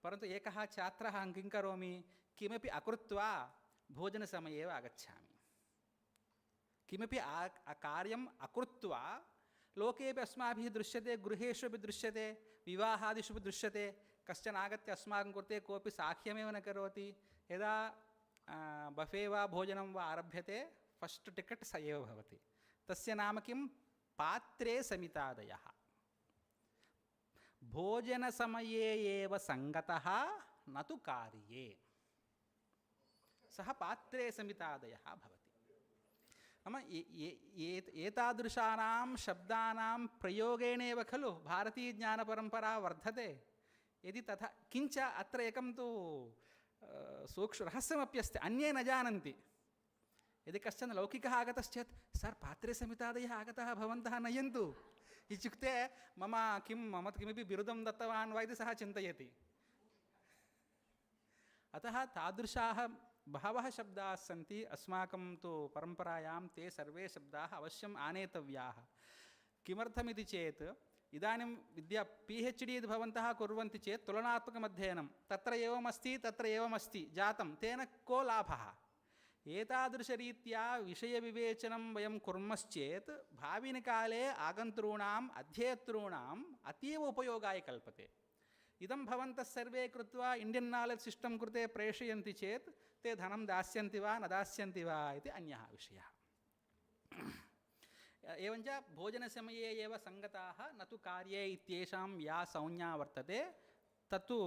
परन्तु एकः छात्रः अहं किं करोमि, किमपि अकृत्वा भोजनसमये एव आगच्छामि. किमपि कार्यम् अकृत्वा, लोकेपि अस्माभिः दृश्यते, गृहेषु अपि दृश्यते, विवाहादिषु अपि दृश्यते. कश्चन आगत्य अस्माकं कृते कोऽपि साहाय्यमेव न करोति. यदा बफे वा भोजनं वा आरभ्यते, फस्ट् टिकेट् स एव भवति. तस्य नाम किं, पात्रे समितादयः. भोजनसमये एव सङ्गतः, न तु कार्ये. सः पात्रे समितादयः भवति. नाम एतादृशानां शब्दानां प्रयोगेणेव खलु भारतीयज्ञानपरम्परा वर्धते. यदि तथा, किञ्च अत्र एकं तु सूक्ष्मरहस्यमपि अस्ति, अन्ये न जानन्ति. यदि कश्चन लौकिकः आगतश्चेत्, सर् पात्रे समितादयः आगतः, भवन्तः नयन्तु इत्युक्ते मम किमपि बिरुदं दत्तवान् वा इति सः चिन्तयति. अतः तादृशाः बहवः शब्दाः सन्ति. अस्माकं तु परम्परायां ते सर्वे शब्दाः अवश्यम् आनेतव्याः. किमर्थमिति चेत्, इदानीं PhD यदि भवन्तः कुर्वन्ति चेत् तुलनात्मकमध्ययनं, तत्र एवमस्ति तत्र एवमस्ति जातं, तेन को लाभः? एतादृशरीत्या विषयविवेचनं वयं कुर्मश्चेत् भाविनिकाले आगन्तॄणाम् अध्येतॄणाम् अतीव उपयोगाय कल्पते. इदं भवन्तः सर्वे कृत्वा इण्डियन् नालेज् सिस्टम् कृते प्रेषयन्ति चेत् ते धनं दास्यन्ति वा न दास्यन्ति वा इति अन्यः विषयः. एवञ्च भोजनसमये एव सङ्गताः, न तु कार्ये इत्येषां या संज्ञा वर्तते, तत्तु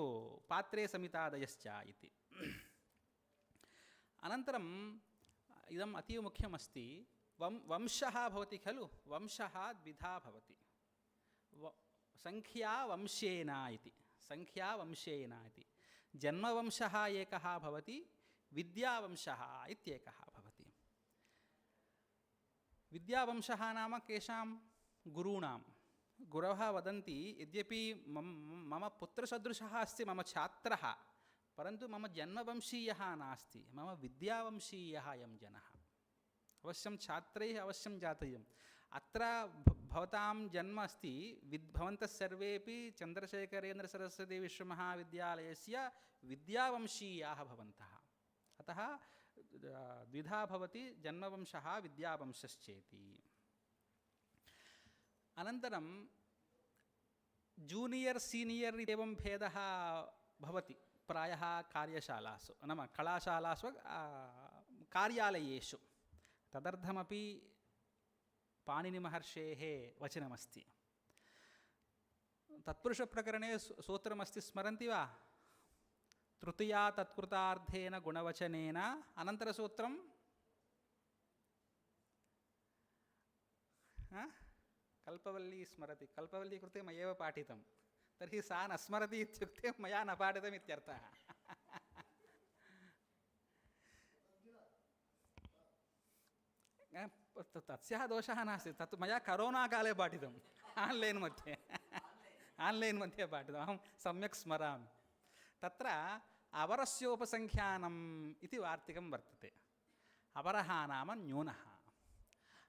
पात्रे समितादयश्च इति. अनन्तरम् इदम् अतीव मुख्यमस्ति. वंशः भवति खलु, वंशः द्विधा भवति. संख्यावंशेन इति, संख्यावंशेन इति. जन्मवंशः एकः भवति, विद्यावंशः इत्येकः भवति. विद्यावंशः नाम केषां, गुरूणां. गुरवः वदन्ति, यद्यपि मम पुत्रसदृशः अस्ति मम छात्रः, परन्तु मम जन्मवंशीयः नास्ति, मम विद्यावंशीयः अयं जनः. अवश्यं छात्रैः अवश्यं जातव्यम्. अत्र भवतां जन्म अस्ति, भवन्तः सर्वेपि चन्द्रशेखरेन्द्रसरस्वती विश्वमहाविद्यालयस्य विद्यावंशीयाः भवन्तः. अतः द्विधा भवति, जन्मवंशः विद्यावंशश्चेति. अनन्तरं जूनियर् सीनियर् एवं भेदः भवति प्रायः कार्यशालासु, नाम कलाशालासु, कार्यालयेषु. तदर्थमपि पाणिनिमहर्षेः वचनमस्ति. तत्पुरुषप्रकरणे सूत्रमस्ति, स्मरन्ति वा? तृतीया तत्कृतार्थेन गुणवचनेन, अनन्तरसूत्रं कल्पवल्ली स्मरति. कल्पवल्ली कृते मयैव पाठितं, तर्हि सा न स्मरति इत्युक्ते मया न पाठितम् इत्यर्थः. तस्याः दोषः नास्ति, तत् मया करोनाकाले पाठितम्, आन्लैन् मध्ये पाठितम्. अहं सम्यक् स्मरामि. तत्र अवरस्योपसङ्ख्यानम् इति वार्तिकं वर्तते. अवरः नाम न्यूनः.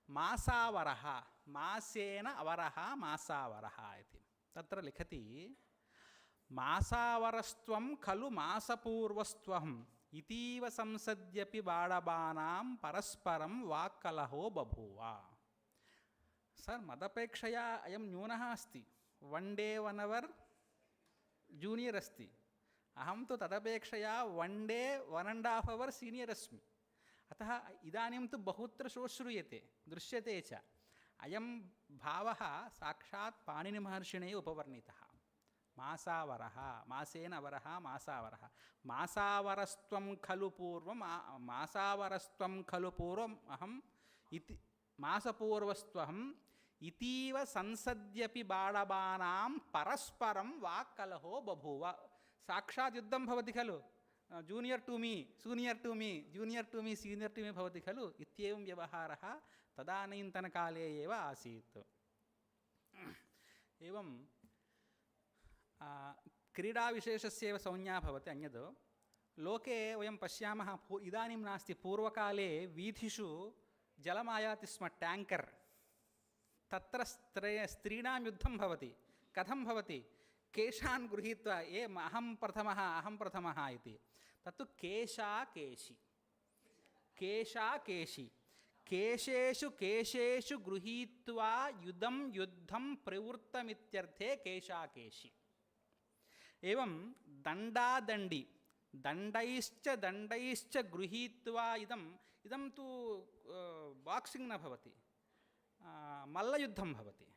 मासावरः, मासेन अवरः मासावरः इति. तत्र लिखति, मासावरस्त्वं खलु मासपूर्वस्त्वं इतीव संसद्यपि बाडबानां परस्परं वाक्कलहो बभूव. सर मदपेक्षया अयं न्यूनः अस्ति. 1 डे 1 hour जूनियर् अस्ति. अहं तु तदपेक्षया 1 डे 1.5 hour सीनियर् अस्मि. अतः इदानीं तु बहुत्र श्रूयते दृश्यते च. अयं भावः साक्षात् पाणिनिमहर्षिणा उपवर्णितः. मासावरः, मासेन वरः मासावरः. मासावरस्त्वं खलु पूर्वं मासावरस्त्वं खलु पूर्वम् अहम् इति मासपूर्वस्त्वहम् इतीव संसद्यपि बाडबानां परस्परं वाक्कलहो बभूव. साक्षात् युद्धं भवति खलु. Junior to me, senior to me, junior to me, senior to me भवति खलु. इत्येवं व्यवहारः तदानीन्तनकाले एव आसीत्. एवं क्रीडाविशेषस्यैव संज्ञा भवति. अन्यद् लोके वयं पश्यामः, इदानीं नास्ति, पूर्वकाले वीथिषु जलमायाति स्म, ट्याङ्कर्. तत्र स्त्रीणां युद्धं भवति. कथं भवति? केशान् गृहीत्वा अहं प्रथमः इति. तत्तु केशाकेशी, केशाकेशी, केशेषु गृहीत्वा युद्धं प्रवृत्तमित्यर्थे केशाकेशी. एवं दण्डादण्डी, दण्डैश्च गृहीत्वा इदं तु बाक्सिङ्ग् न भवति, मल्लयुद्धं भवति.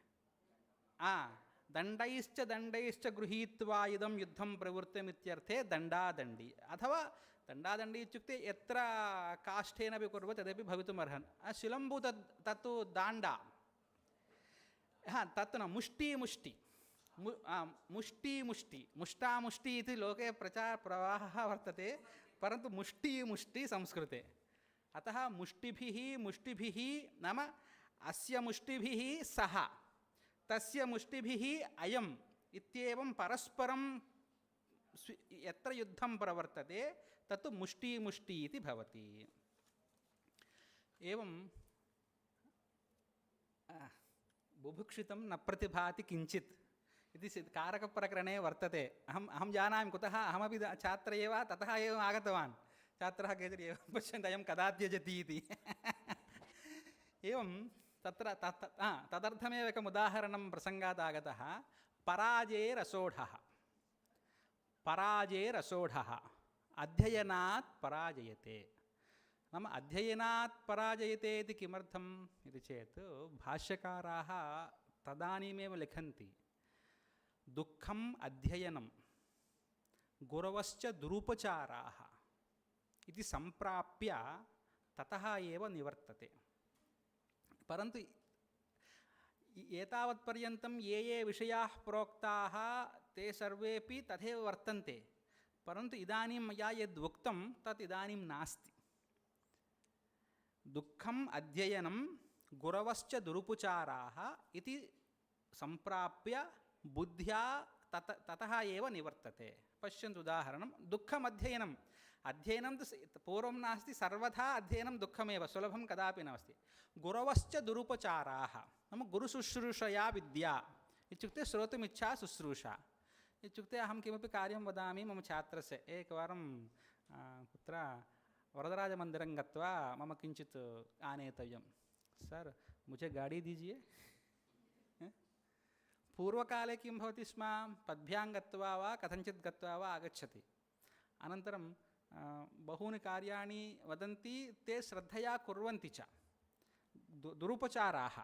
दण्डैश्च गृहीत्वा इदं युद्धं प्रवृत्तमित्यर्थे दण्डादण्डी. अथवा दण्डादण्डी इत्युक्ते यत्र काष्ठेन अपि कुर्वन्ति तदपि भवितुमर्हन्. शिलम्बु तत्तु दाण्डा. तत् न मुष्टी मुष्टामुष्टि इति लोके प्रवाहः वर्तते, परन्तु मुष्टी संस्कृते. अतः मुष्टिभिः नाम अस्य मुष्टिभिः सः, तस्य मुष्टिभिः अयम् इत्येवं परस्परं यत्र युद्धं प्रवर्तते तत्तु मुष्टी इति भवति. एवं बुभुक्षितं न प्रतिभाति किञ्चित् इति कारकप्रकरणे वर्तते. अहं जानामि कुतः. अहमपि छात्र एव, ततः एव आगतवान्. छात्रः केचन एवं पश्यन्ति, अयं कदा त्यजति इति. एवं तत्र तदर्थमेव एकम् उदाहरणं प्रसङ्गादागतः. पराजयेरसोढः अध्ययनात् पराजयते. नाम अध्ययनात् पराजयते इति किमर्थम् इति चेत् भाष्यकाराः तदानीमेव लिखन्ति, दुःखम् अध्ययनं गुरवश्च दुरुपचाराः इति सम्प्राप्य ततः एव निवर्तते. परन्तु एतावत्पर्यन्तं ये विषयाः प्रोक्ताः ते सर्वेपि तथैव वर्तन्ते. परन्तु इदानीं मया यद् उक्तं तत् इदानीं नास्ति. दुःखम् अध्ययनं गुरवश्च दुरुपचाराः इति सम्प्राप्य बुद्ध्या ततः एव निवर्तते. पश्यन्तु उदाहरणं. दुःखमध्ययनं तु पूर्वं नास्ति, सर्वथा अध्ययनं दुःखमेव, सुलभं कदापि नास्ति. गुरवश्च दुरुपचाराः नाम गुरुशुश्रूषया विद्या इत्युक्ते श्रोतुमिच्छा शुश्रूषा इत्युक्ते अहं किमपि कार्यं वदामि मम छात्रस्य. एकवारं कुत्र वरदराजमन्दिरं गत्वा मम किञ्चित् आनेतव्यं. सर मुझे गाड़ी दीजिए. पूर्वकाले किं भवति स्म, पद्भ्यां गत्वा वा कथञ्चित् गत्वा वा आगच्छति. अनन्तरं बहूनि कार्याणि वदन्ति, ते श्रद्धया कुर्वन्ति च. दुरुपचाराः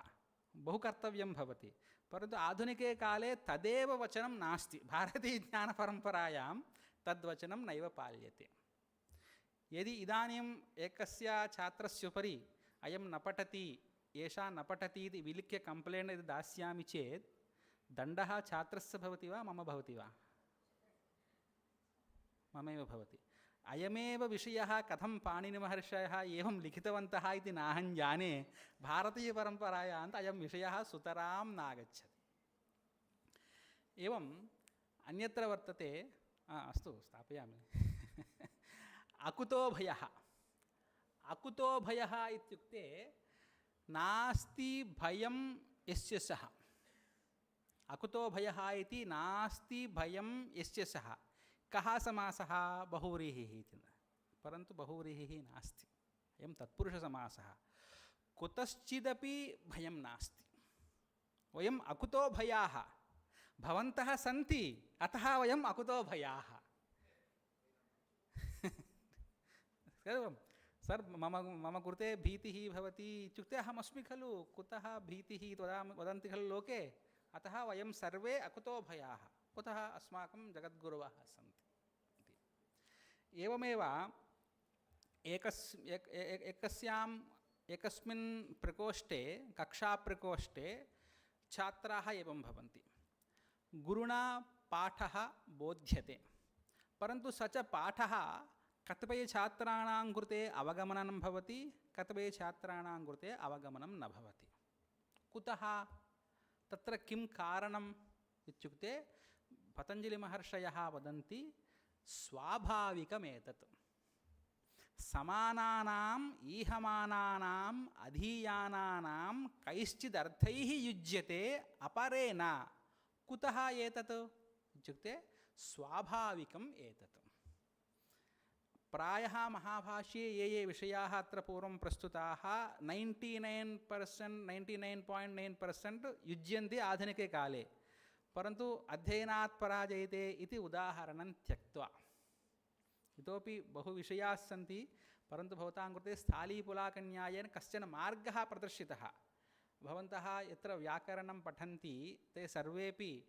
बहु कर्तव्यं भवति. परन्तु आधुनिके काले तदेव वचनं नास्ति. भारतीयज्ञानपरम्परायां तद्वचनं नैव पाल्यते. यदि इदानीम् एकस्य छात्रस्य उपरि अयं न पठति, एषा न पठति इति विलिख्य कम्प्लेण्ट् यदि दास्यामि चेत् दण्डः छात्रस्य भवति वा मम भवति वा? ममैव भवति. अयमेव विषयः कथं पाणिनिमहर्षयः एवं लिखितवन्तः इति नाहं जाने. भारतीयपरम्परायां अयं विषयः सुतरां नागच्छति. एवम् अन्यत्र वर्तते. अस्तु स्थापयामि. अकुतो भयः इत्युक्ते नास्ति भयं यस्य सः. अकुतो भयः इति नास्ति भयं यस्य सः. कः समासः? बहुव्रीहिः इति. परन्तु बहुव्रीहिः नास्ति. अयं तत्पुरुषसमासः. कुतश्चिदपि भयं नास्ति. वयम् अकुतो भयाः. भवन्तः सन्ति, अतः वयम् अकुतो भयाः. सर् मम कृते भीतिः भवति इत्युक्ते अहमस्मि खलु. कुतः भीतिः वदन्ति खलु लोके. अतः वयं सर्वे अकुतो भयाः. कुतः अस्माकं जगद्गुरवः सन्ति इति. एवमेव एकस्मिन् प्रकोष्ठे, कक्षाप्रकोष्ठे छात्राः एवं भवन्ति. गुरुणा पाठः बोध्यते, परन्तु स च पाठः कतिपयछात्राणां कृते अवगमनं भवति, कतिपयछात्राणां कृते अवगमनं न भवति. कुतः? तत्र किं कारणम् इत्युक्ते पतञ्जलिमहर्षयः वदन्ति स्वाभाविकमेतत्. समानानाम् ईहमानानाम् अधीयानानां कैश्चिदर्थैः युज्यते अपरेण. कुतः एतत् इत्युक्ते स्वाभाविकम् एतत्. प्रायः महाभाष्ये ये विषयाः अत्र पूर्वं प्रस्तुताः 99.9% युज्यन्ते आधुनिके काले, परन्तु अध्ययनात् पराजयते इति उदाहरणं त्यक्त्वा. इतोपि बहुविषयाः सन्ति, परन्तु भवतां कृते स्थालीपुलाकन्यायेन कश्चन मार्गः प्रदर्शितः. भवन्तः यत्र व्याकरणं पठन्ति ते सर्वेपि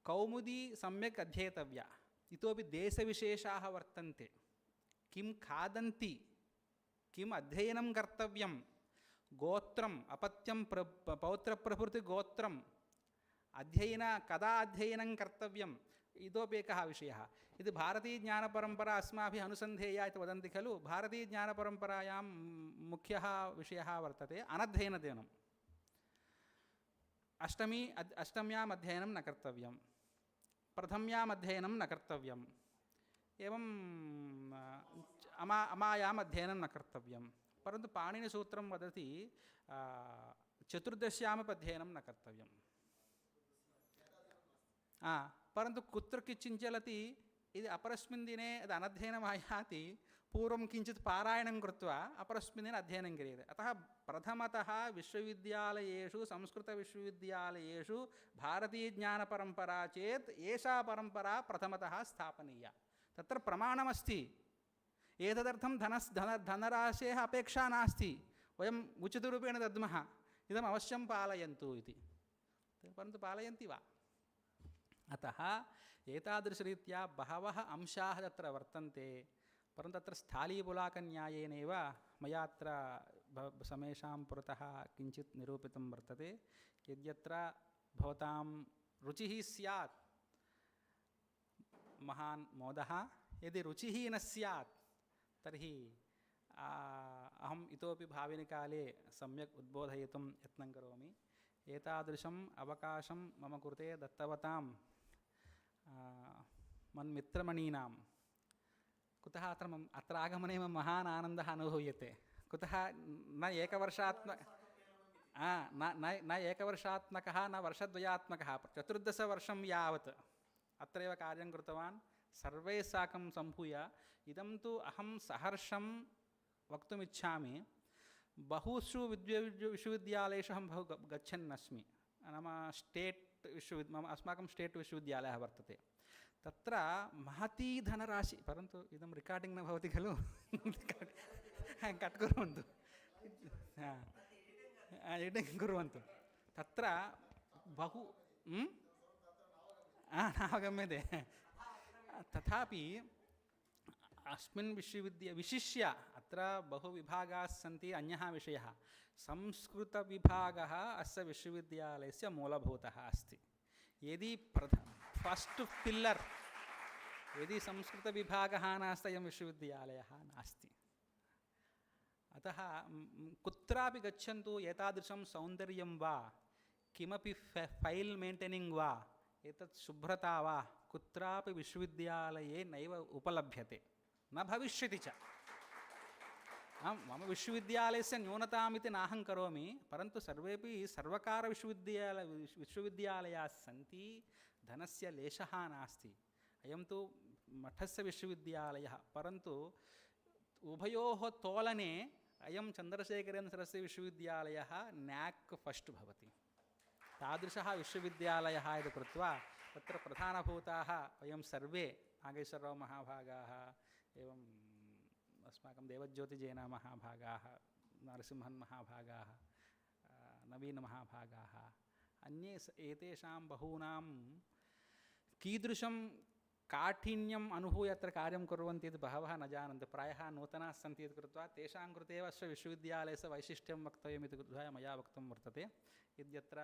कौमुदी सम्यक् अध्येतव्या. इतोपि देशविशेषाः वर्तन्ते. किं खादन्ति, किम् अध्ययनं कर्तव्यं, गोत्रम्, अपत्यं, पौत्रप्रभृतिगोत्रम्, कदा अध्ययनं कर्तव्यम्, इतोपि एकः विषयः. इति भारतीयज्ञानपरम्परा अस्माभिः अनुसन्धेया इति वदन्ति खलु. भारतीयज्ञानपरम्परायां मुख्यः विषयः वर्तते अनध्ययनदिनम्. अष्टम्याम् अध्ययनं न कर्तव्यं, प्रथम्याम् अध्ययनं न कर्तव्यम्, एवं अमायाम् अध्ययनं न कर्तव्यं. परन्तु पाणिनिसूत्रं वदति चतुर्दश्यामपि अध्ययनं न कर्तव्यं. परन्तु कुत्र किञ्चित् चलति इति अपरस्मिन् दिने यद् अनध्ययनमायाति पूर्वं किञ्चित् पारायणं कृत्वा अपरस्मिन् दिने अध्ययनं क्रियते. अतः प्रथमतः विश्वविद्यालयेषु, संस्कृतविश्वविद्यालयेषु भारतीयज्ञानपरम्परा चेत् एषा परम्परा प्रथमतः स्थापनीया. तत्र प्रमाणमस्ति. एतदर्थं धनराशेः अपेक्षा नास्ति. वयम् उचितरूपेण दद्मः, इदम् अवश्यं पालयन्तु इति. परन्तु पालयन्ति वा? अतः एतादृशरीत्या बहवः अंशाः तत्र वर्तन्ते. परन्तु तत्र स्थालीपुलाकन्यायेनैव मया अत्र समेषां पुरतः किञ्चित् निरूपितं वर्तते. यद्यत्र भवतां रुचिः स्यात् महान् मोदः, यदि रुचिः न स्यात् तर्हि अहम् इतोपि भाविनिकाले सम्यक् उद्बोधयितुं यत्नं करोमि. एतादृशम् अवकाशं मम कृते दत्तवतां मन्मित्रमणीनां कुतः अत्र आगमने मम महान् आनन्दः अनुभूयते. कुतः न एकवर्षात्मकः न वर्षद्वयात्मकः, 14 वर्षं यावत् अत्रैव कार्यं कृतवान्. सर्वैः साकं सम्भूय इदं तु अहं सहर्षं वक्तुमिच्छामि. बहुषु विश्वविद्यालयेषु अहं बहु गच्छन् अस्मि. नाम अस्माकं स्टेट् विश्वविद्यालयः वर्तते. तत्र महती धनराशि, परन्तु इदं रिकार्डिङ्ग् न भवति खलु. कट् कुर्वन्तु, एडिटिङ्ग् कुर्वन्तु. तत्र बहु नावगम्यते. तथापि अस्मिन् विशिष्य अत्र बहुविभागाः सन्ति. अन्यः विषयः, संस्कृतविभागः अस्य विश्वविद्यालयस्य मूलभूतः अस्ति. यदि फस्ट् पिल्लर् यदि संस्कृतविभागः नास्ति, अयं विश्वविद्यालयः नास्ति. अतः कुत्रापि गच्छन्तु एतादृशं सौन्दर्यं वा, किमपि फैल् मेण्टेनिङ्ग् वा, एतत् शुभ्रता वा कुत्रापि विश्वविद्यालये नैव उपलभ्यते, न भविष्यति च. मम विश्वविद्यालयस्य न्यूनतामिति नाहं करोमि, परन्तु सर्वेपि सर्वकारविश्वविद्यालयाः सन्ति. धनस्य लेशः नास्ति. अयं तु मठस्य विश्वविद्यालयः, परन्तु उभयोः तोलने अयं चन्द्रशेखरेन्द्र सरस्वती विश्वविद्यालयः न्याक् फस्ट् भवति। तादृशः विश्वविद्यालयः इति कृत्वा तत्र प्रधानभूताः वयं सर्वे नागेश्वरराव महाभागाः, एवम् अस्माकं देवज्योतिजैन महाभागाः, नरसिंहन् महाभागाः, नवीनमहाभागाः, अन्ये एतेषां बहूनां कीदृशं काठिन्यम् अनुभूय अत्र कार्यं कुर्वन्ति इति बहवः न जानन्ति। प्रायः नूतनाः सन्ति इति कृत्वा तेषां कृते एव अस्य विश्वविद्यालयस्य वैशिष्ट्यं वक्तव्यम् इति कृत्वा मया वक्तुं वर्तते। यद्यत्र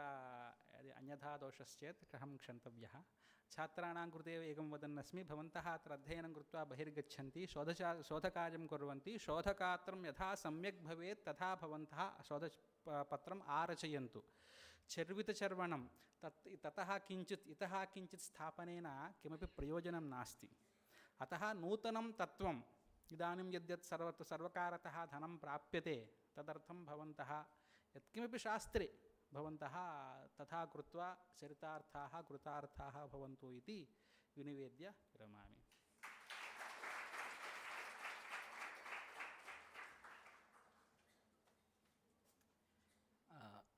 यदि अन्यथा दोषश्चेत् अहं क्षन्तव्यः। छात्राणां कृते एकं वदन्नस्मि, भवन्तः अत्र अध्ययनं कृत्वा बहिर्गच्छन्ति, शोधकार्यं कुर्वन्ति, शोधकात्रं यथा सम्यक् भवेत् तथा भवन्तः शोधपत्रम् आरचयन्तु। चर्वितचर्वणं ततः किञ्चित् इतः किञ्चित् स्थापनेन किमपि प्रयोजनं नास्ति। अतः नूतनं तत्त्वम् इदानीं यद्यत् सर्वकारतः धनं प्राप्यते तदर्थं भवन्तः यत्किमपि शास्त्रे भवन्तः तथा कृत्वा चरितार्थाः कृतार्थाः भवन्तु इति विनिवेद्य विरमामि।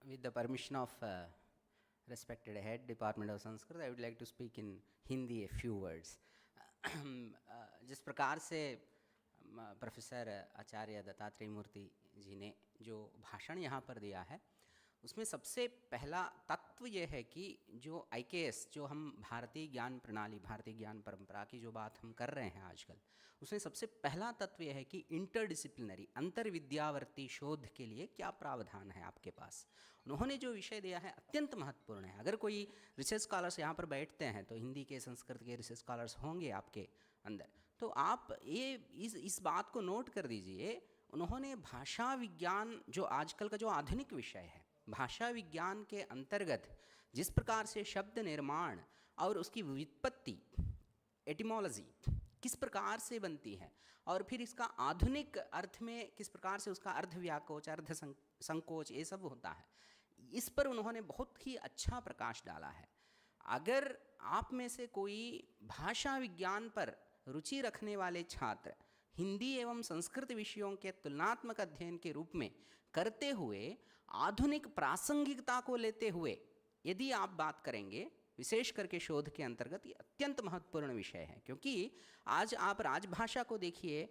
With the permission of respected head Department of Sanskrit, I would like to speak in Hindi a few words. जिस प्रकार से प्रोफेसर आचार्य दत्तात्रेय मूर्ति जी ने जो भाषण यहाँ पर दिया है, उसमें सबसे पहला तत्व यह है कि जो IKS, जो हम भारतीय ज्ञान प्रणाली, भारतीय ज्ञान परंपरा की जो बात हम कर रहे हैं आजकल, उसमें सबसे पहला तत्व यह है कि इंटरडिसिप्लिनरी, अंतर विद्यावर्ती शोध के लिए क्या प्रावधान है आपके पास। उन्होंने जो विषय दिया है अत्यंत महत्वपूर्ण है। अगर कोई रिसर्च स्कॉलर्स यहाँ पर बैठते हैं तो हिंदी के, संस्कृत के रिसर्च स्कॉलर्स होंगे आपके अंदर, तो आप ये इस बात को नोट कर दीजिए। उन्होंने भाषा विज्ञान, जो आजकल का जो आधुनिक विषय है, भाषा विज्ञान के अंतर्गत जिस प्रकार से शब्द निर्माण और उसकी व्युत्पत्ति, एटिमोलॉजी किस प्रकार से बनती है, और फिर इसका आधुनिक अर्थ में किस प्रकार से उसका अर्ध व्याकोच, अर्ध संकोच, ये सब होता है, इस पर उन्होंने बहुत ही अच्छा प्रकाश डाला है। अगर आप में से कोई भाषा विज्ञान पर रुचि रखने वाले छात्र हिंदी एवं संस्कृत विषयों के तुलनात्मक अध्ययन के रूप में करते हुए आधुनिक प्रासंगिकता को लेते हुए यदि आप बात करेंगे, विशेष करके शोध के अंतर्गत, ये अत्यंत महत्वपूर्ण विषय है। क्योंकि आज आप राजभाषा को देखिए,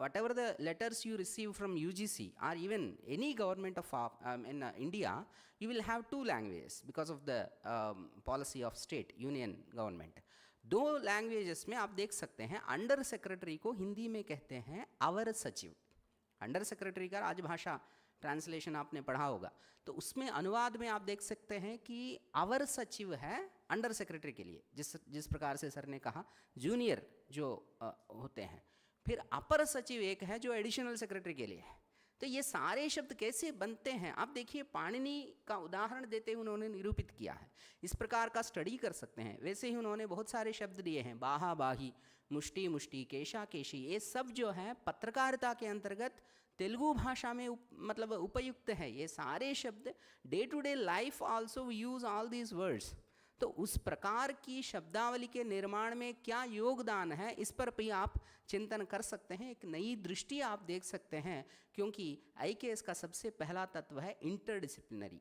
whatever the letters you receive from UGC or even any government of in India, you will have two languages because of the policy of state union government. दो लैंग्वेजेस में आप देख सकते हैं, अंडर सेक्रेटरी को हिंदी में कहते हैं अवर सचिव। अंडर सेक्रेटरी का राजभाषा ट्रांसलेशन आपने पढ़ा होगा, तो उसमें अनुवाद में आप देख सकते हैं कि अवर सचिव है अंडर सेक्रेटरी के लिए, जिस प्रकार से सर ने कहा जूनियर जो होते हैं। फिर अपर सचिव एक है जो एडिशनल सेक्रेटरी के लिए है। तो ये सारे शब्द कैसे बनते हैं आप देखिए, पाणिनि का उदाहरण देते हुए उन्होंने निरूपित किया है। इस प्रकार का स्टडी कर सकते हैं। वैसे ही उन्होंने बहुत सारे शब्द दिए हैं, बाहा बाही, मुष्टि मुष्टि, केशा केशी, ये सब जो है पत्रकारिता के अंतर्गत तेलुगु भाषा में मतलब उपयुक्त है। ये सारे शब्द day to day life also we use all these words. तो उस प्रकार की शब्दावली के निर्माण में क्या योगदान है, इस पर भी आप चिंतन कर सकते हैं, एक नई दृष्टि आप देख सकते हैं। क्योंकि IKS का सबसे पहला तत्व है इंटरडिसिप्लिनरी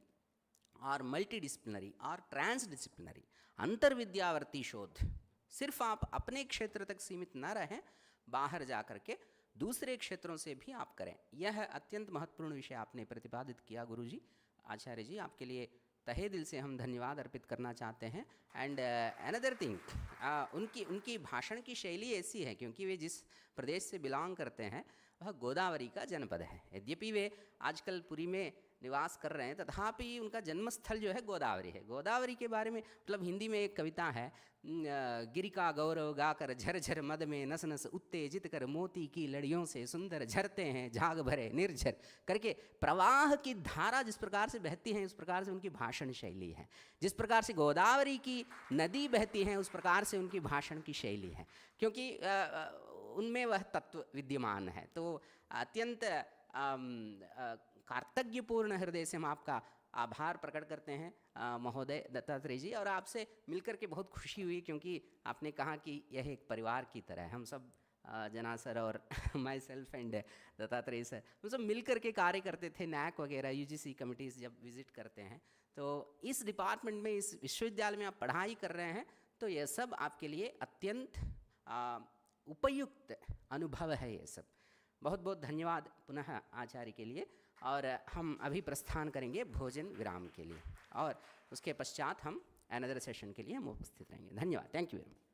और मल्टीडिसिप्लिनरी और ट्रांसडिसिप्लिनरी, अंतर विद्यावर्ती शोध। सिर्फ आप अपने क्षेत्र तक सीमित न रहें, बाहर जा कर के दूसरे क्षेत्रों से भी आप करें। यह अत्यंत महत्वपूर्ण विषय आपने प्रतिपादित किया गुरुजी, आचार्य जी, आपके लिए तहे दिल से हम धन्यवाद अर्पित करना चाहते हैं। एंड अनदर थिंग, उनकी भाषण की शैली ऐसी है, क्योंकि वे जिस प्रदेश से बिलोंग करते हैं वह गोदावरी का जनपद है। यद्यपि वे आजकल पुरी में निवास कर रहे हैं, तथापि उनका जन्मस्थल जो है गोदावरी है। गोदावरी के बारे में मतलब हिंदी में एक कविता है, गिरि का गौरव गाकर झरझर मद में नस नस उत्तेजित कर मोती की लड़ियों से सुंदर झरते हैं झाग भरे निर्झर करके, प्रवाह की धारा जिस प्रकार से बहती है उस प्रकार से उनकी भाषण शैली है। जिस प्रकार से गोदावरी की नदी बहती है उस प्रकार से उनकी भाषण की शैली है, क्योंकि उनमें वह तत्व विद्यमान है। तो अत्यंत कार्तज्ञपूर्ण हृदय से हम आपका आभार प्रकट करते हैं महोदय दत्तात्रेय जी, और आपसे मिलकर के बहुत खुशी हुई, क्योंकि आपने कहा कि यह एक परिवार की तरह है। हम सब जना सर और my self and Dattatreya sir, हम सब मिल कर के कार्य करते थे। नैक वगैरह यूजीसी कमिटीज़ जब विजिट करते हैं, तो इस डिपार्टमेंट में, इस विश्वविद्यालय में आप पढ़ाई कर रहे हैं, तो यह सब आपके लिए अत्यंत उपयुक्त अनुभव है ये सब। बहुत बहुत धन्यवाद पुनः आचार्य के लिए। और हम अभी प्रस्थान करेंगे भोजन विराम के लिए, और उसके पश्चात हम अनदर सेशन के लिए हम उपस्थित रहेंगे। धन्यवाद। Thank you very much.